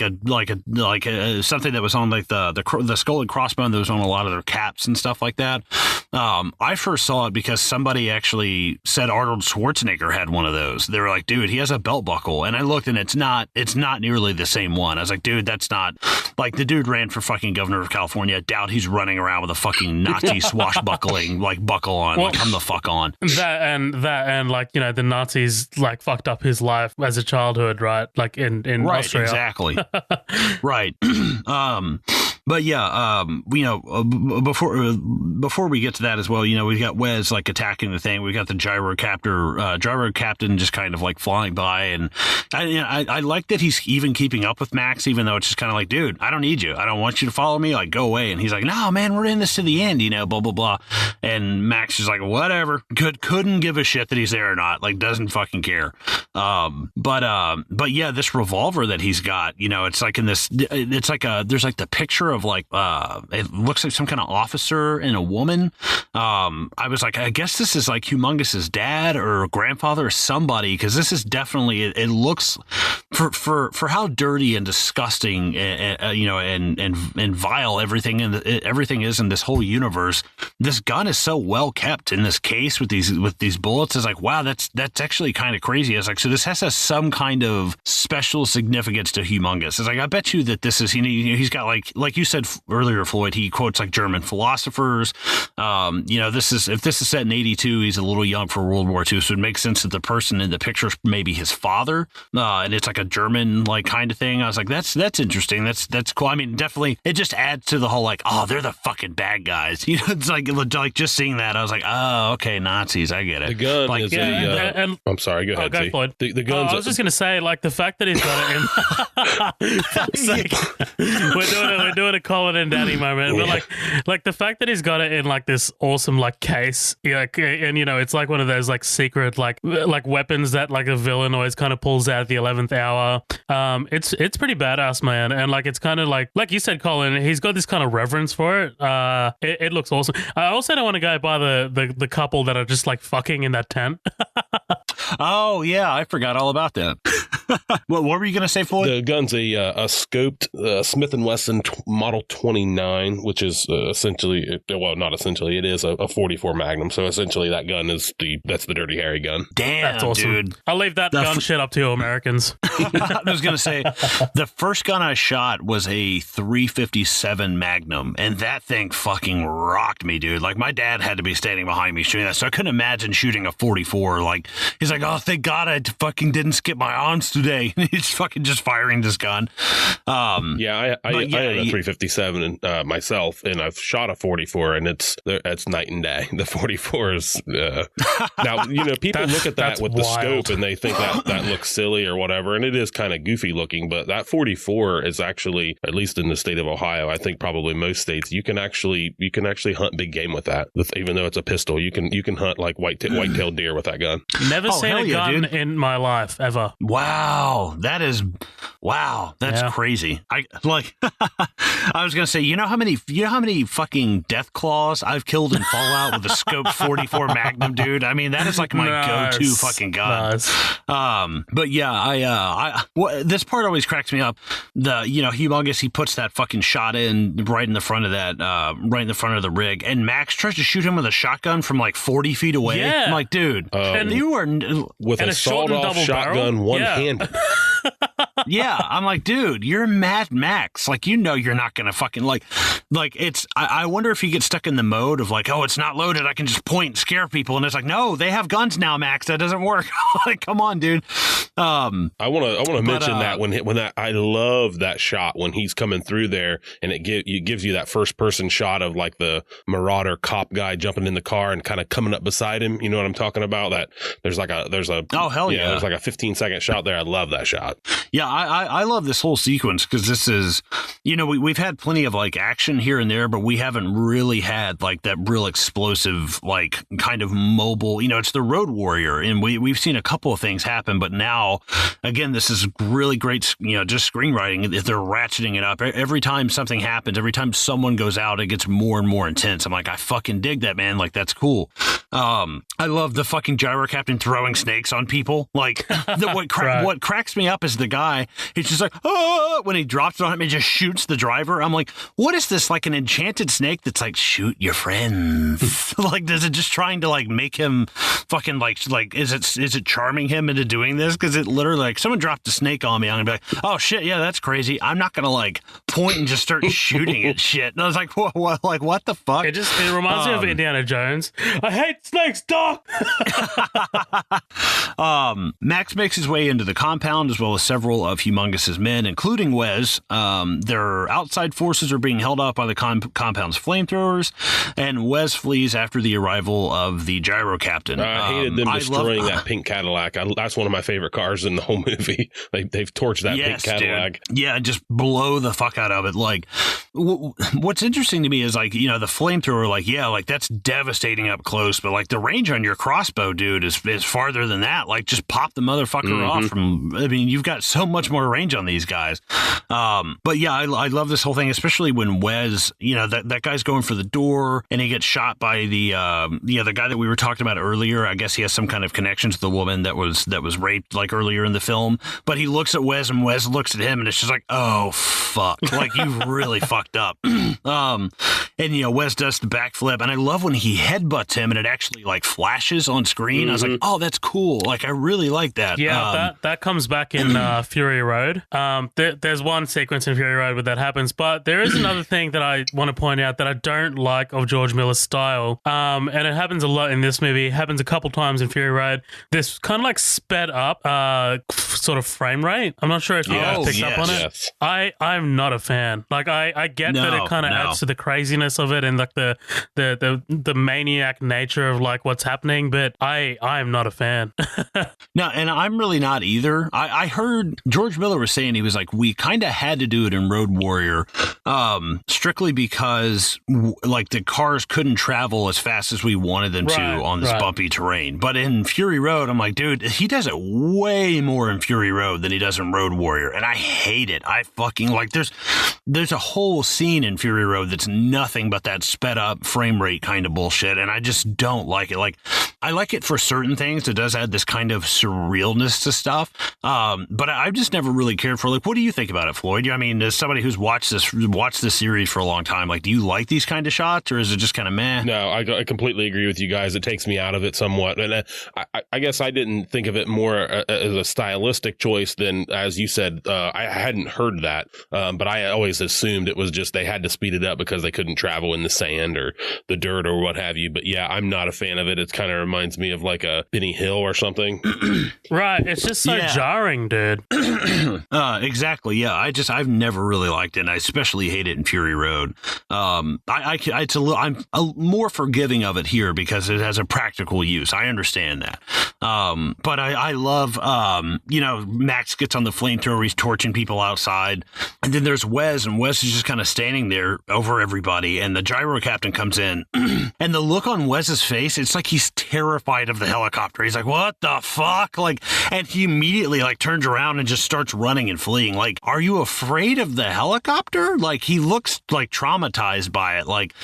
a something that was on like the skull and crossbone that was on a lot of their caps and stuff like that. I first saw it because somebody actually said Arnold Schwarzenegger had one of those. They were like, dude, he has a belt buckle, and I looked and it's not nearly the same one. I was like, dude, that's not like the dude ran for fucking governor of California. I doubt he's running around with a fucking Nazi swashbuckling like buckle on. Well, like, come the fuck on. That and like, you know, the Nazis like fucked up his life as a childhood, right? Like in right, Austria. Exactly. Right. But yeah, you know, before we get to that as well, you know, we've got Wes like attacking the thing. We've got the gyro captain just kind of like flying by, and I like that he's even keeping up with Max, even though it's just kind of like, dude, I don't need you. I don't want you to follow me. Like, go away. And he's like, no, man, we're in this to the end, you know, blah blah blah. And Max is like, whatever. Couldn't give a shit that he's there or not. Like, doesn't fucking care. But yeah, this revolver that he's got, you know, it's like in this, it's like there's like the picture of like, it looks like some kind of officer and a woman. I was like, I guess this is like Humongous's dad or grandfather or somebody, because this is definitely, it looks for how dirty and disgusting, you know, and vile everything is in this whole universe. This gun is so well kept in this case with these bullets. It's like, wow, that's actually kind of crazy. It's like, so this has some kind of special significance to Humongous. It's like, I bet you that this is, he's got like you said earlier, Floyd, he quotes like German philosophers. You know, if this is set in 82, he's a little young for World War II, so it makes sense that the person in the picture is maybe his father, and it's like a German like kind of thing. I was like, that's interesting. That's cool. I mean, definitely, it just adds to the whole like, oh, they're the fucking bad guys. You know, it's like just seeing that, I was like, oh, okay, Nazis, I get it. The gun like, is and I'm sorry, go ahead. Go, Floyd. The guns. I was just gonna say, like, the fact that he's got it in. we're doing a Colin and Danny moment, but like the fact that he's got it in like this awesome like case, and you know, it's like one of those like secret like weapons that like a villain always kind of pulls out at the 11th hour. It's pretty badass, man, and like it's kind of like you said, Colin, he's got this kind of reverence for it. It looks awesome. I also don't want to go by the couple that are just like fucking in that tent. Oh yeah, I forgot all about that. What were you gonna say, Floyd? The gun's a scoped Smith & Wesson Model 29, which is essentially, well, not essentially, it is a 44 Magnum. So essentially, that gun is that's the Dirty Harry gun. Damn, that's awesome, dude. I'll leave that gun shit up to you Americans. I was gonna say, the first gun I shot was a 357 Magnum, and that thing fucking rocked me, dude. Like, my dad had to be standing behind me shooting that, so I couldn't imagine shooting a 44. Like, he's like, oh, thank God I fucking didn't skip my arms today. He's fucking just firing this gun. I own a 357 myself, and I've shot a 44, and it's night and day. The 44 is now, you know, people look at that with the scope and they think that looks silly or whatever, and it is kind of goofy looking, but that 44 is actually, at least in the state of Ohio, I think probably most states, you can actually hunt big game with that. Even though it's a pistol, you can hunt like white-tailed deer with that gun. Never seen a gun in my life ever. Wow. That's crazy. I like I was gonna say, you know how many fucking death claws I've killed in Fallout with a Scope 44 Magnum, dude. I mean, that is like my go-to fucking gun. But yeah, this part always cracks me up. Humongous, he puts that fucking shot in right in the front of that right in the front of the rig, and Max tries to shoot him with a shotgun from like 40 feet away. Yeah. I'm like, dude, and you are with a sawed-off shotgun one-handed. Yeah, I'm like, dude, you're Mad Max. Like, you're not gonna fucking like it's. I wonder if he gets stuck in the mode of like, oh, it's not loaded, I can just point and scare people, and it's like, no, they have guns now, Max. That doesn't work. Like, come on, dude. I want to mention that when that I love that shot when he's coming through there, and it gives you that first person shot of like the Marauder cop guy jumping in the car and kind of coming up beside him. You know what I'm talking about? That there's oh hell yeah, there's like a 15-second shot there. I love that shot. Yeah, I love this whole sequence because this is, we've had plenty of like action here and there, but we haven't really had like that real explosive, like kind of mobile, it's the Road Warrior, and we've seen a couple of things happen, but now again, this is really great, just screenwriting. They're ratcheting it up. Every time something happens, every time someone goes out, it gets more and more intense. I'm like, I fucking dig that, man. Like, that's cool. I love the fucking gyro captain throwing snakes on people. Like, what cracks me up is the guy, he's just like, oh, when he drops it on him and just shoots the driver. I'm like, what is this, like an enchanted snake that's like, shoot your friends? Like, is it just trying to like make him fucking like is it charming him into doing this? Because it literally, like, someone dropped a snake on me, I'm gonna be like, oh shit, yeah, that's crazy. I'm not gonna like point and just start shooting at shit. And I was like, what? Like, what the fuck? It reminds me of Indiana Jones. I hate snakes, Doc. Max makes his way into the compound as well as several of Humongous's men, including Wes. Their outside forces are being held up by the compound's flamethrowers, and Wes flees after the arrival of the gyro captain. I hated them destroying that pink Cadillac. That's one of my favorite cars in the whole movie. They've torched that pink Cadillac. Dude. Yeah, just blow the fuck out of it. Like, what's interesting to me is like, the flamethrower, like, yeah, like that's devastating up close, but like the range on your crossbow, dude, is farther than that. Like, just pop the motherfucker off from. I mean, you've got so much more range on these guys. But yeah, I love this whole thing, especially when Wes, that guy's going for the door and he gets shot by the guy that we were talking about earlier. I guess he has some kind of connection to the woman that was raped like earlier in the film. But he looks at Wes and Wes looks at him and it's just like, oh fuck, like you've really fucked up. And Wes does the backflip, and I love when he headbutts him and it actually like flashes on screen. I was like, oh, that's cool. Like, I really like that. Yeah, that comes back in Fury Road. There's one sequence in Fury Road where that happens, but there is another thing that I want to point out that I don't like of George Miller's style, and it happens a lot in this movie. It happens a couple times in Fury Road. This kind of like sped up sort of frame rate. I'm not sure if you guys picked up on it. Yes. I'm not a fan. Like, I get that it kind of adds to the craziness of it and like the maniac nature of like what's happening, but I'm not a fan. No, and I'm really not either. I heard George Miller was saying, he was like, we kind of had to do it in Road Warrior strictly because like the cars couldn't travel as fast as we wanted them to on this bumpy terrain. But in Fury Road, I'm like, dude, he does it way more in Fury Road than he does in Road Warrior, and I hate it. I fucking like there's a whole scene in Fury Road that's nothing but that sped up frame rate kind of bullshit, and I just don't like it. Like, I like it for certain things. It does add this kind of surrealness to stuff, but I've just never really cared for, like, what do you think about it, Floyd? I mean, as somebody who's watched this series for a long time, like, do you like these kind of shots, or is it just kind of meh? No, I completely agree with you guys. It takes me out of it somewhat, and I guess I didn't think of it more as a stylistic choice than, as you said, I hadn't heard that, but I always assumed it was just they had to speed it up because they couldn't travel in the sand or the dirt or what have you. But yeah, I'm not a fan of it. It kind of reminds me of like a Benny Hill or something. Right. It's just so jarring, dude. Exactly. Yeah. I've never really liked it, and I especially hate it in Fury Road. I'm more forgiving of it here because it has a practical use. I understand that. But I love, Max gets on the flamethrower, he's torching people outside. And then there's Wes, and Wes is just kind of standing there over everybody. And the gyro captain comes in, and the look on Wes's face, it's like he's terrified of the helicopter. He's like, what the fuck? Like, and he immediately like turns around and just starts running and fleeing. Like, are you afraid of the helicopter? Like, he looks like traumatized by it. Like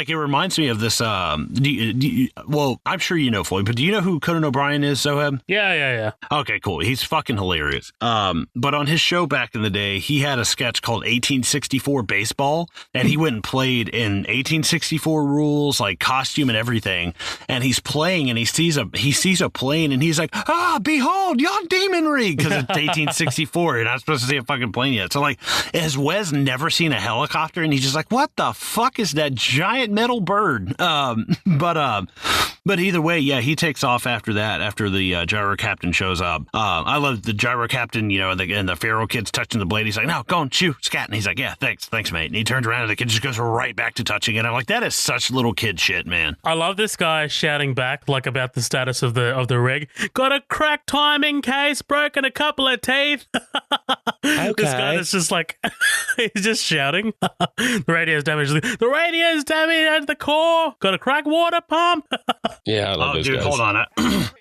it reminds me of this. Well, I'm sure you know Floyd, but do you know who Conan O'Brien is, Zoheb? Yeah. Okay, cool. He's fucking hilarious. But on his show back in the day, he had a sketch called 1864 Baseball, and he went and played in 1864 rules, like costume and everything. And he's playing, and he sees a plane, and he's like, behold, yon demonry, because it's 1864. You're not supposed to see a fucking plane yet. So, like, has Wes never seen a helicopter? And he's just like, what the fuck is that giant metal bird? But either way, yeah, he takes off after that, after the gyro captain shows up. I love the gyro captain, and the Pharaoh kid's touching the blade. He's like, no, go and shoot, scat. And he's like, yeah, thanks, mate. And he turns around and the kid just goes right back to touching it. I'm like, that is such little kid shit, man. I love this guy shouting back, like, about the status of the rig. Got a cracked timing case, broken a couple of teeth. Okay. This guy is just like, he's just shouting. The radio's damaged. The radio's damaged at the core. Got a cracked water pump. Yeah, I love those guys. Hold on.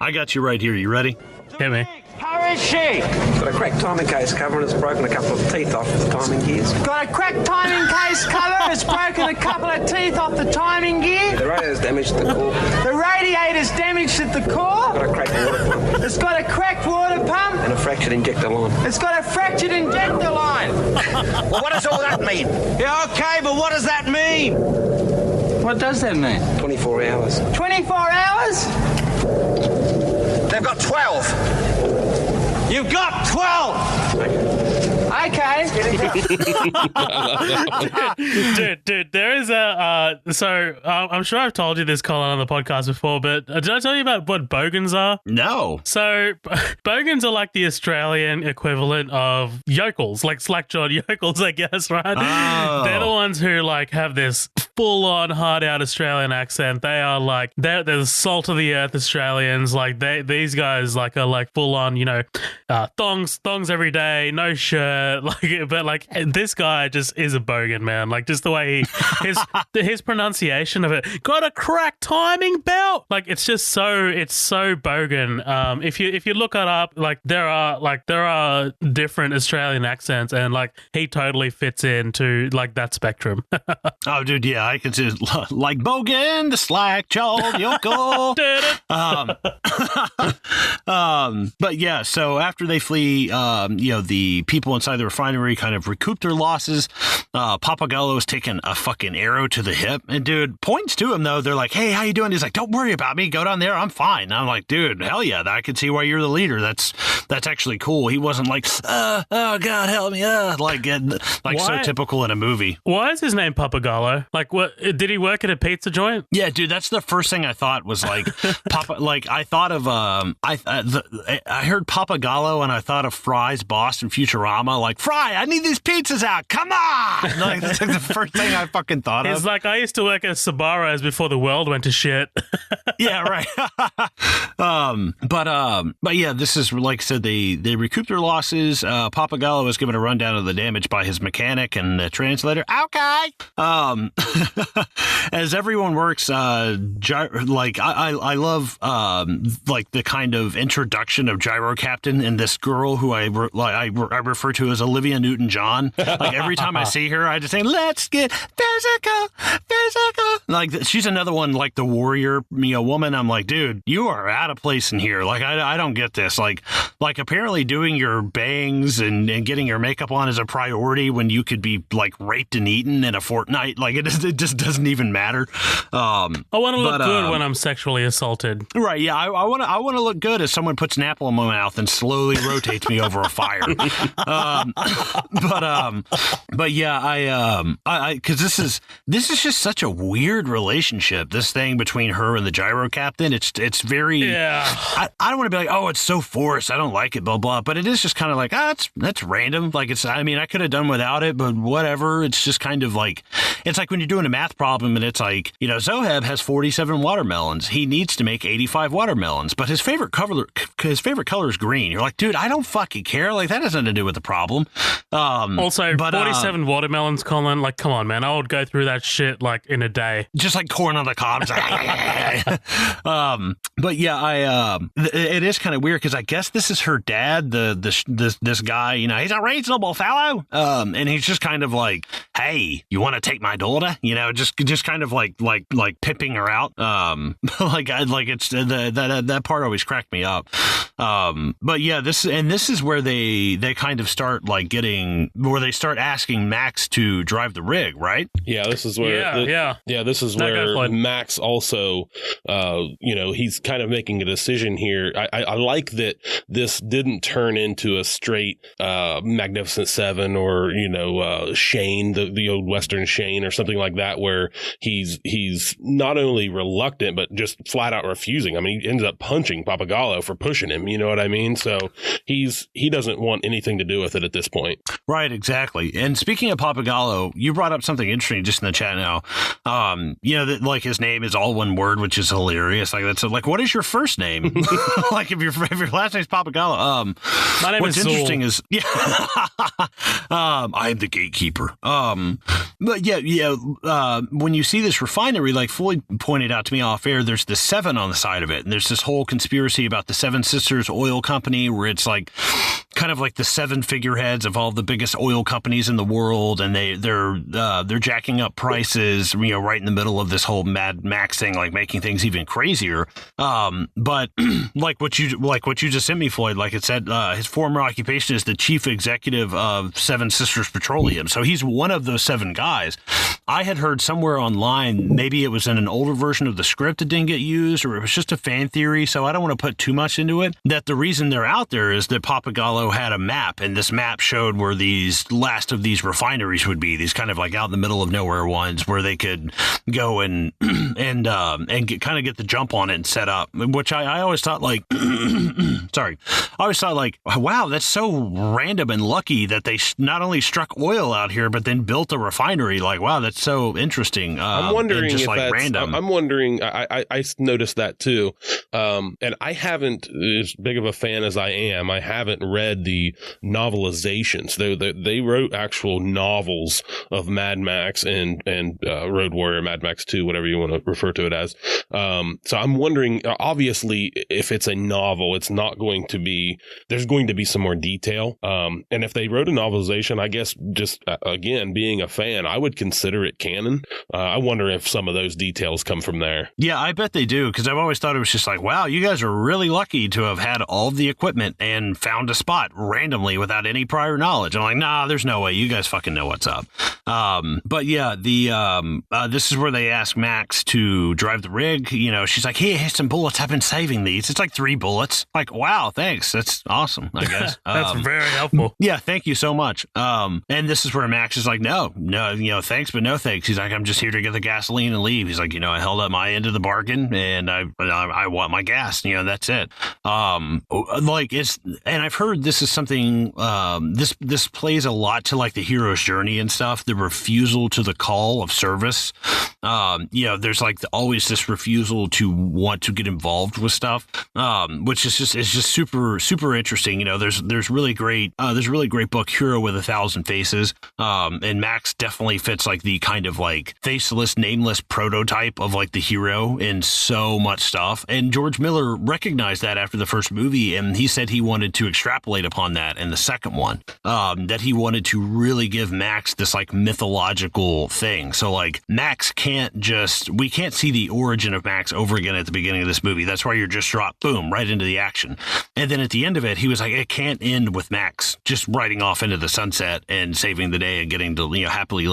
I got you right here. You ready? Hit me. How is she? Got a cracked timing case cover and it's broken a couple of teeth off the timing gears. Got a cracked timing case cover, it's broken a couple of teeth off the timing gear. The radiator's damaged at the core. The radiator's damaged at the core. Got a cracked water pump. It's got a cracked water pump. And a fractured injector line. It's got a fractured injector line. Well, what does all that mean? Yeah, okay, but what does that mean? What does that mean? 24 hours. 24 hours? They've got 12. You've got 12! Okay. dude, there is I'm sure I've told you this, Colin, on the podcast before, but did I tell you about what bogans are? No. So bogans are like the Australian equivalent of yokels, like slack-jawed yokels, I guess, right? Oh. They're the ones who like have this full-on hard-out Australian accent. They are like, they're the salt-of-the-earth Australians. Like, these guys like are like full-on, thongs every day, no shirt. But this guy just is a bogan, man. Like, just the way his pronunciation of it. Got a cracked timing belt. Like, it's just so bogan. If you look it up, like there are different Australian accents, and like he totally fits into like that spectrum. Oh, dude, yeah, I can see like bogan, the slack-jawed yokel. But yeah, so after they flee, the people inside the refinery kind of recoup their losses. Papagallo's taking a fucking arrow to the hip, and dude points to him though. They're like, "Hey, how you doing?" He's like, "Don't worry about me. Go down there. I'm fine." And I'm like, "Dude, hell yeah! I can see why you're the leader. That's actually cool." He wasn't like, "Oh God, help me!" So typical in a movie. Why is his name Papagallo? Like, what did he work at a pizza joint? Yeah, dude, that's the first thing I thought was like Papa. Like, I thought of I heard Papagallo and I thought of Fry's boss in Futurama. Like, Fry, I need these pizzas out. Come on! Like, that's like the first thing I fucking thought of. It's like, I used to work at Sbarro's before the world went to shit. Yeah, right. But yeah, this is, like I said, they recoup their losses. Papagallo is given a rundown of the damage by his mechanic and the translator. Okay. As everyone works, I love like the kind of introduction of Gyro Captain and this girl who I refer to as Olivia Newton-John. Like, every time I see her, I just say, "Let's get physical." Like, she's another one, like the warrior, woman. I'm like, dude, you are out of place in here. Like, I don't get this. Like apparently doing your bangs and getting your makeup on is a priority when you could be like raped and eaten in a fortnight. Like, it just doesn't even matter. I want to look good when I'm sexually assaulted. Right? Yeah, I want to look good as someone puts an apple in my mouth and slowly rotates me over a fire. But yeah, because this is just such a weird relationship. This thing between her and the Gyro Captain, it's very. Yeah. I don't want to be like, oh, it's so forced, I don't like it, blah blah. But it is just kind of like, that's random. Like, it's. I mean, I could have done without it, but whatever. It's just kind of like, it's like when you're doing a math problem and it's like, Zoheb has 47 watermelons. He needs to make 85 watermelons, but his favorite color color is green. You're like, dude, I don't fucking care. Like, that has nothing to do with the problem. Also, 47 watermelons, Colin. Like, come on, man. I would go through that shit like in a day. Just like corn on the cob. But yeah, it is kind of weird because I guess this is her dad, this guy, you know, he's a reasonable fellow. And he's just kind of like, hey, you want to take my daughter? You know, just kind of like pimping her out. It's that part always cracked me up. But yeah, this is where they kind of start like where they start asking Max to drive the rig, right? Yeah, this is where this is where Max also, he's kind of making a decision here. I like that this didn't turn into a straight Magnificent Seven or Shane, the old Western Shane or something like that, where he's not only reluctant but just flat out refusing. I mean, he ends up punching Papagallo for pushing him. You know what I mean? So he doesn't want anything to do with it at this point. Right, exactly. And speaking of Papagallo, you brought up something interesting just in the chat now. That like his name is all one word, which is hilarious. Like that's like, what is your first name? Like if your last name's Papagallo. My name what's is interesting is I am the gatekeeper. But when you see this refinery, like Floyd pointed out to me off air, there's the 7 on the side of it, and there's this whole conspiracy about the Seven Sisters Oil Company, where it's like kind of like the 7 figureheads of all the biggest oil companies in the world, and they're jacking up prices, right in the middle of this whole Mad Max thing, like making things even crazier. But like what you just sent me, Floyd, like it said, his former occupation is the chief executive of Seven Sisters Petroleum, so he's one of those 7 guys. I had heard somewhere online, maybe it was in an older version of the script that didn't get used, or it was just a fan theory, so I don't want to put too much into it, that the reason they're out there is that Papagallo had a map, and this map showed where these last of these refineries would be, these kind of like out in the middle of nowhere ones where they could go and kind of get the jump on it and set up, which I always thought like, sorry, I always thought like, wow, that's so random and lucky that they not only struck oil out here, but then built a refinery. Like, wow, that's so interesting. I'm wondering just if like that's, random. I'm wondering, I noticed that too. And I haven't, as big of a fan as I am, I haven't read the novelizations. They wrote actual novels of Mad Max and Road Warrior, Mad Max 2, whatever you want to refer to it as. So I'm wondering, obviously, if it's a novel, it's not going to be, there's going to be some more detail. And if they wrote a novelization, I guess just, again, being a fan, I would consider it canon. I wonder if some of those details come from there. Yeah, I bet they do, because I've always thought it was just like, wow, you guys are really lucky to have had all of the equipment and found a spot randomly without any prior knowledge. I'm like, nah, there's no way. You guys fucking know what's up. But yeah, this is where they ask Max to drive the rig. She's like, hey, here's some bullets. I've been saving these. It's like 3 bullets. Like, wow, thanks. That's awesome, I guess. That's very helpful. Yeah, thank you so much. And this is where Max is like, no, thanks, but no thanks. He's like, I'm just here to get the gasoline and leave. He's like, I held up my end of the bargain, and I want my gas. That's it. And I've heard this is something. This plays a lot to like the hero's journey and stuff. The refusal to the call of service. There's like always this refusal to want to get involved with stuff, which is just super super interesting. There's really great book Hero with 1,000 Faces, and Max definitely fits like the kind of like faceless, nameless prototype of like the hero in so much stuff. And George Miller recognized that after the first movie, and he said he wanted to extrapolate upon that in the second one, that he wanted to really give Max this like mythological thing. So like Max we can't see the origin of Max over again at the beginning of this movie. That's why you're just dropped, boom, right into the action. And then at the end of it, he was like, it can't end with Max just riding off into the sunset and saving the day and getting to, happily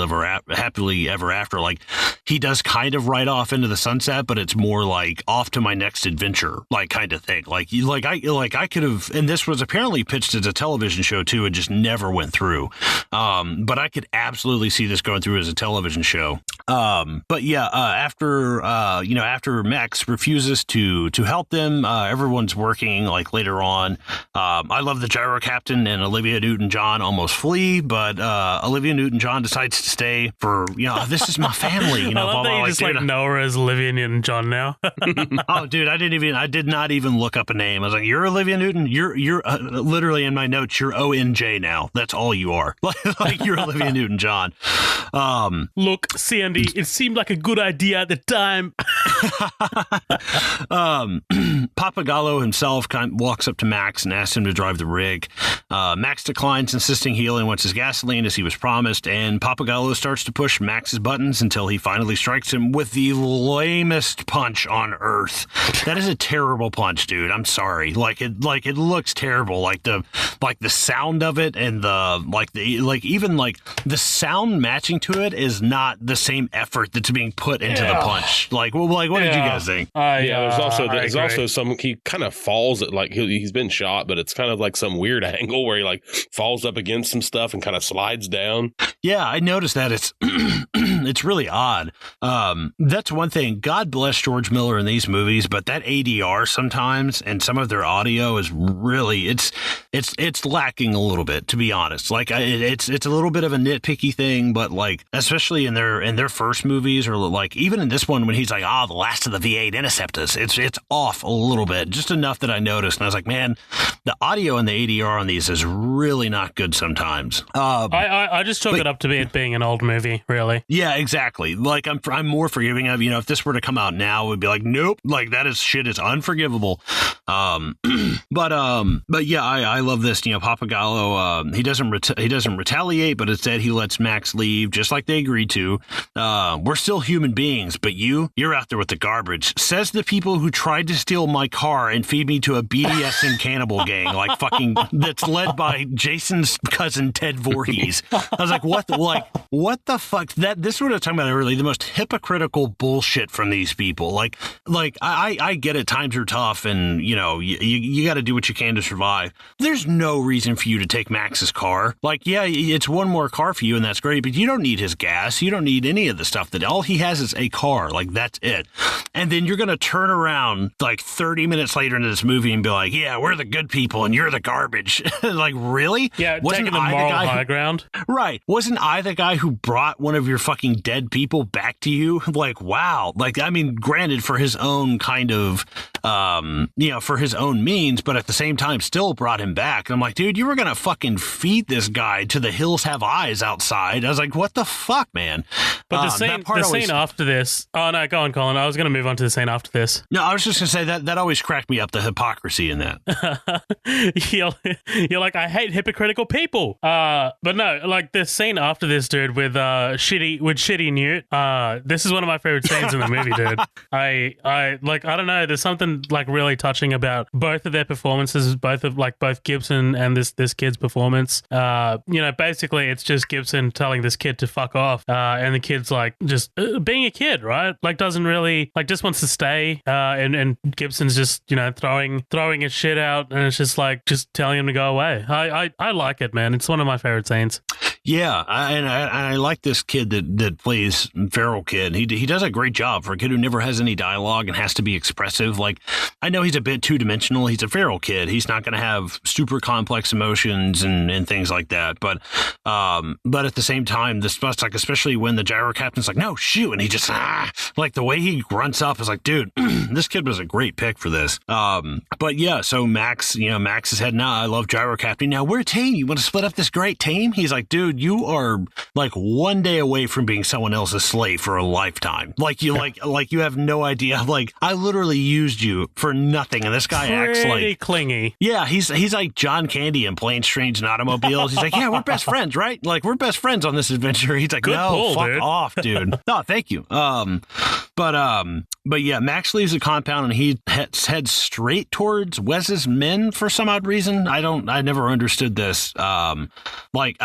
ever after. Like he does kind of ride off into the sunset, but it's more like off to my next adventure, like kind of thing. I could have, and this was apparently pitched as a television show too, and just never went through. But I could absolutely see this going through as a television show. But yeah, after Max refuses to help them, everyone's working like later on. I love the gyro captain and Olivia Newton-John almost flee, but Olivia Newton-John decides to stay for, this is my family. I love that you just know her as Olivia Newton-John now. Oh, dude, I did not even look up a name. I was like, you're Olivia Newton. You're literally in my notes. You're ONJ now. That's all you are. Like you're Olivia Newton-John. Look, Sandy, it seemed like a good idea at the time. Papagallo himself walks up to Max and asks him to drive the rig. Max declines, insisting he only wants his gasoline as he was promised, and Papagallo starts to push Max's buttons until he finally strikes him with the lamest punch on earth. That is a terrible punch, dude. I'm sorry. It looks terrible. Like the sound of it and the sound matching to it is not the same effort that's being put into the punch. What did you guys think? There's also some, he kind of falls at he's been shot, but it's kind of like some weird angle where he falls up against some stuff and kind of slides down. Yeah, I noticed that. It's it's really odd. That's one thing. God bless George Miller in these movies, but that ADR sometimes and some of their audio is really it's lacking a little bit, to be honest. It's a little bit of a nitpicky thing, but especially in their first movies, or even in this one when he's like, the last of the V8 Interceptors, it's off a little bit, just enough that I noticed, and I was like, man, the audio and the ADR on these is really not good sometimes. I just chalk it up to it being an old movie, really. Yeah, exactly. I'm more forgiving of, if this were to come out now, it would be like, nope, shit is unforgivable. But yeah, I love this. Papagallo, he doesn't retaliate, but instead he lets Max leave, just like they agreed to. We're still human beings, but you're out there with the garbage, says the people who tried to steal my car and feed me to a BDSM cannibal gang, that's led by Jason's cousin Ted Voorhees. I was like, what the fuck? This is what I was talking about earlier, the most hypocritical bullshit from these people. I get it, times are tough, and you got to do what you can to survive. There's no reason for you to take Max's car. Yeah, it's one more car for you, and that's great, but you don't need his gas. You don't need any of the stuff. That all he has is a car. That's it. And then you're gonna turn around 30 minutes later into this movie and be like, yeah, we're the good people and you're the garbage. Really? Yeah, taking the moral high ground. Right. Wasn't I the guy who brought one of your fucking dead people back to you? Wow. Granted, for his own kind of for his own means, but at the same time still brought him back. And I'm like, dude, you were gonna fucking feed this guy to the hills have eyes outside. I was like, what the fuck, man? But the scene after this. Oh no, go on, Colin. I was gonna move on to the scene after this. No, I was just gonna say that always cracked me up, the hypocrisy in that. You're like, I hate hypocritical people. But no, the scene after this, dude, with shitty Newt. This is one of my favorite scenes in the movie, dude. I don't know. There's something really touching about both of their performances, both Gibson and this kid's performance. Basically it's just Gibson telling this kid to fuck off, and the kid's just being a kid, right? Doesn't really just wants to stay, and Gibson's just throwing his shit out, and it's just telling him to go away. I like it, man. It's one of my favorite scenes. Yeah, I like this kid that plays Feral Kid. He does a great job for a kid who never has any dialogue and has to be expressive. I know he's a bit two-dimensional. He's a feral kid. He's not going to have super complex emotions and things like that. But at the same time, this stuff, especially when the gyro captain's like, no, shoot, and he just the way he grunts up is like, dude, this kid was a great pick for this. But yeah, so Max is heading out. I love gyro captain. Now we're a team. You want to split up this great team? He's like, dude, you are one day away from being someone else's slave for a lifetime. You have no idea. I literally used you for nothing, and this guy acts pretty clingy. Yeah, he's like John Candy in Planes, Trains, and Automobiles. He's like, yeah, we're best friends, right? We're best friends on this adventure. He's like, good no, pull, fuck dude. off, dude. No, thank you. But But yeah, Max leaves the compound and he heads straight towards Wes's men for some odd reason. I never understood this. Like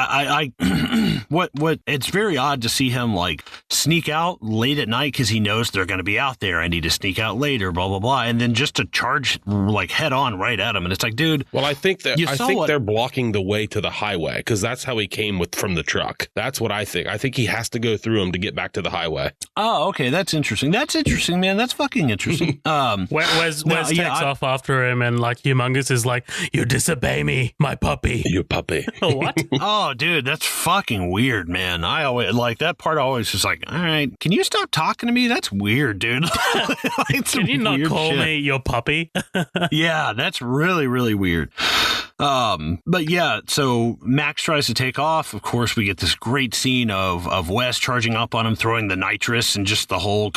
it's very odd to see him like sneak out late at night because he knows they're going to be out there. I need to sneak out later, blah, blah, blah. And then just to charge like head on right at him. And it's like, dude. Well, I think they're blocking the way to the highway because that's how he came from the truck. That's what I think. I think he has to go through him to get back to the highway. Oh, okay. That's interesting. That's interesting, man. That's fucking interesting. Wes takes off after him and like Humongous is like, you disobey me, my puppy. You puppy. What? Oh, dude, that's fucking weird, man. I always like that part. Always just like, all right, can you stop talking to me? That's weird, dude. Like, can you not call me your puppy? Yeah, that's really, really weird. But yeah, so Max tries to take off. Of course, we get this great scene of Wes charging up on him, throwing the nitrous and just the whole,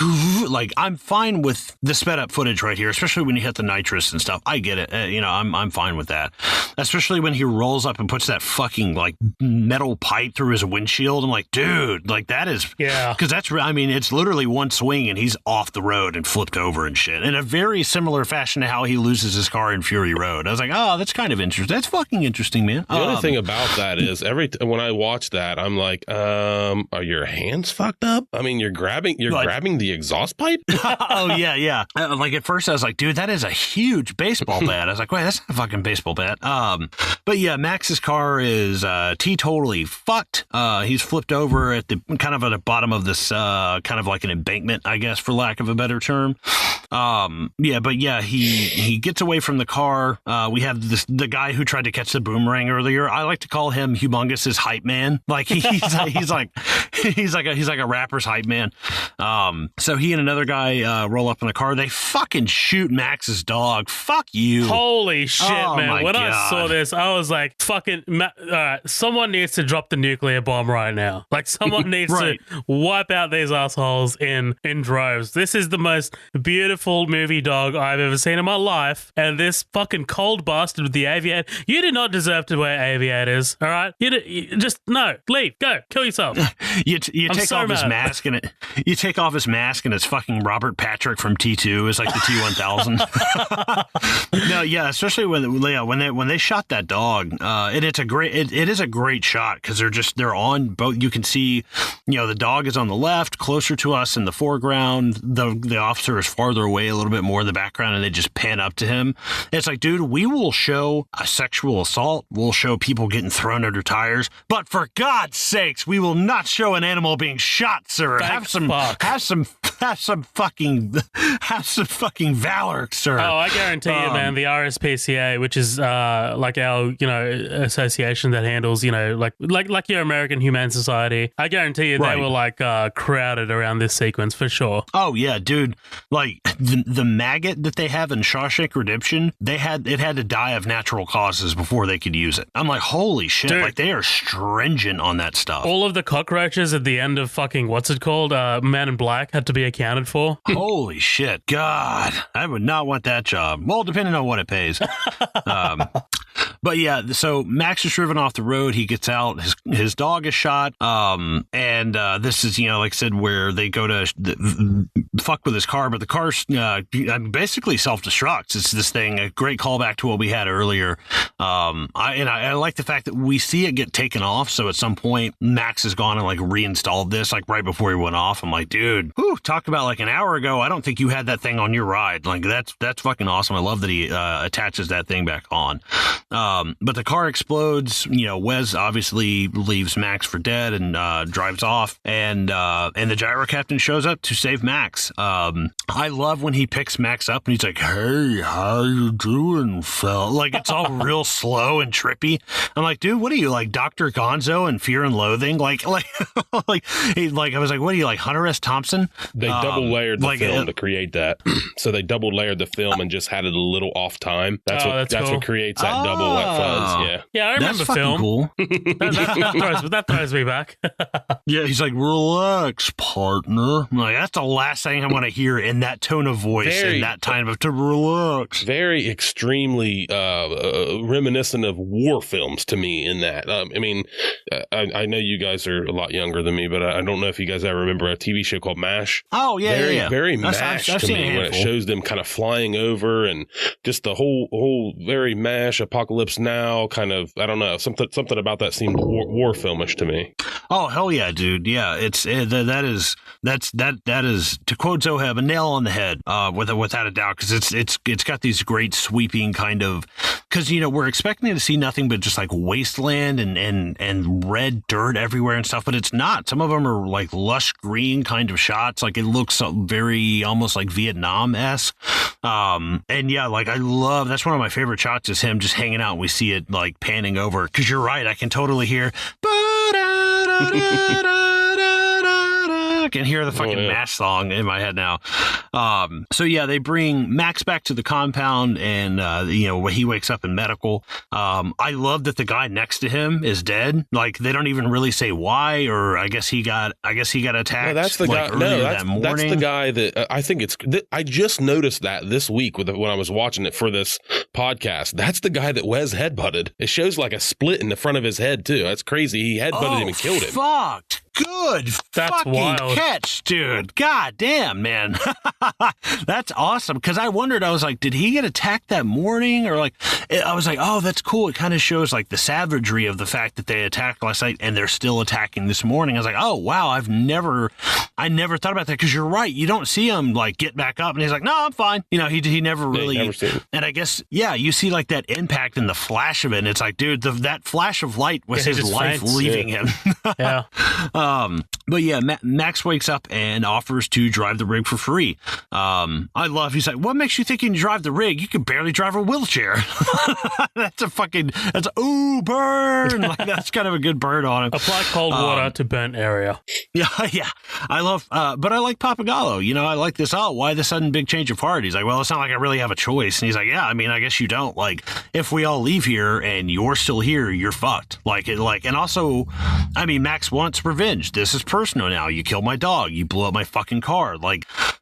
like, I'm fine with the sped up footage right here, especially when you hit the nitrous and stuff. I get it. I'm fine with that. Especially when he rolls up and puts that fucking like metal pipe through his windshield. I'm like, dude, like that is, because it's literally one swing and he's off the road and flipped over and shit in a very similar fashion to how he loses his car in Fury Road. I was like, oh, that's kind of interesting. That's fucking interesting, man. The other thing about that is when I watch that, I'm like, are your hands fucked up? I mean, you're grabbing the exhaust pipe. Oh yeah. Like at first I was like, dude, that is a huge baseball bat. I was like, wait, that's not a fucking baseball bat. But yeah, Max's car is totally fucked. He's flipped over at the bottom of this kind of like an embankment, I guess, for lack of a better term. He gets away from the car. We have the guy who tried to catch the boomerang earlier. I like to call him Humongous's hype man. Like he's like a rapper's hype man. So he and another guy roll up in the car. They fucking shoot Max's dog. Fuck you. Holy shit, man. When God. I saw this, I was like, fucking, someone needs to drop the nuclear bomb right now. Like, someone needs to wipe out these assholes in droves. This is the most beautiful movie dog I've ever seen in my life. And this fucking cold bastard with the aviator, you do not deserve to wear aviators, all right? You just, no, leave, go, kill yourself. You take off his mask and it's fucking Robert Patrick from T2. It's like the T-1000. No, yeah, especially when they shot that dog, and it is a great shot because they're on both. You can see, the dog is on the left, closer to us in the foreground. The officer is farther away a little bit more in the background, and they just pan up to him. It's like, dude, we will show a sexual assault. We'll show people getting thrown under tires, but for God's sakes, we will not show an animal being shot, sir. Have some fucking valor, sir. Oh, I guarantee you, man, the RSPCA, which is like our association that handles like your American Humane Society, I guarantee you they were like crowded around this sequence for sure. Oh yeah, dude, like the maggot that they have in Shawshank Redemption, it had to die of natural causes before they could use it. I'm like, holy shit, dude, like they are stringent on that stuff. All of the cockroaches at the end of fucking what's it called, Man in Black, had to be accounted for. Holy shit, God, I would not want that job. Well, depending on what it pays. But yeah, so Max is driven off the road. He gets out. His dog is shot. And this is, like I said, where they go to fuck with his car. But the car's basically self-destructs. It's this thing, a great callback to what we had earlier. I like the fact that we see it get taken off. So at some point, Max has gone and like reinstalled this, like right before he went off. I'm like, dude, talk about like an hour ago. I don't think you had that thing on your ride. Like that's fucking awesome. I love that he attaches that thing back on. But the car explodes. Wes obviously leaves Max for dead and drives off. And the gyro captain shows up to save Max. I love when he picks Max up and he's like, "Hey, how you doing, fella?" Like it's all real slow and trippy. I'm like, dude, what are you, like Dr. Gonzo in Fear and Loathing? Like I was like, what are you, like Hunter S. Thompson? They double layered the film to create that. So they double layered the film and just had it a little off time. That's what creates that double fuzz. Yeah. Yeah, I remember That's fucking film. cool. that throws me back. Yeah, he's like, relax, partner. I'm like, that's the last thing I want to hear in that tone of voice in that time of to relax. Very extremely reminiscent of war films to me in that. I mean, I know you guys are a lot younger than me, but I don't know if you guys ever remember a TV show called MASH. Oh, yeah, Very MASH to me when it shows them kind of flying over and just the whole very MASH Apocalypse Now kind of, I don't know, something about that seemed war filmish to me. Oh, hell yeah, dude. Yeah, that is to quote Zoheb, a nail on the head, without a doubt, because it's got these great sweeping kind of, because we're expecting to see nothing but just like wasteland and red dirt everywhere and stuff, but it's not. Some of them are like lush green kind of shots, like it looks very almost like Vietnam-esque. And yeah, like that's one of my favorite shots is him just hanging out and we see it like panning over, because you're right, I can totally hear I can hear the fucking MASH song in my head now. So yeah, they bring Max back to the compound, and he wakes up in medical. I love that the guy next to him is dead. Like they don't even really say why, or I guess he got attacked. No, that's the guy. No, that's the guy that I think it's. I just noticed that this week when I was watching it for this podcast. That's the guy that Wes headbutted. It shows like a split in the front of his head too. That's crazy. He headbutted him and killed him. Fuck. Good fucking wild catch, dude. God damn, man. That's awesome. Because I wondered, I was like, did he get attacked that morning? Or like, I was like, oh, that's cool. It kind of shows like the savagery of the fact that they attacked last night and they're still attacking this morning. I was like, oh, wow, I never thought about that. Because you're right. You don't see him like get back up and he's like, no, I'm fine. He never really. Never seen it. And I guess, yeah, you see like that impact and the flash of it. And it's like, dude, that flash of light was his life leaving him. Yeah. But yeah, Max wakes up and offers to drive the rig for free. He's like, what makes you think you can drive the rig? You can barely drive a wheelchair. That's ooh, burn. Like that's kind of a good burn on him. Apply cold water to burnt area. Yeah. I love, but I like Papagallo. I like this. Oh, why the sudden big change of heart? He's like, well, it's not like I really have a choice. And he's like, yeah, I mean, I guess you don't. Like, if we all leave here and you're still here, you're fucked. And also, I mean, Max wants revenge. This is personal now. You killed my dog. You blew up my fucking car.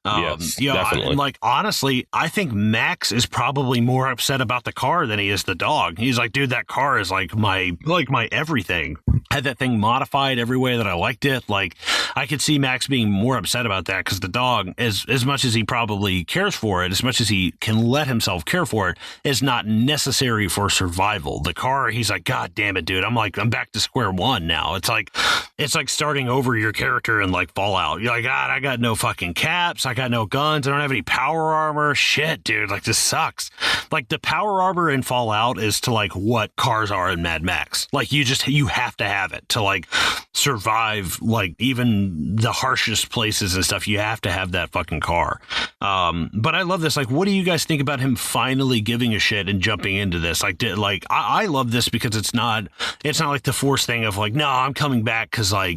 Yes, definitely. Honestly, I think Max is probably more upset about the car than he is the dog. He's like, dude, that car is like my everything. I had that thing modified every way that I liked it. Like, I could see Max being more upset about that because the dog, as much as he probably cares for it, as much as he can let himself care for it, is not necessary for survival. The car, he's like, God damn it, dude. I'm back to square one now. It's like starting over your character in like Fallout. You're like, God, I got no fucking caps. I got no guns. I don't have any power armor. Shit, dude. Like, this sucks. Like, the power armor in Fallout is to like what cars are in Mad Max. Like, you have to have it to like survive, like even the harshest places and stuff. You have to have that fucking car. But I love this. Like, what do you guys think about him finally giving a shit and jumping into this? I love this because it's not like the Force thing of like, no, I'm coming back because I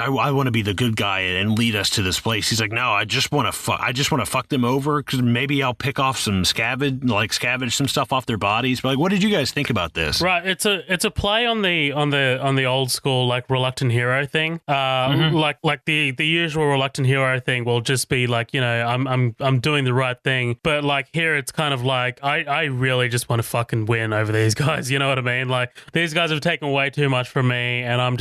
want to be the good guy and lead us to this place. He's like, no, I just want to fuck them over because maybe I'll pick off some scavenge some stuff off their bodies. But like, what did you guys think about this? Right, it's a play on the old school like reluctant hero thing. Like the usual reluctant hero thing will just be like, I'm doing the right thing, but like here it's kind of like I really just want to fucking win over these guys. You know what I mean? Like, these guys have taken way too much from me, and I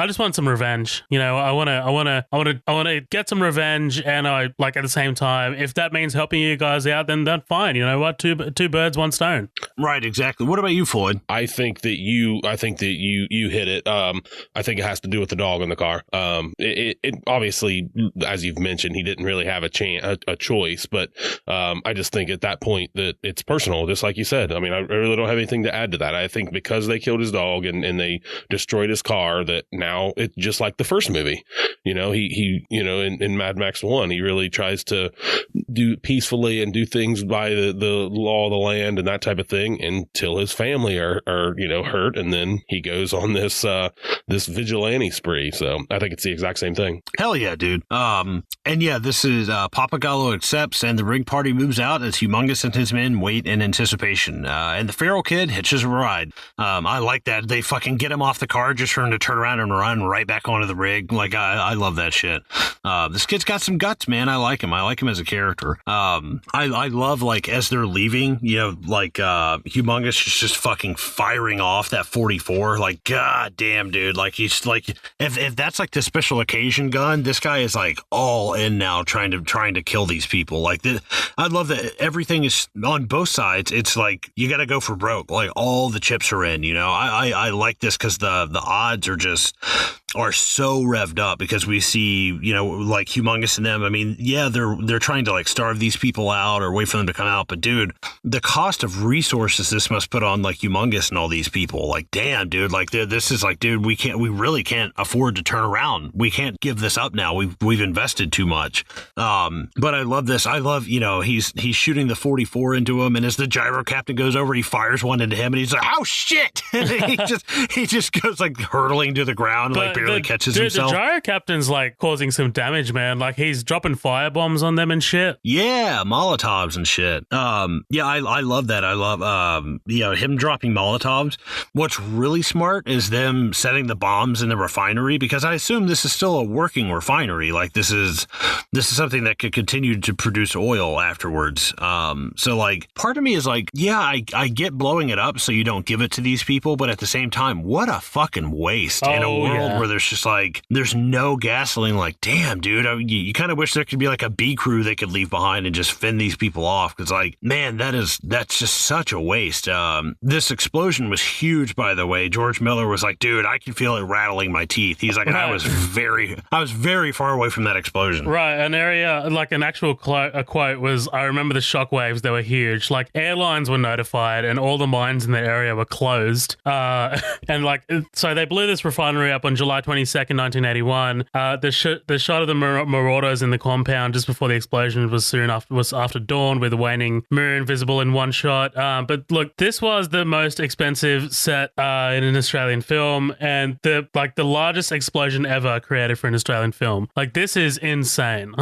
just want some revenge. I want to get some revenge, and I like at the same time, if that means helping you guys out, then that's fine. You know what? Two birds, one stone. Right, exactly. What about you, Floyd? I think that you hit it. I think it has to do with the dog in the car. It obviously, as you've mentioned, he didn't really have a choice, but I just think at that point that it's personal, just like you said. I mean, I really don't have anything to add to that. I think because they killed his dog and they destroyed his car, that now it's just like the first movie. He in Mad Max 1, he really tries to do peacefully and do things by the law of the land and that type of thing until his family are hurt, and then he goes on this vigilante spree. So I think it's the exact same thing. Hell yeah, dude. And yeah, this is Papagallo accepts, and the rig party moves out as Humongous and his men wait in anticipation. And the feral kid hitches a ride. I like that. They fucking get him off the car just for him to turn around and run right back onto the rig. Like, I love that shit. This kid's got some guts, man. I like him. I like him as a character. I love, like, as they're leaving, you know, like, Humongous is just fucking firing off that 44. Like, god damn, dude. Like, he's like, if that's like the special occasion gun, this guy is like all in now trying to kill these people. Like, I love that everything is on both sides. It's like, you got to go for broke. Like, all the chips are in, you know. I like this because the odds are so revved up because we see, you know, like Humongous and them. I mean, yeah, they're trying to like starve these people out or wait for them to come out. But dude, the cost of resources this must put on like Humongous and all these people, like, damn, dude, like this is like, dude, we really can't afford to turn around. We can't give this up now. We've invested too much. But I love this. I love, you know, he's shooting the 44 into him, and as the gyro captain goes over, he fires one into him, and he's like, oh shit. And he just goes like hurtling to the ground, and like barely catches himself. The gyro captain's like causing some damage, man. Like, he's dropping firebombs on them and shit. Yeah, Molotovs and shit. Yeah, I love that. I love you know, him dropping Molotovs. What's really smart is them setting the bombs in the refinery, because I assume this is still a working refinery. Like, this is something that could continue to produce oil afterwards. So like, part of me is like, yeah, I get blowing it up so you don't give it to these people, but at the same time, what a fucking waste in a world where there's just like, there's no gasoline. Like, damn, dude, you kind of wish there could be like a B crew they could leave behind and just fend these people off. Cause like, man, that's just such a waste. This explosion was huge, by the way. George Miller was like, dude, I can feel it rattling my teeth. He's like, I was very far away from that explosion. Right. An area, like an actual quote was, I remember the shockwaves, they were huge. Like, airlines were notified and all the mines in the area were closed. And like, so they blew this refinery up on July 22nd, 1981. The shot of the marauders in the compound just before the explosion was after dawn, with a waning moon visible in one shot. But look, this was the most expensive set in an Australian film, and the largest explosion ever created for an Australian film. Like, this is insane.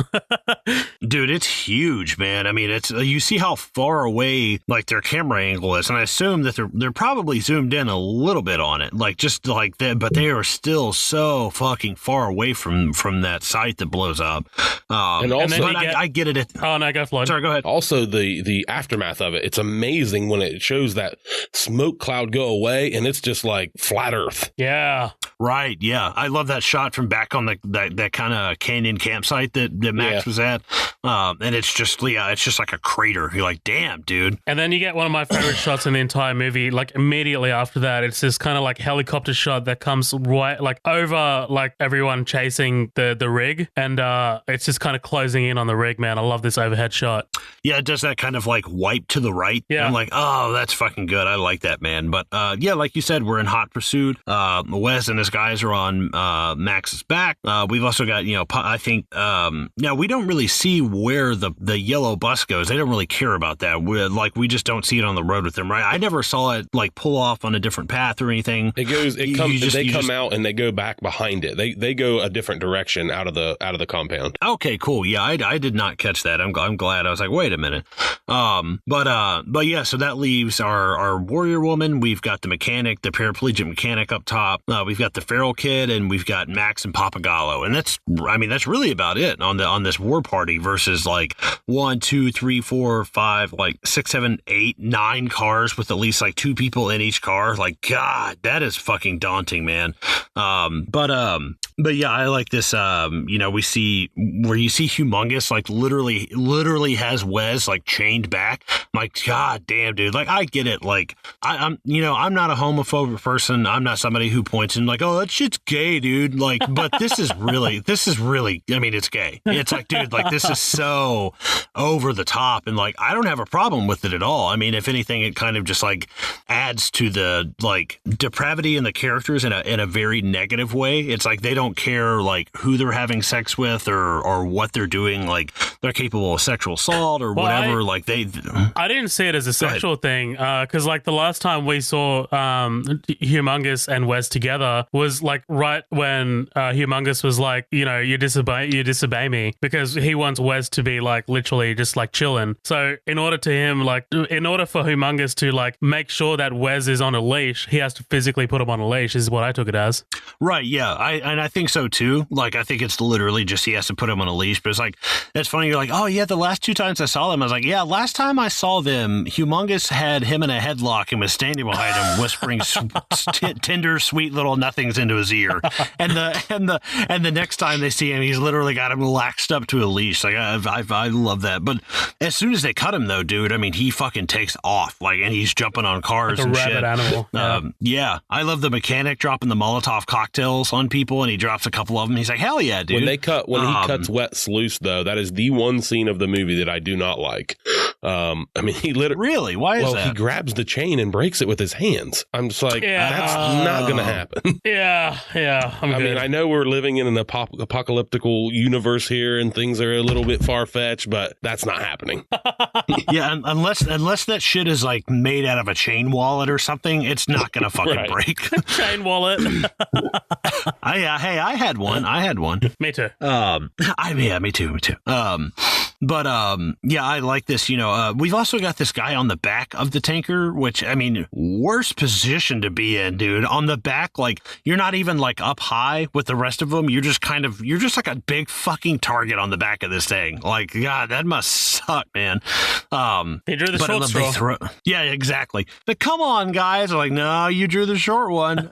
Dude, it's huge, man. I mean, you see how far away like their camera angle is, and I assume that they're probably zoomed in a little bit on it, like just like that, but they are still so fucking far away from that site that blows up. And also, I get it. Oh no, go Floyd. Sorry, go ahead. Also, the aftermath of it, it's amazing when it shows that smoke cloud go away, and it's just like flat Earth. Yeah. Right, yeah. I love that shot from back on that kind of canyon campsite that Max was at. And it's just like a crater. You're like, damn, dude. And then you get one of my favorite shots in the entire movie. Like, immediately after that, it's this kind of like helicopter shot that comes right like over like everyone chasing the rig, and it's just kind of closing in on the rig, man. I love this overhead shot. Yeah, it does that kind of like wipe to the right. Yeah. I'm like, oh, that's fucking good. I like that, man. But yeah, like you said, we're in hot pursuit. Wes and his guys are on Max's back. We've also got, you know, I think now we don't really see where the yellow bus goes. They don't really care about that. We just don't see it on the road with them, right? I never saw it like pull off on a different path or anything. They come out and they go back behind it. They go a different direction out of the compound. Okay, cool. Yeah, I did not catch that. I'm glad. I was like, wait a minute. But yeah, so that leaves our warrior woman. We've got the mechanic, the paraplegic mechanic up top. We've got the feral kid, and we've got Max and Papagallo, and that's really about it on this war party versus like 1, 2, 3, 4, 5, like 6, 7, 8, 9 cars with at least like 2 people in each car. Like, God, that is fucking daunting, man. But yeah, I like this. You know, we see where you see Humongous like literally has Wes like chained back. I'm like, God damn, dude. Like, I get it. Like, I'm not a homophobic person. I'm not somebody who points and like, oh, that shit's gay, dude. Like, but this is really. I mean, it's gay. It's like, dude, like this is so over the top, and like I don't have a problem with it at all. I mean, if anything, it kind of just like adds to the like depravity in the characters in a very negative way. It's like they don't care like who they're having sex with or what they're doing. Like, they're capable of sexual assault or whatever. I didn't see it as a sexual thing because like the last time we saw Humongous and Wes together was like right when Humongous was like, you disobey me, because he wants Wes to be like literally just like chilling. So in order for Humongous to like make sure that Wes is on a leash, he has to physically put him on a leash, is what I took it as. Right, yeah. I think so too. Like, I think it's literally just he has to put him on a leash. But it's like, it's funny. You're like, oh yeah, the last 2 times I saw them, I was like, yeah, last time I saw them, Humongous had him in a headlock and was standing behind him, whispering tender, sweet little nothings into his ear. And the next time they see him, he's literally got him laxed up to a leash. Like, I love that. But as soon as they cut him, though, dude, I mean, he fucking takes off. Like, and he's jumping on cars like and rabbit shit. Animal. Yeah, I love the mechanic dropping the Molotov cocktails on people, and he drops a couple of them. He's like, hell yeah, dude. When he cuts Wes loose, though, that is the one scene of the movie that I do not like. I mean, he literally... Really? Why is that? Well, he grabs the chain and breaks it with his hands. I'm just like, that's not going to happen. Yeah. I mean, I know we're living in an apocalyptical universe here, and things are a little bit far-fetched, but that's not happening. Yeah, unless that shit is like made out of a chain wallet or something, it's not going to fucking break. Chain wallet. I had one. Me too. Me too. But I like this. We've also got this guy on the back of the tanker, which, I mean, worst position to be in, dude. On the back, like, you're not even like up high with the rest of them. You're just like a big fucking target on the back of this thing. Like, God, that must suck, man. He drew the short straw. Yeah, exactly. But come on, guys. They're like, no, you drew the short one.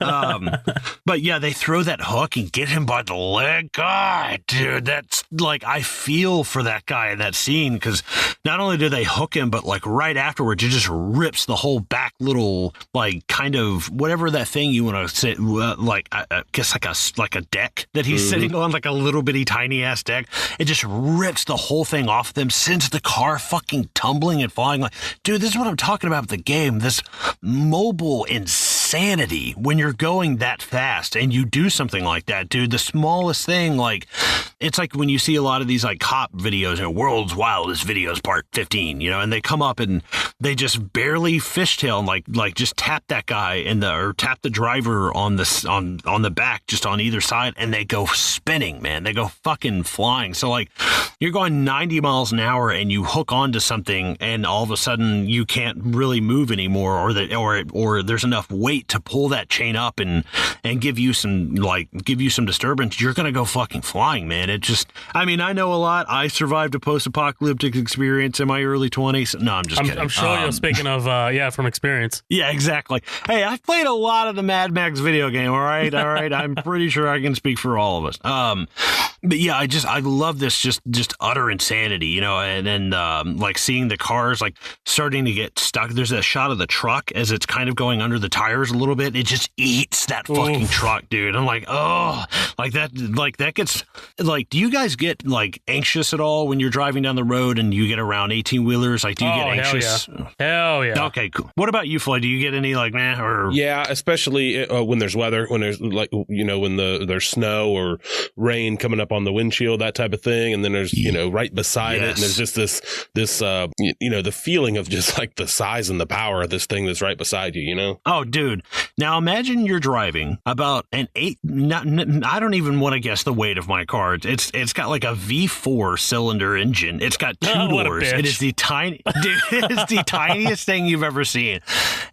But yeah, they throw that hook and get him by the leg. God, dude, that's like, I feel for that guy in that scene, because not only do they hook him, but like right afterwards, it just rips the whole back little, like, kind of whatever that thing you want to sit, I guess like a deck that he's sitting on, like a little bitty tiny ass deck. It just rips the whole thing off them, sends the car fucking tumbling and flying. Like, dude, this is what I'm talking about with the game. This mobile insanity when you're going that fast and you do something like that, dude. The smallest thing, like, it's like when you see a lot of these like cop videos, World's Wildest Videos Part 15, and they come up and they just barely fishtail and like just tap that guy or tap the driver on the back, just on either side, and they go spinning, man. They go fucking flying. So like, you're going 90 miles an hour and you hook onto something, and all of a sudden you can't really move anymore, or there's enough weight to pull that chain up and give you some disturbance. You're gonna go fucking flying, man. It just, I mean, I know a lot. I survived a post-apocalyptic experience in my early 20s. No, I'm just kidding. I'm sure you're speaking of from experience. Yeah, exactly. Hey, I've played a lot of the Mad Max video game. All right. I'm pretty sure I can speak for all of us. But yeah, I love this just utter insanity, and then like seeing the cars like starting to get stuck. There's a shot of the truck as it's kind of going under the tires a little bit. It just eats that fucking truck, dude. I'm like, oh, like that gets like, do you guys get like anxious at all when you're driving down the road and you get around 18-wheelers? Like, do you get anxious? Hell yeah. Okay, cool. What about you, Floyd? Do you get any like, meh, or? Yeah, especially when there's weather, when there's like, when there's snow or rain coming up on the windshield, that type of thing. And then there's, right beside it. And there's just this the feeling of just like the size and the power of this thing that's right beside you, Oh, dude. Now imagine you're driving about an 8, I don't even want to guess the weight of my car. It's got like a V4 cylinder engine. It's got 2 doors. It is the tiniest thing you've ever seen.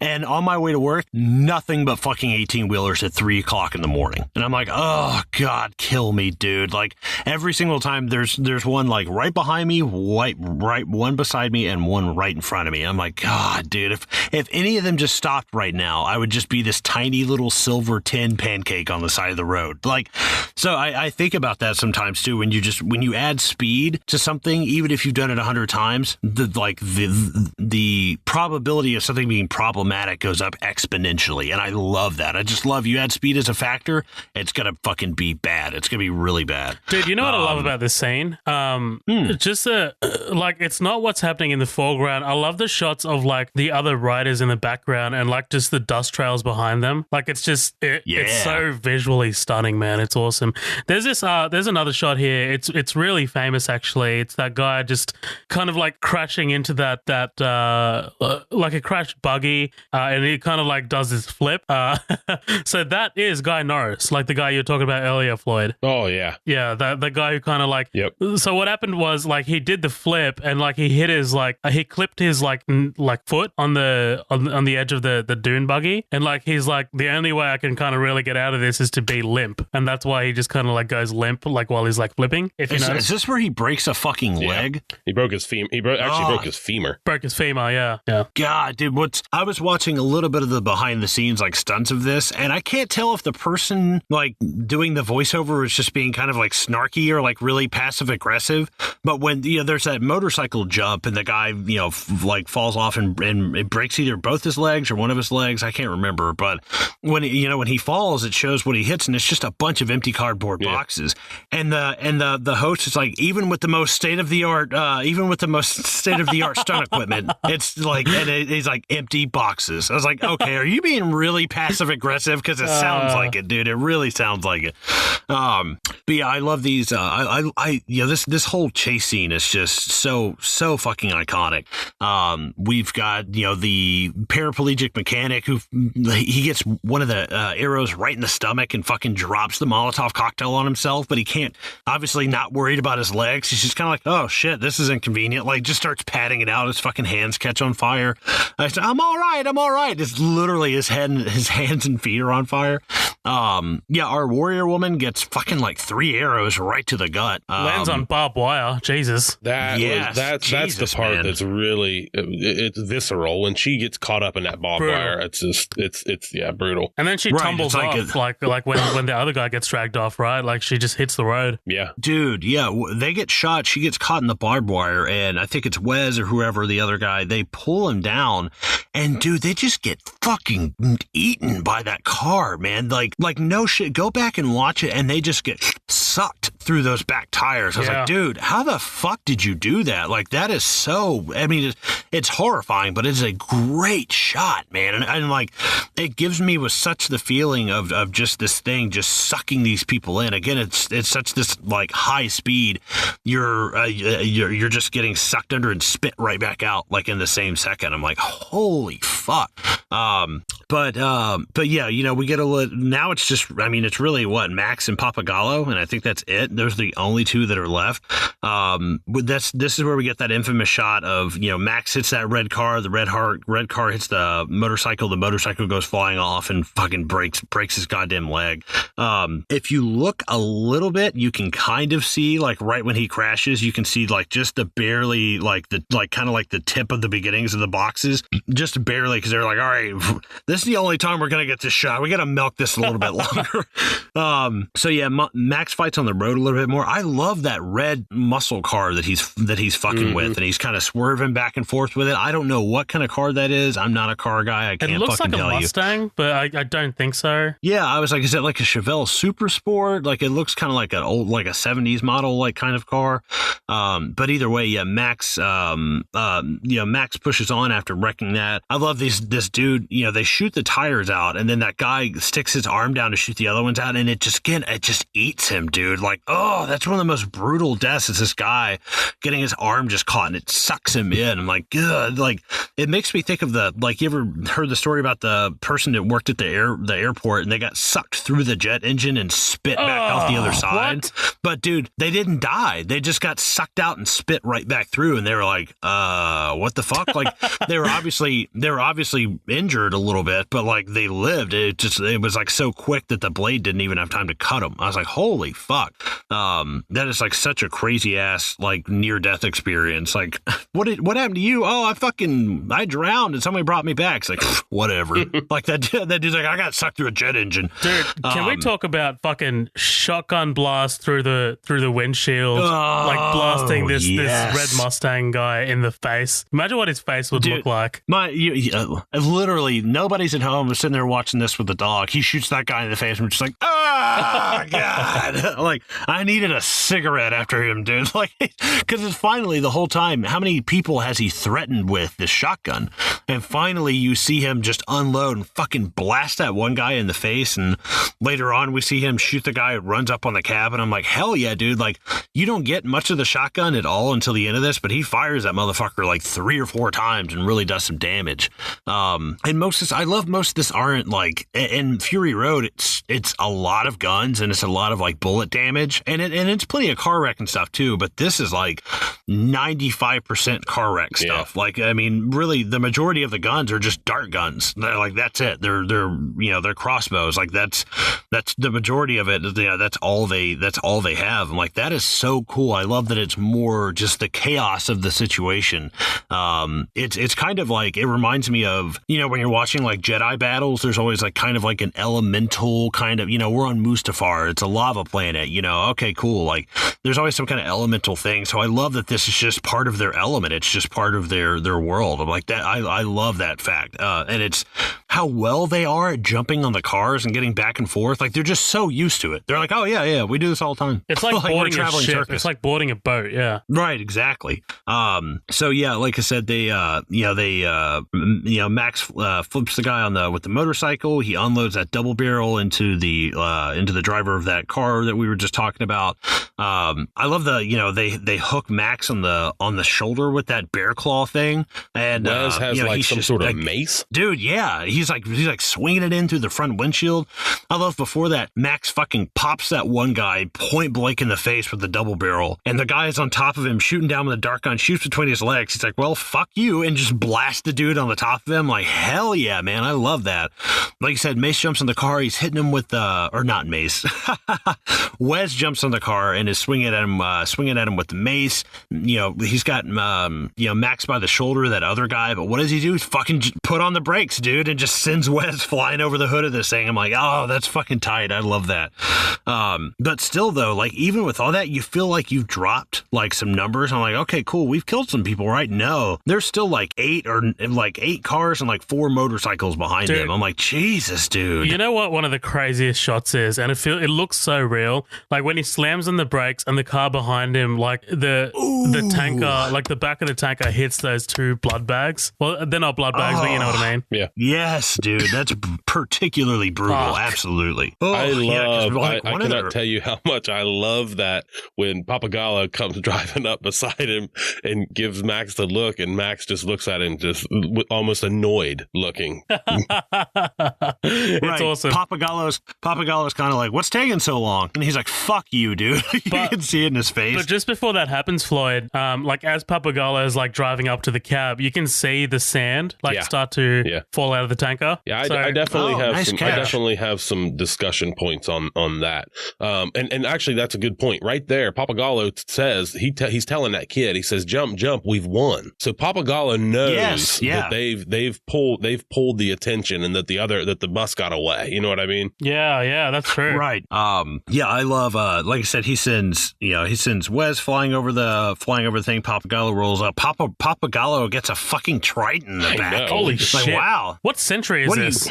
And on my way to work, nothing but fucking 18-wheelers at 3 o'clock in the morning. And I'm like, oh God, kill me, dude. Like, every single time there's one like right behind me, right one beside me, and one right in front of me. I'm like, God, dude, if any of them just stopped right now, I would just be this tiny little silver tin pancake on the side of the road. Like, so I think about that sometimes too, when you add speed to something, even if you've done it 100 times, the probability of something being problematic goes up exponentially. And I love that. I just love, you add speed as a factor, it's gonna fucking be bad. It's gonna be really bad. Dude, you know what I love about this scene? Just like, it's not what's happening in the foreground. I love the shots of like the other riders in the background and like just the dust trails behind them. Like, it's just it's so visually stunning, man. It's awesome. There's another shot here. It's really famous, actually. It's that guy just kind of like crashing into that like a crashed buggy, and he kind of like does this flip. So that is Guy Norris, like the guy you were talking about earlier, Floyd. Oh yeah, the guy who kind of like. Yep. So what happened was like he did the flip and like he hit his like he clipped his like foot on the edge of the dune buggy, and like he's like, the only way I can kind of really get out of this is to be limp, and that's why he just kind of like goes limp like while he's like flipping. If you know, is this where he breaks a fucking leg? He broke his femur. Actually broke his femur. Broke his femur. Yeah. God, dude, I was watching a little bit of the behind the scenes like stunts of this, and I can't tell if the person like doing the voiceover is just being kind of like snarky or like really passive aggressive. But when there's that motorcycle jump and the guy like falls off and it breaks either both his legs or one of his legs, I can't remember. But when he falls, it shows what he hits, and it's just a bunch of empty cardboard boxes. And the host is like, even with the most state of the art stunt equipment, it's like, and he's like, empty boxes. I was like, okay, are you being really passive aggressive? Because it sounds like it, dude. It really sounds like it. But yeah, I love these. This whole chase scene is just so fucking iconic. We've got the paraplegic mechanic who he gets one of the arrows right in the stomach and fucking drops the Molotov cocktail on himself, but he can't. Obviously, not worried about his legs. He's just kind of like, oh shit, this is inconvenient. Like, just starts patting it out. His fucking hands catch on fire. I said, I'm all right. It's literally his hands and feet are on fire. Our warrior woman gets fucking like 3 arrows right to the gut. Lands on barbed wire. Jesus. That's the part, man, that's really it's visceral. When she gets caught up in that barbed wire, it's brutal. And then she tumbles off like when the other guy gets dragged off, right? Like, she just hits the road. Yeah, dude. Yeah, they get shot. She gets caught in the barbed wire, and I think it's Wes or whoever, the other guy. They pull him down, and dude, they just get fucking eaten by that car, man. Like no shit. Go back and watch it, and they just get sucked through those back tires. I was like, dude, how the fuck did you do that? Like, that is so, I mean, it's horrifying, but it's a great shot, man. And like, it gives me with such the feeling of just this thing just sucking these people in. Again, it's such this like high speed. You're just getting sucked under and spit right back out like in the same second. I'm like, holy fuck. But yeah, we get a little, now it's just, I mean, it's really what, Max and Papagallo, and I think that's it. Those are the only 2 that are left. This is where we get that infamous shot of, Max hits that red car, the red car hits the motorcycle goes flying off and fucking breaks his goddamn leg. If you look a little bit, you can kind of see, like, right when he crashes, you can see like just the barely, like the, like kind of like the tip of the beginnings of the boxes, just barely, because they're like, all right, this is the only time we're gonna get this shot. We gotta milk this a little bit longer. So yeah, Max fights on the road a little bit more. I love that red muscle car that he's fucking with, and he's kind of swerving back and forth with it. I don't know what kind of car that is. I'm not a car guy. I can't fucking tell you. It looks like a Mustang, but I don't think so. Yeah, I was like, is it like a Chevelle Super Sport? Like, it looks kind of like an old, like a 70s model, like kind of car. But either way, yeah, Max pushes on after wrecking that. I love this dude. They shoot the tires out, and then that guy sticks his arm down to shoot the other ones out, and it just eats him, dude. Like, oh, that's one of the most brutal deaths, is this guy getting his arm just caught and it sucks him in. I'm like, good. Like, it makes me think of you ever heard the story about the person that worked at the airport and they got sucked through the jet engine and spit back out the other side? What? But dude, they didn't die. They just got sucked out and spit right back through, and they were like, what the fuck? Like, they were obviously injured a little bit, but like, they lived. It was like so quick that the blade didn't even have time to cut them. I was like, holy fuck. That is like such a crazy ass like near death experience. Like, what happened to you? Oh, I drowned and somebody brought me back. It's like, whatever. Like that dude's like, I got sucked through a jet engine. Dude, can we talk about fucking shotgun blast through the windshield, like blasting this red Mustang guy in the face? Imagine what his face would look like. Literally, nobody Johnny's at home, sitting there watching this with the dog. He shoots that guy in the face, and we're just like, oh, God. Like, I needed a cigarette after him, dude. Like, because it's finally the whole time, how many people has he threatened with this shotgun? And finally, you see him just unload and fucking blast that one guy in the face. And later on, we see him shoot the guy who runs up on the cab. And I'm like, hell yeah, dude. Like, you don't get much of the shotgun at all until the end of this, but he fires that motherfucker like 3 or 4 times and really does some damage. And I love most of this aren't like, in Fury Road, it's a lot of guns and it's a lot of like bullet damage and it's plenty of car wreck and stuff too, but this is like 95% car wreck stuff. Yeah. Like, I mean, really the majority of the guns are just dart guns. They're like, that's it. They're they're crossbows. Like that's the majority of it. That's all they have. I'm like, that is so cool. I love that it's more just the chaos of the situation. It's kind of like, it reminds me of, when you're watching like Jedi battles, there's always like kind of like an elemental kind of, we're on Mustafar. It's a lava planet, okay, cool. Like there's always some kind of elemental thing. So I love that this is just part of their element. It's just part of their world. I'm like that. I love that fact. And it's how well they are at jumping on the cars and getting back and forth. Like they're just so used to it. They're like, oh yeah, we do this all the time. It's like boarding a ship. Circus. It's like boarding a boat. Yeah. Right. Exactly. So yeah, like I said, Max flips the guy with the motorcycle. He unloads that double barrel into the driver of that car that we were just talking about. I love they hook Max on the shoulder with that bear claw thing, and Wes has like some sort of mace, dude. Yeah, he's like swinging it in through the front windshield. I love before that Max fucking pops that one guy point blank in the face with the double barrel, and the guy is on top of him shooting down with a dart gun, shoots between his legs. He's like, well, fuck you, and just blasts the dude on the top of him. Like, hell yeah, man, I love that. Like you said, Mace jumps in the car. He's hitting him with or not Mace. Wes jumps on the car and is swinging at him with the mace. He's got Max by the shoulder, that other guy. But what does he do? He's fucking put on the brakes, dude, and just sends Wes flying over the hood of this thing. I'm like, oh, that's fucking tight. I love that. But still, though, like even with all that, you feel like you've dropped like some numbers. I'm like, okay, cool, we've killed some people, right? No, there's still like 8 cars and like 4 motorcycles behind him. I'm like, Jesus, dude. You know what? One of the craziest shots is, and it looks so real. Like when he slams on the brakes and the car behind him, like the tanker, like the back of the tanker hits those 2 blood bags. Well, they're not blood bags, but you know what I mean. Yeah. Yes, dude. That's particularly brutal. Absolutely. I cannot tell you how much I love that when Pappagallo comes driving up beside him and gives Max the look, and Max just looks at him just almost annoyed looking. It's awesome. Pappagallo's kind of like, what's taking so long? And he's like, fuck you, dude. You can see it in his face. But just before that happens, Floyd, like as Pappagallo is like driving up to the cab, you can see the sand start to fall out of the tanker. Yeah, I definitely have some discussion points on that. And actually, that's a good point right there. Pappagallo says he's telling that kid, he says, jump, we've won. So Pappagallo knows that they've pulled the attention and that the bus got away. You know what I mean? Yeah, that's true. Right. I love like I said, he sends Wes flying over the thing. Pappagallo rolls up. Pappagallo gets a fucking trident in the back. Holy shit! Wow. What century is this?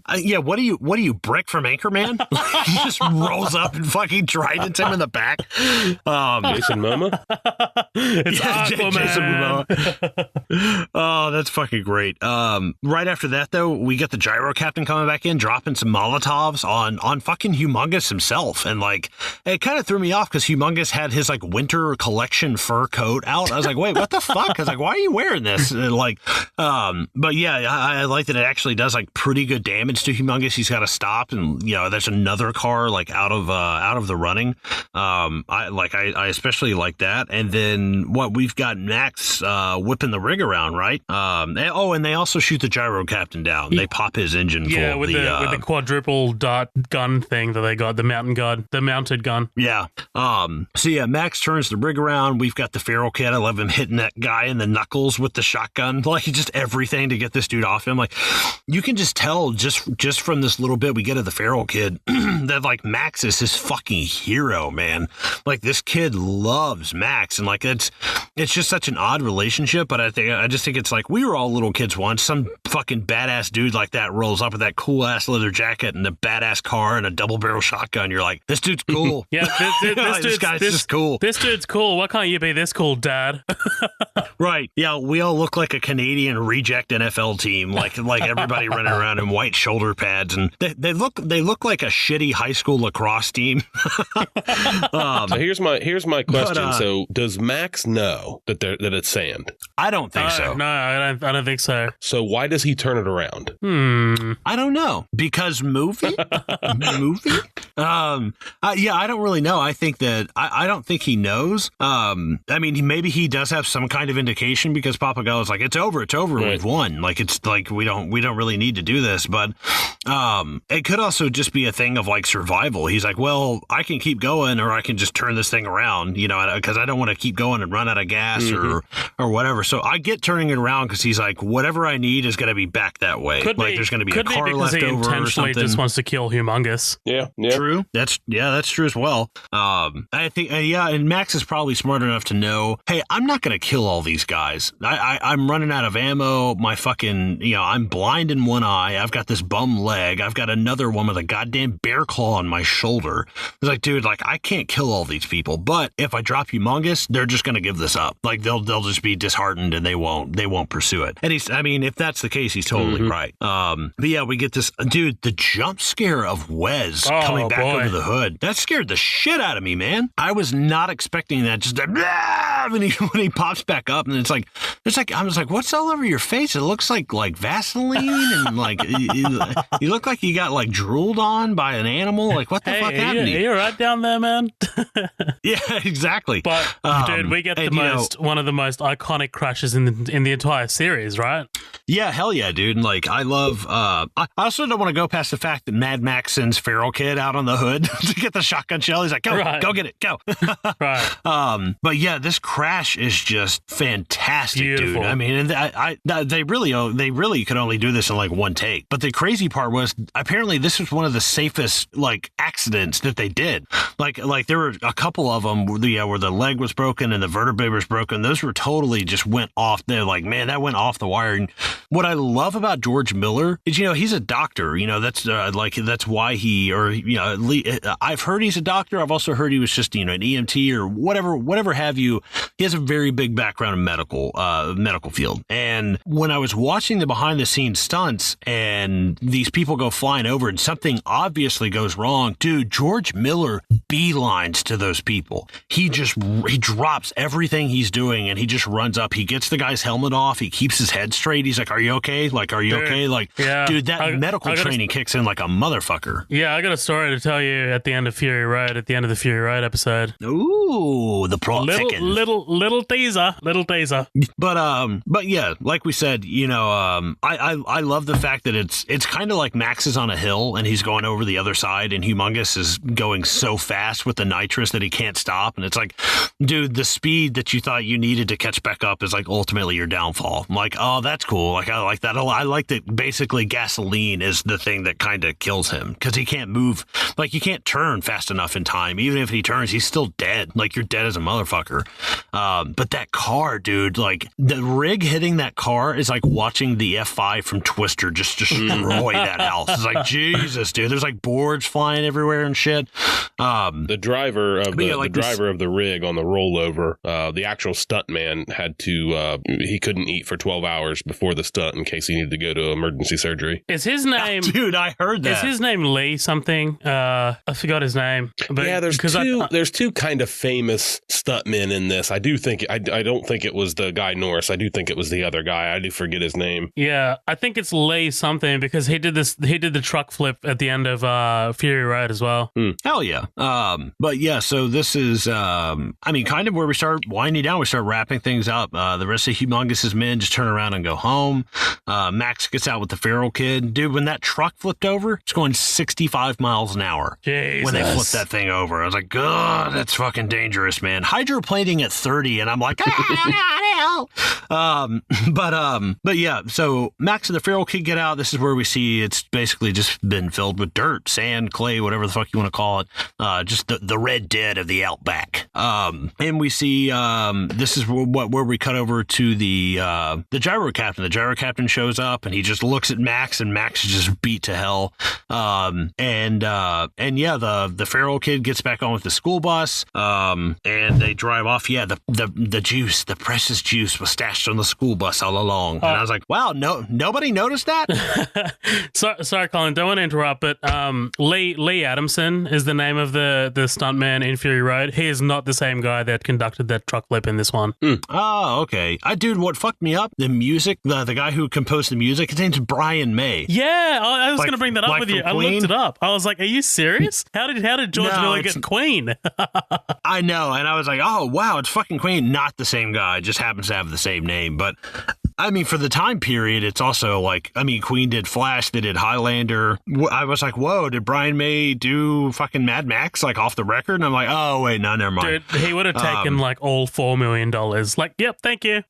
What do you Brick from Anchorman? He just rolls up and fucking tridents him in the back. Jason Momoa. It's Aquaman. Jason Momoa. Oh, that's fucking great. Right after that, though, we get the gyro captain coming back in, dropping some Molotovs on fucking Humongous himself, and like it kind of threw me off because Humongous had his like winter collection fur coat out. I was like, wait, what the fuck? I was like, why are you wearing this? And, but yeah, I like that it actually does like pretty good damage to Humongous. He's got to stop, and there's another car like out of the running. I especially like that. And then we've got Max whipping the rig around, right? And they also shoot the gyro captain down. They pop his engine full. with the quadruple dart gun thing that they got, the mounted gun. Yeah. So yeah, Max turns the rig around. We've got the feral kid. I love him hitting that guy in the knuckles with the shotgun, like just everything to get this dude off him. Like you can just tell just from this little bit we get of the feral kid that like Max is his fucking hero, man. Like this kid loves Max, and like it's just such an odd relationship. But I just think it's like we were all little kids once. Some fucking badass dude like that rolls up with that cool ass leather jacket and a badass car and a double barrel shotgun. You're like, this dude's cool. Yeah, this guy's just cool. This dude's cool. Why can't you be this cool, Dad? Right. Yeah, we all look like a Canadian reject NFL team, like everybody running around in white shoulder pads, and they look like a shitty high school lacrosse team. So here's my question. So does Max know that it's sand? I don't think so. No, I don't think so. So why does he turn it around? I don't know. Because movie? Yeah, I don't really know. I think that I don't think he knows. I mean, maybe he does have some kind of indication because Papagayo's like, it's over, right. We've won. Like it's like we don't really need to do this. But it could also just be a thing of like survival. He's like, well, I can keep going, or I can just turn this thing around, because I don't want to keep going and run out of gas or whatever. So I get turning it around because he's like, whatever I need is going to be back that way. There's going to be a car left over. He intentionally just wants to kill Humongous. Yeah. True. That's true as well. I think, and Max is probably smart enough to know, hey, I'm not going to kill all these guys. I'm running out of ammo. My fucking, I'm blind in one eye. I've got this bum leg. I've got another one with a goddamn bear claw on my shoulder. It's like, dude, like I can't kill all these people, but if I drop Humongous, they're just going to give this up. Like they'll just be disheartened and they won't pursue it. And if that's the case, he's totally right. But yeah, we get this, dude, the jump scare of Wes coming back over the hood. That scared the shit out of me, man. I was not expecting that. Just when he pops back up, and it's like I was like, what's all over your face? It looks like Vaseline, and like you look like you got like drooled on by an animal. Like what the fuck happened? You're right down there, man. Yeah, exactly. But dude, we get one of the most iconic crashes in the entire series, right? Yeah, hell yeah, dude. And like I love. I also don't want to go past the fact that Mad Max sends Feral Kid out on the hood to get the shotgun shell. He's like, go get it, go. Right. But yeah, this crash is just fantastic, Beautiful. Dude. I mean, they really could only do this in like one take. But the crazy part was apparently this was one of the safest like accidents that they did. Like there were a couple of them where the leg was broken and the vertebrae was broken. Those were totally just went off. They're like, man, that went off the wire. And what I love about George Miller is, he's a doctor. That's why I've heard he's a doctor. I've also heard he was just, an EMT or whatever have you. He has a very big background in medical field. And when I was watching the behind the scenes stunts and these people go flying over and something obviously goes wrong, dude, George Miller beelines to those people. He drops everything he's doing and he just runs up. He gets the guy's helmet off. He keeps his head straight. He's like, are you okay? Like, are you okay? Like, yeah. Dude, that medical training kicks in like a motherfucker. Yeah, I got a story to tell you at the end of Fury Road, at the end of the Fury Road episode. Ooh, the plot thickens. Little teaser. But yeah, like we said, I love the fact that it's kind of like Max is on a hill and he's going over the other side and Humongous is going so fast with the nitrous that he can't stop. And it's like, dude, the speed that you thought you needed to catch back up is like ultimately your downfall. I'm like, oh, that's cool. Like, I like that. I like that basically gasoline is the thing that kind of kills him because he can't move. Like, you can't turn fast enough in time. Even if he turns, he's still dead. Like, you're dead as a motherfucker. But that car, dude, like the rig hitting that car is like watching the F5 from Twister just destroy that house. It's like, Jesus, dude. There's like boards flying everywhere and shit. The driver of the rig on the rollover, the actual stuntman had to, he couldn't eat for 12 hours before the stunt in case he needed to go to emergency surgery. Is his name... Dude, I heard that. Is his name Lee something? I forgot his name. But yeah, there's two kind of famous stuntmen in this. I don't think it was the guy Norris. I do think it was the other guy. I do forget his name. Yeah, I think it's Lee something because he did this did the truck flip at the end of Fury Road as well. Hell yeah. But yeah, so this is, kind of where we start winding down. We start wrapping things up. The rest of Humongous's men just turn around and go home. Max gets out with the feral kid. Dude, when that truck flipped over, it's going 65 miles an hour. Jesus. When they flipped that thing over. I was like, God, that's fucking dangerous, man. Hydroplaning at 30, and I'm like, but yeah, so Max and the feral kid get out. This is where we see it's basically just been filled with dirt, sand, clay, whatever the fuck you want to call it. Just the Red Dead of the outback. And we see this is where we cut over to the gyro captain. The gyro captain shows up and he just looks at Max, and Max is just beat to hell. And yeah, the feral kid gets back on with the school bus. And they drive off. Yeah, the juice, the precious juice, was stashed on the school bus all along. And I was like, wow, nobody noticed that. Sorry, Colin, don't want to interrupt, but Lee Adamson is the name of the stuntman in Fury Road. He is not the same guy that conducted that truck flip in this one. Oh, okay. Dude, what fucked me up? The music, the guy who composed the music, his name's Brian May. Yeah, I was going to bring that up with you. I looked it up. I was like, are you serious? How did George Miller get Queen? I know, and I was like, oh, wow, it's fucking Queen. Not the same guy, just happens to have the same name, but I mean, for the time period, it's also like, I mean, Queen did Flash, they did Highlander. I was like, whoa, did Brian May do fucking Mad Max, like, off the record? And I'm like, oh, wait, no, never mind. Dude, he would have taken, like, all $4 million. Like, yep, thank you.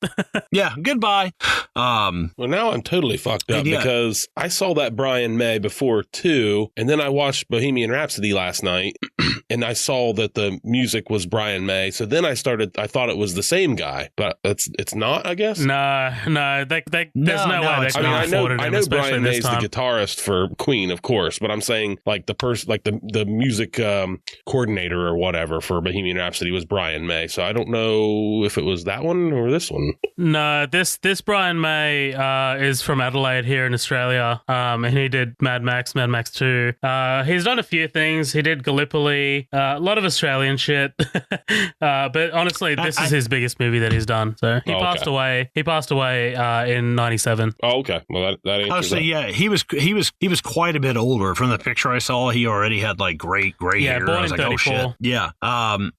Yeah, goodbye. Well, now I'm totally fucked up because I saw that Brian May before, too, and then I watched Bohemian Rhapsody last night, and I saw that the music was Brian May, so then I thought it was the same guy, but it's not, I guess? No, there's no way they can afford it. I know Brian May's the guitarist for Queen, of course, but I'm saying like the person, like the music coordinator or whatever for Bohemian Rhapsody was Brian May. So I don't know if it was that one or this one. No, this Brian May is from Adelaide here in Australia, and he did Mad Max 2. He's done a few things. He did Gallipoli, a lot of Australian shit, but honestly, this is his biggest movie that he's done. So he passed away. He passed away in 97. Oh, okay. Well, that answers that. Yeah, he was quite a bit older. From the picture I saw, he already had like gray hair. Born I was in like, 34. oh shit. Yeah.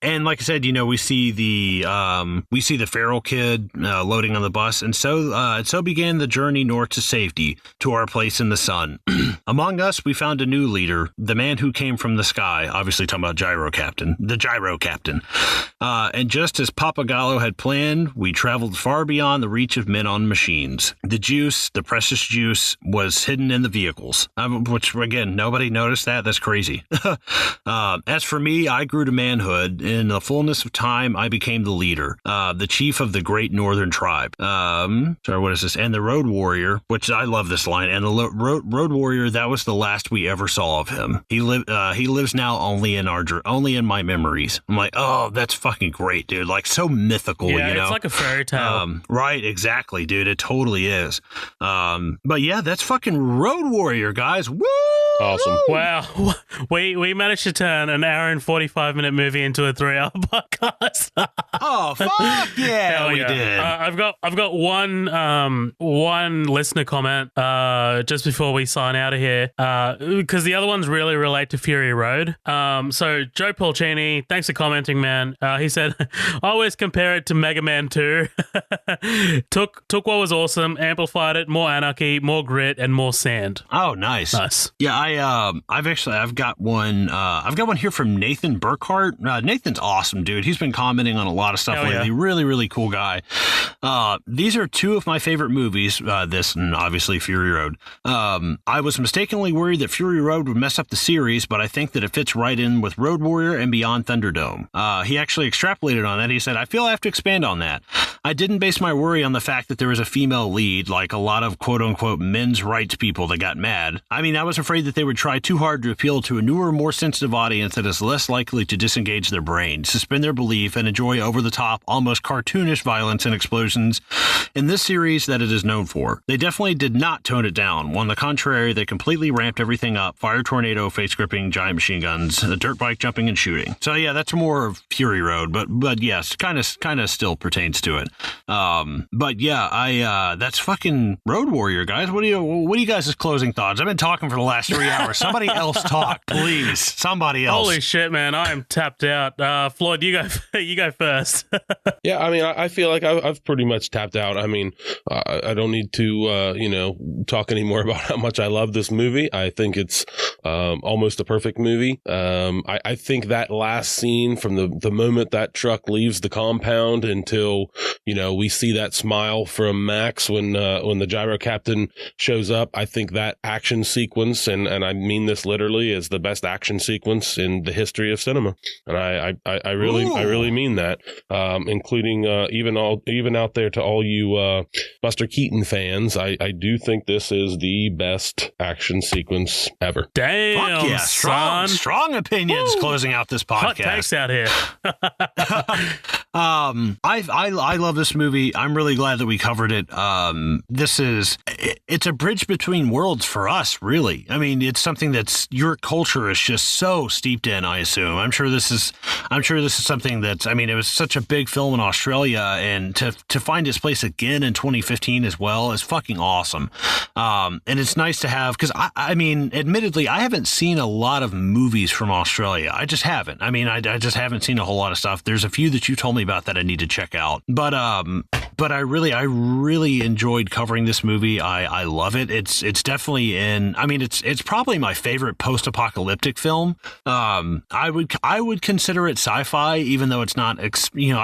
And like I said, we see the feral kid loading on the bus, and so began the journey north to safety, to our place in the sun. Among us, we found a new leader, the man who came from the sky. Obviously, talking about the gyro captain. And just as Papagallo had planned, we traveled far beyond the reach of men on machines. The juice, the precious juice, was hidden in the vehicles, which, again, nobody noticed that. That's crazy. As for me, I grew to manhood. In the fullness of time, I became the leader, the chief of the great northern tribe. What is this? And the road warrior, which I love this line, and the road warrior, that was the last we ever saw of him. He lives now only in my memories. I'm like, oh, that's fucking great, dude. Like, so mythical, it's like a fairy tale. Right, exactly, dude. It totally is. But yeah, that's fucking Road Warrior, guys. Woo! Awesome. Wow. We managed to turn an hour and 45-minute movie into a 3-hour podcast. Oh, fuck yeah, we did. I've got one listener comment just before we sign out of here, because the other ones really relate to Fury Road. So Joe Polcini, thanks for commenting, man. He said, I always compare it to Mega Man 2. Took what was awesome, amplified it, more anarchy, more grit, and more sand. Oh, nice. Yeah, I've got one here from Nathan Burkhart. Nathan's awesome, dude. He's been commenting on a lot of stuff lately. Yeah. Really, really cool guy. These are two of my favorite movies, this and obviously Fury Road. I was mistakenly worried that Fury Road would mess up the series, but I think that it fits right in with Road Warrior and Beyond Thunderdome. He actually extrapolated on that. He said, I feel I have to expand on that. I didn't base my worry on the fact that there was a female lead, like a lot of quote-unquote men's rights people that got mad. I mean, I was afraid that that they would try too hard to appeal to a newer, more sensitive audience that is less likely to disengage their brain, suspend their belief, and enjoy over-the-top, almost cartoonish violence and explosions in this series that it is known for. They definitely did not tone it down. On the contrary, they completely ramped everything up. Fire tornado, face-gripping, giant machine guns, dirt bike jumping and shooting. So yeah, that's more of Fury Road, but yes, kind of still pertains to it. But yeah, that's fucking Road Warrior, guys. What do you guys' closing thoughts? I've been talking for the last 3 hours. Somebody else talk, please. Somebody else. Holy shit, man! I am tapped out. Floyd, you go. You go first. Yeah, I mean, I feel like I've pretty much tapped out. I mean, I don't need to talk anymore about how much I love this movie. I think it's almost a perfect movie. I think that last scene from the moment that truck leaves the compound until we see that smile from Max when the gyro captain shows up. I think that action sequence, and I mean this literally, is the best action sequence in the history of cinema, and I really mean that, including even out there to all you Buster Keaton fans. I do think this is the best action sequence ever. Damn, fuck yeah, son. strong opinions. Woo. Closing out this podcast. Hot takes out here. I love this movie. I'm really glad that we covered it. It's a bridge between worlds for us, really. I mean, it's something that's your culture is just so steeped in, I assume. I'm sure this is something that's, I mean, it was such a big film in Australia, and to find its place again in 2015 as well is fucking awesome. And it's nice to have, because I mean, admittedly, I haven't seen a lot of movies from Australia. I just haven't. I mean, I just haven't seen a whole lot of stuff. There's a few that you told me about that I need to check out. But I really enjoyed covering this movie. I love it. It's definitely it's probably my favorite post-apocalyptic film. I would consider it sci-fi, even though it's not, I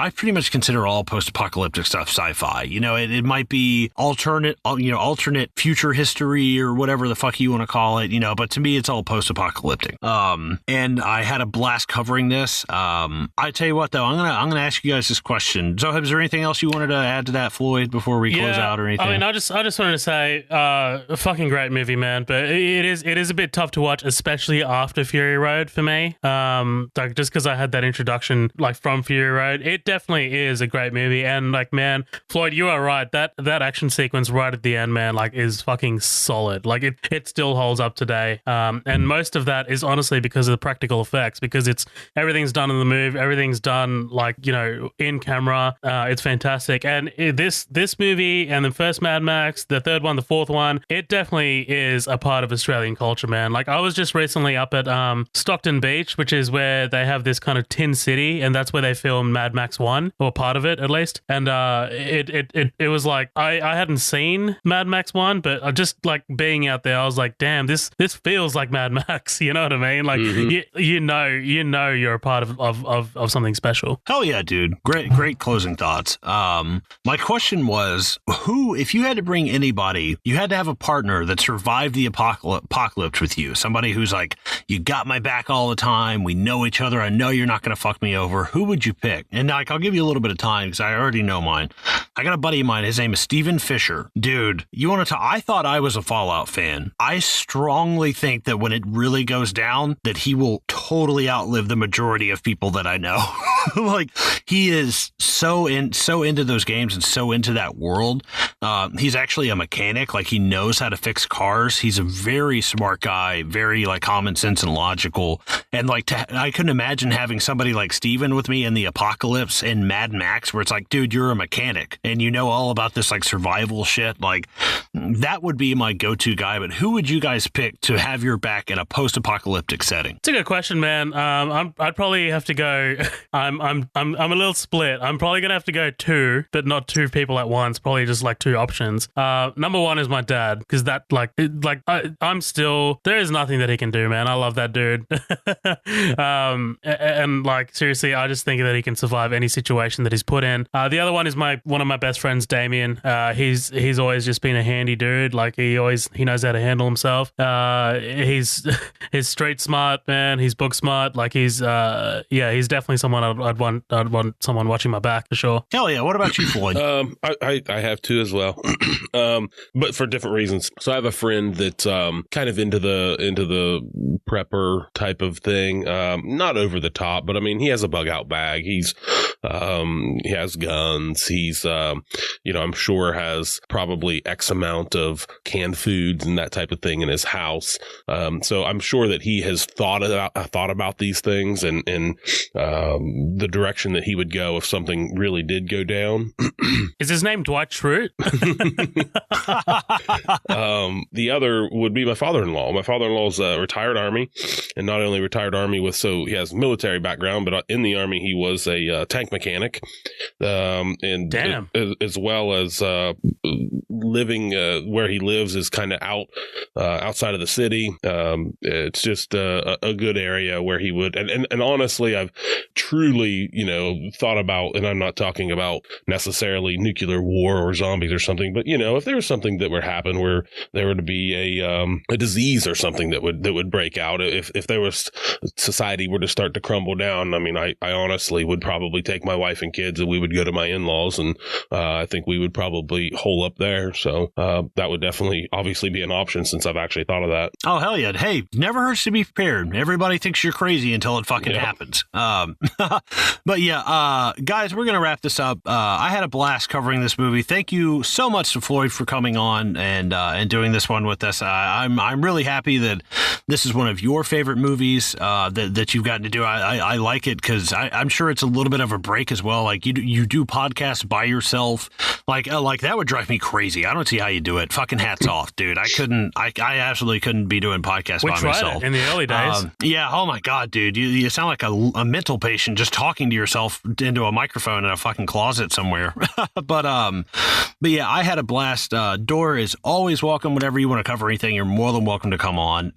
pretty much consider all post-apocalyptic stuff sci-fi. It might be alternate future history or whatever the fuck you want to call it, but to me, it's all post-apocalyptic. And I had a blast covering this. I tell you what, though, I'm gonna ask you guys this question. So, is there anything else you wanted to add to that, Floyd, before we close out or anything? I mean, I just wanted to say, a fucking great movie, man. But it is a bit tough to watch, especially after Fury Road for me. Like, just because I had that introduction from Fury Road, it definitely is a great movie. And man, Floyd, you are right. That action sequence right at the end, man, is fucking solid. It still holds up today. And most of that is honestly because of the practical effects, because everything's done in the move, everything's done in camera. It's fantastic. And this movie and the first Mad Max, the third one, the fourth one, it definitely is a part of Australian culture, man. I was just recently up at Stockton Beach, which is where they have this kind of tin city, and that's where they filmed Mad Max 1, or part of it at least. And it was I hadn't seen Mad Max 1, but just being out there, I was like, damn, this feels like Mad Max. You know what I mean? Mm-hmm. You're a part of something special. Hell yeah, dude. Great closing thoughts. My question was, if you had to bring anybody, you had to have a partner that survived the apocalypse with you, somebody who's you got my back all the time, we know each other, I know you're not going to fuck me over. Who would you pick? And I'll give you a little bit of time because I already know mine. I got a buddy of mine, his name is Steven Fisher. Dude, you want to talk? I thought I was a Fallout fan. I strongly think that when it really goes down, that he will totally outlive the majority of people that I know. He is so into those games and so into that world. He's actually a mechanic. He knows how to fix cars. He's a very smart guy, very common sense and logical. And I couldn't imagine having somebody like Steven with me in the apocalypse in Mad Max, where it's dude, you're a mechanic and you know all about this survival shit. That would be my go-to guy. But who would you guys pick to have your back in a post-apocalyptic setting? It's a good question, man. I'd probably have to go. I'm a little split. I'm probably gonna have to go two, but not two people at once. Probably just two options. Number one is my dad, because that I'm still, there is nothing that he can do, man. I love that dude. And seriously, I just think that he can survive any situation that he's put in. The other one is one of my best friends, Damien. He's always just been a handy dude. He knows how to handle himself. He's street smart, man. He's book smart. He's definitely someone I'd want someone watching my back for sure. Hell yeah. What about you, Floyd? I have two as well, but for different reasons. So I have a friend that's kind of into the prepper type of thing. Not over the top, but I mean, he has a bug out bag. He has guns. He's I'm sure has probably X amount of canned foods and that type of thing in his house. So I'm sure that he has thought about these things and the direction that he would go if something really did go down. Is his name Dwight Schrute? The other would be my father-in-law. My father-in-law's retired Army, and not only retired Army so he has military background, but in the Army he was a tank mechanic, and damn, as well as living where he lives is kind of outside of the city. It's just a good area where he would, and honestly, I've truly thought about, and I'm not talking about necessarily nuclear war or zombies or something, but if there was something that would happen where there were to be a disease or something that would break out, if there was society were to start to crumble down, I mean, I honestly would probably take my wife and kids and we would go to my in-laws, and I think we would probably hole up there. So that would definitely obviously be an option, since I've actually thought of that. Oh, hell yeah. Hey, never hurts to be prepared. Everybody thinks you're crazy until it fucking happens. But yeah, guys, we're going to wrap this up. I had a blast covering this movie. Thank you so much to Floyd for coming on and doing this one with us. I'm really happy that this is one of your favorite movies that you've gotten to do. I like it because I'm sure it's a little bit of a break as well. Like you do podcasts by yourself. Like that would drive me crazy. I don't see how you do it. Fucking hats off, dude. I absolutely couldn't be doing podcasts by myself. It in the early days. Yeah. Oh my God, dude. You sound like a mental patient just talking to yourself into a microphone in a fucking closet somewhere. But yeah, I had a blast. Door is always welcome. Whenever you want to cover anything, you're more than welcome to come on.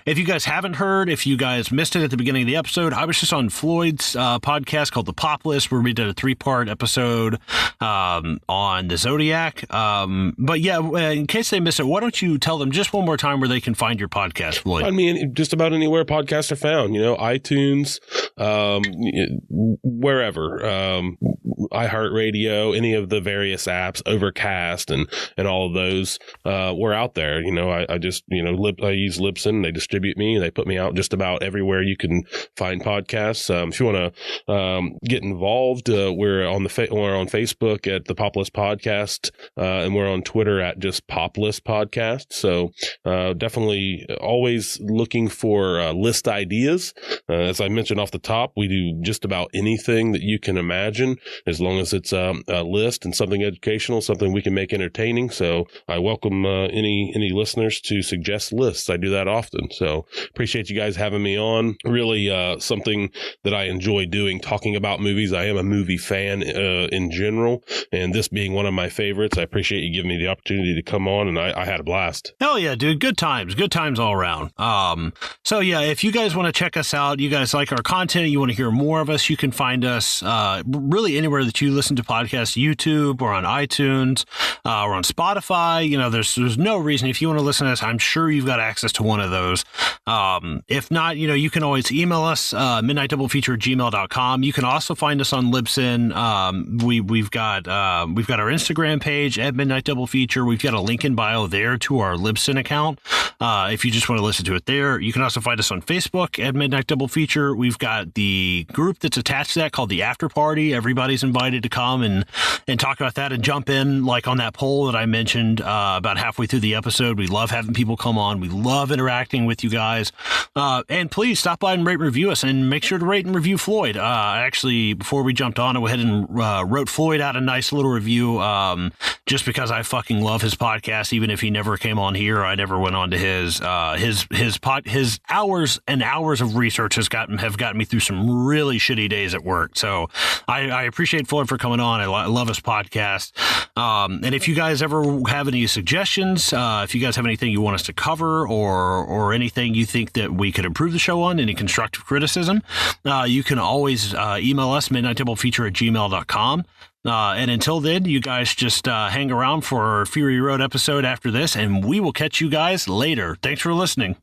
If you guys haven't heard, if you guys missed it at the beginning of the episode, I was just on Floyd's podcast called The Pop List, where we did a 3-part episode on the Zodiac. But yeah, in case they missed it, why don't you tell them just one more time where they can find your podcast, Floyd? I mean, just about anywhere podcasts are found, iTunes, wherever, iHeartRadio, any of the various apps, Overcast, and all of those, we're out there. I just, I use Libsyn. They distribute me. They put me out just about everywhere you can find podcasts. If you want to get involved, we're on Facebook at the Pop List Podcast, and we're on Twitter at just Pop List Podcast. So definitely always looking for list ideas. As I mentioned off the top, we do just about anything that you can imagine, as long as it's a list and something educational, something we can make entertaining. So I welcome any listeners to suggest lists. I do that often. So appreciate you guys having me on. Really something that I enjoy doing, talking about movies. I am a movie fan in general, and this being one of my favorites, I appreciate you giving me the opportunity to come on, and I had a blast. Hell yeah, dude. Good times all around. So yeah, if you guys want to check us out, you guys like our content, you want to hear more of us, you can find us really anywhere that you listen to podcasts, YouTube or on iTunes or on Spotify. There's no reason. If you want to listen to us, I'm sure you've got access to one of those. If not, you can always email us, midnightdoublefeature@gmail.com. You can also find us on Libsyn. We've got our Instagram page at Midnight Double Feature. We've got a link in bio there to our Libsyn account. If you just want to listen to it there, you can also find us on Facebook at Midnight Double Feature. We've got the group that's attached to that called the After Party. Everybody's invited to come and talk about that and jump in, like on that poll that I mentioned about halfway through the episode. We love having people come on. We love interacting with you guys. And please stop by and rate and review us, and make sure to rate and review Floyd. Actually, before we jumped on, I went ahead and wrote Floyd out a nice little review, just because I fucking love his podcast. Even if he never came on here, I never went on to his hours and hours of research have gotten me through some really shitty days at work. So I appreciate Floyd for coming on. I love his podcast. And if you guys ever have any suggestions, if you guys have anything you want us to cover, or anything you think that we could improve the show on, any constructive criticism, you can always email us, midnightdoublefeature@gmail.com. And until then, you guys just hang around for our Fury Road episode after this, and we will catch you guys later. Thanks for listening.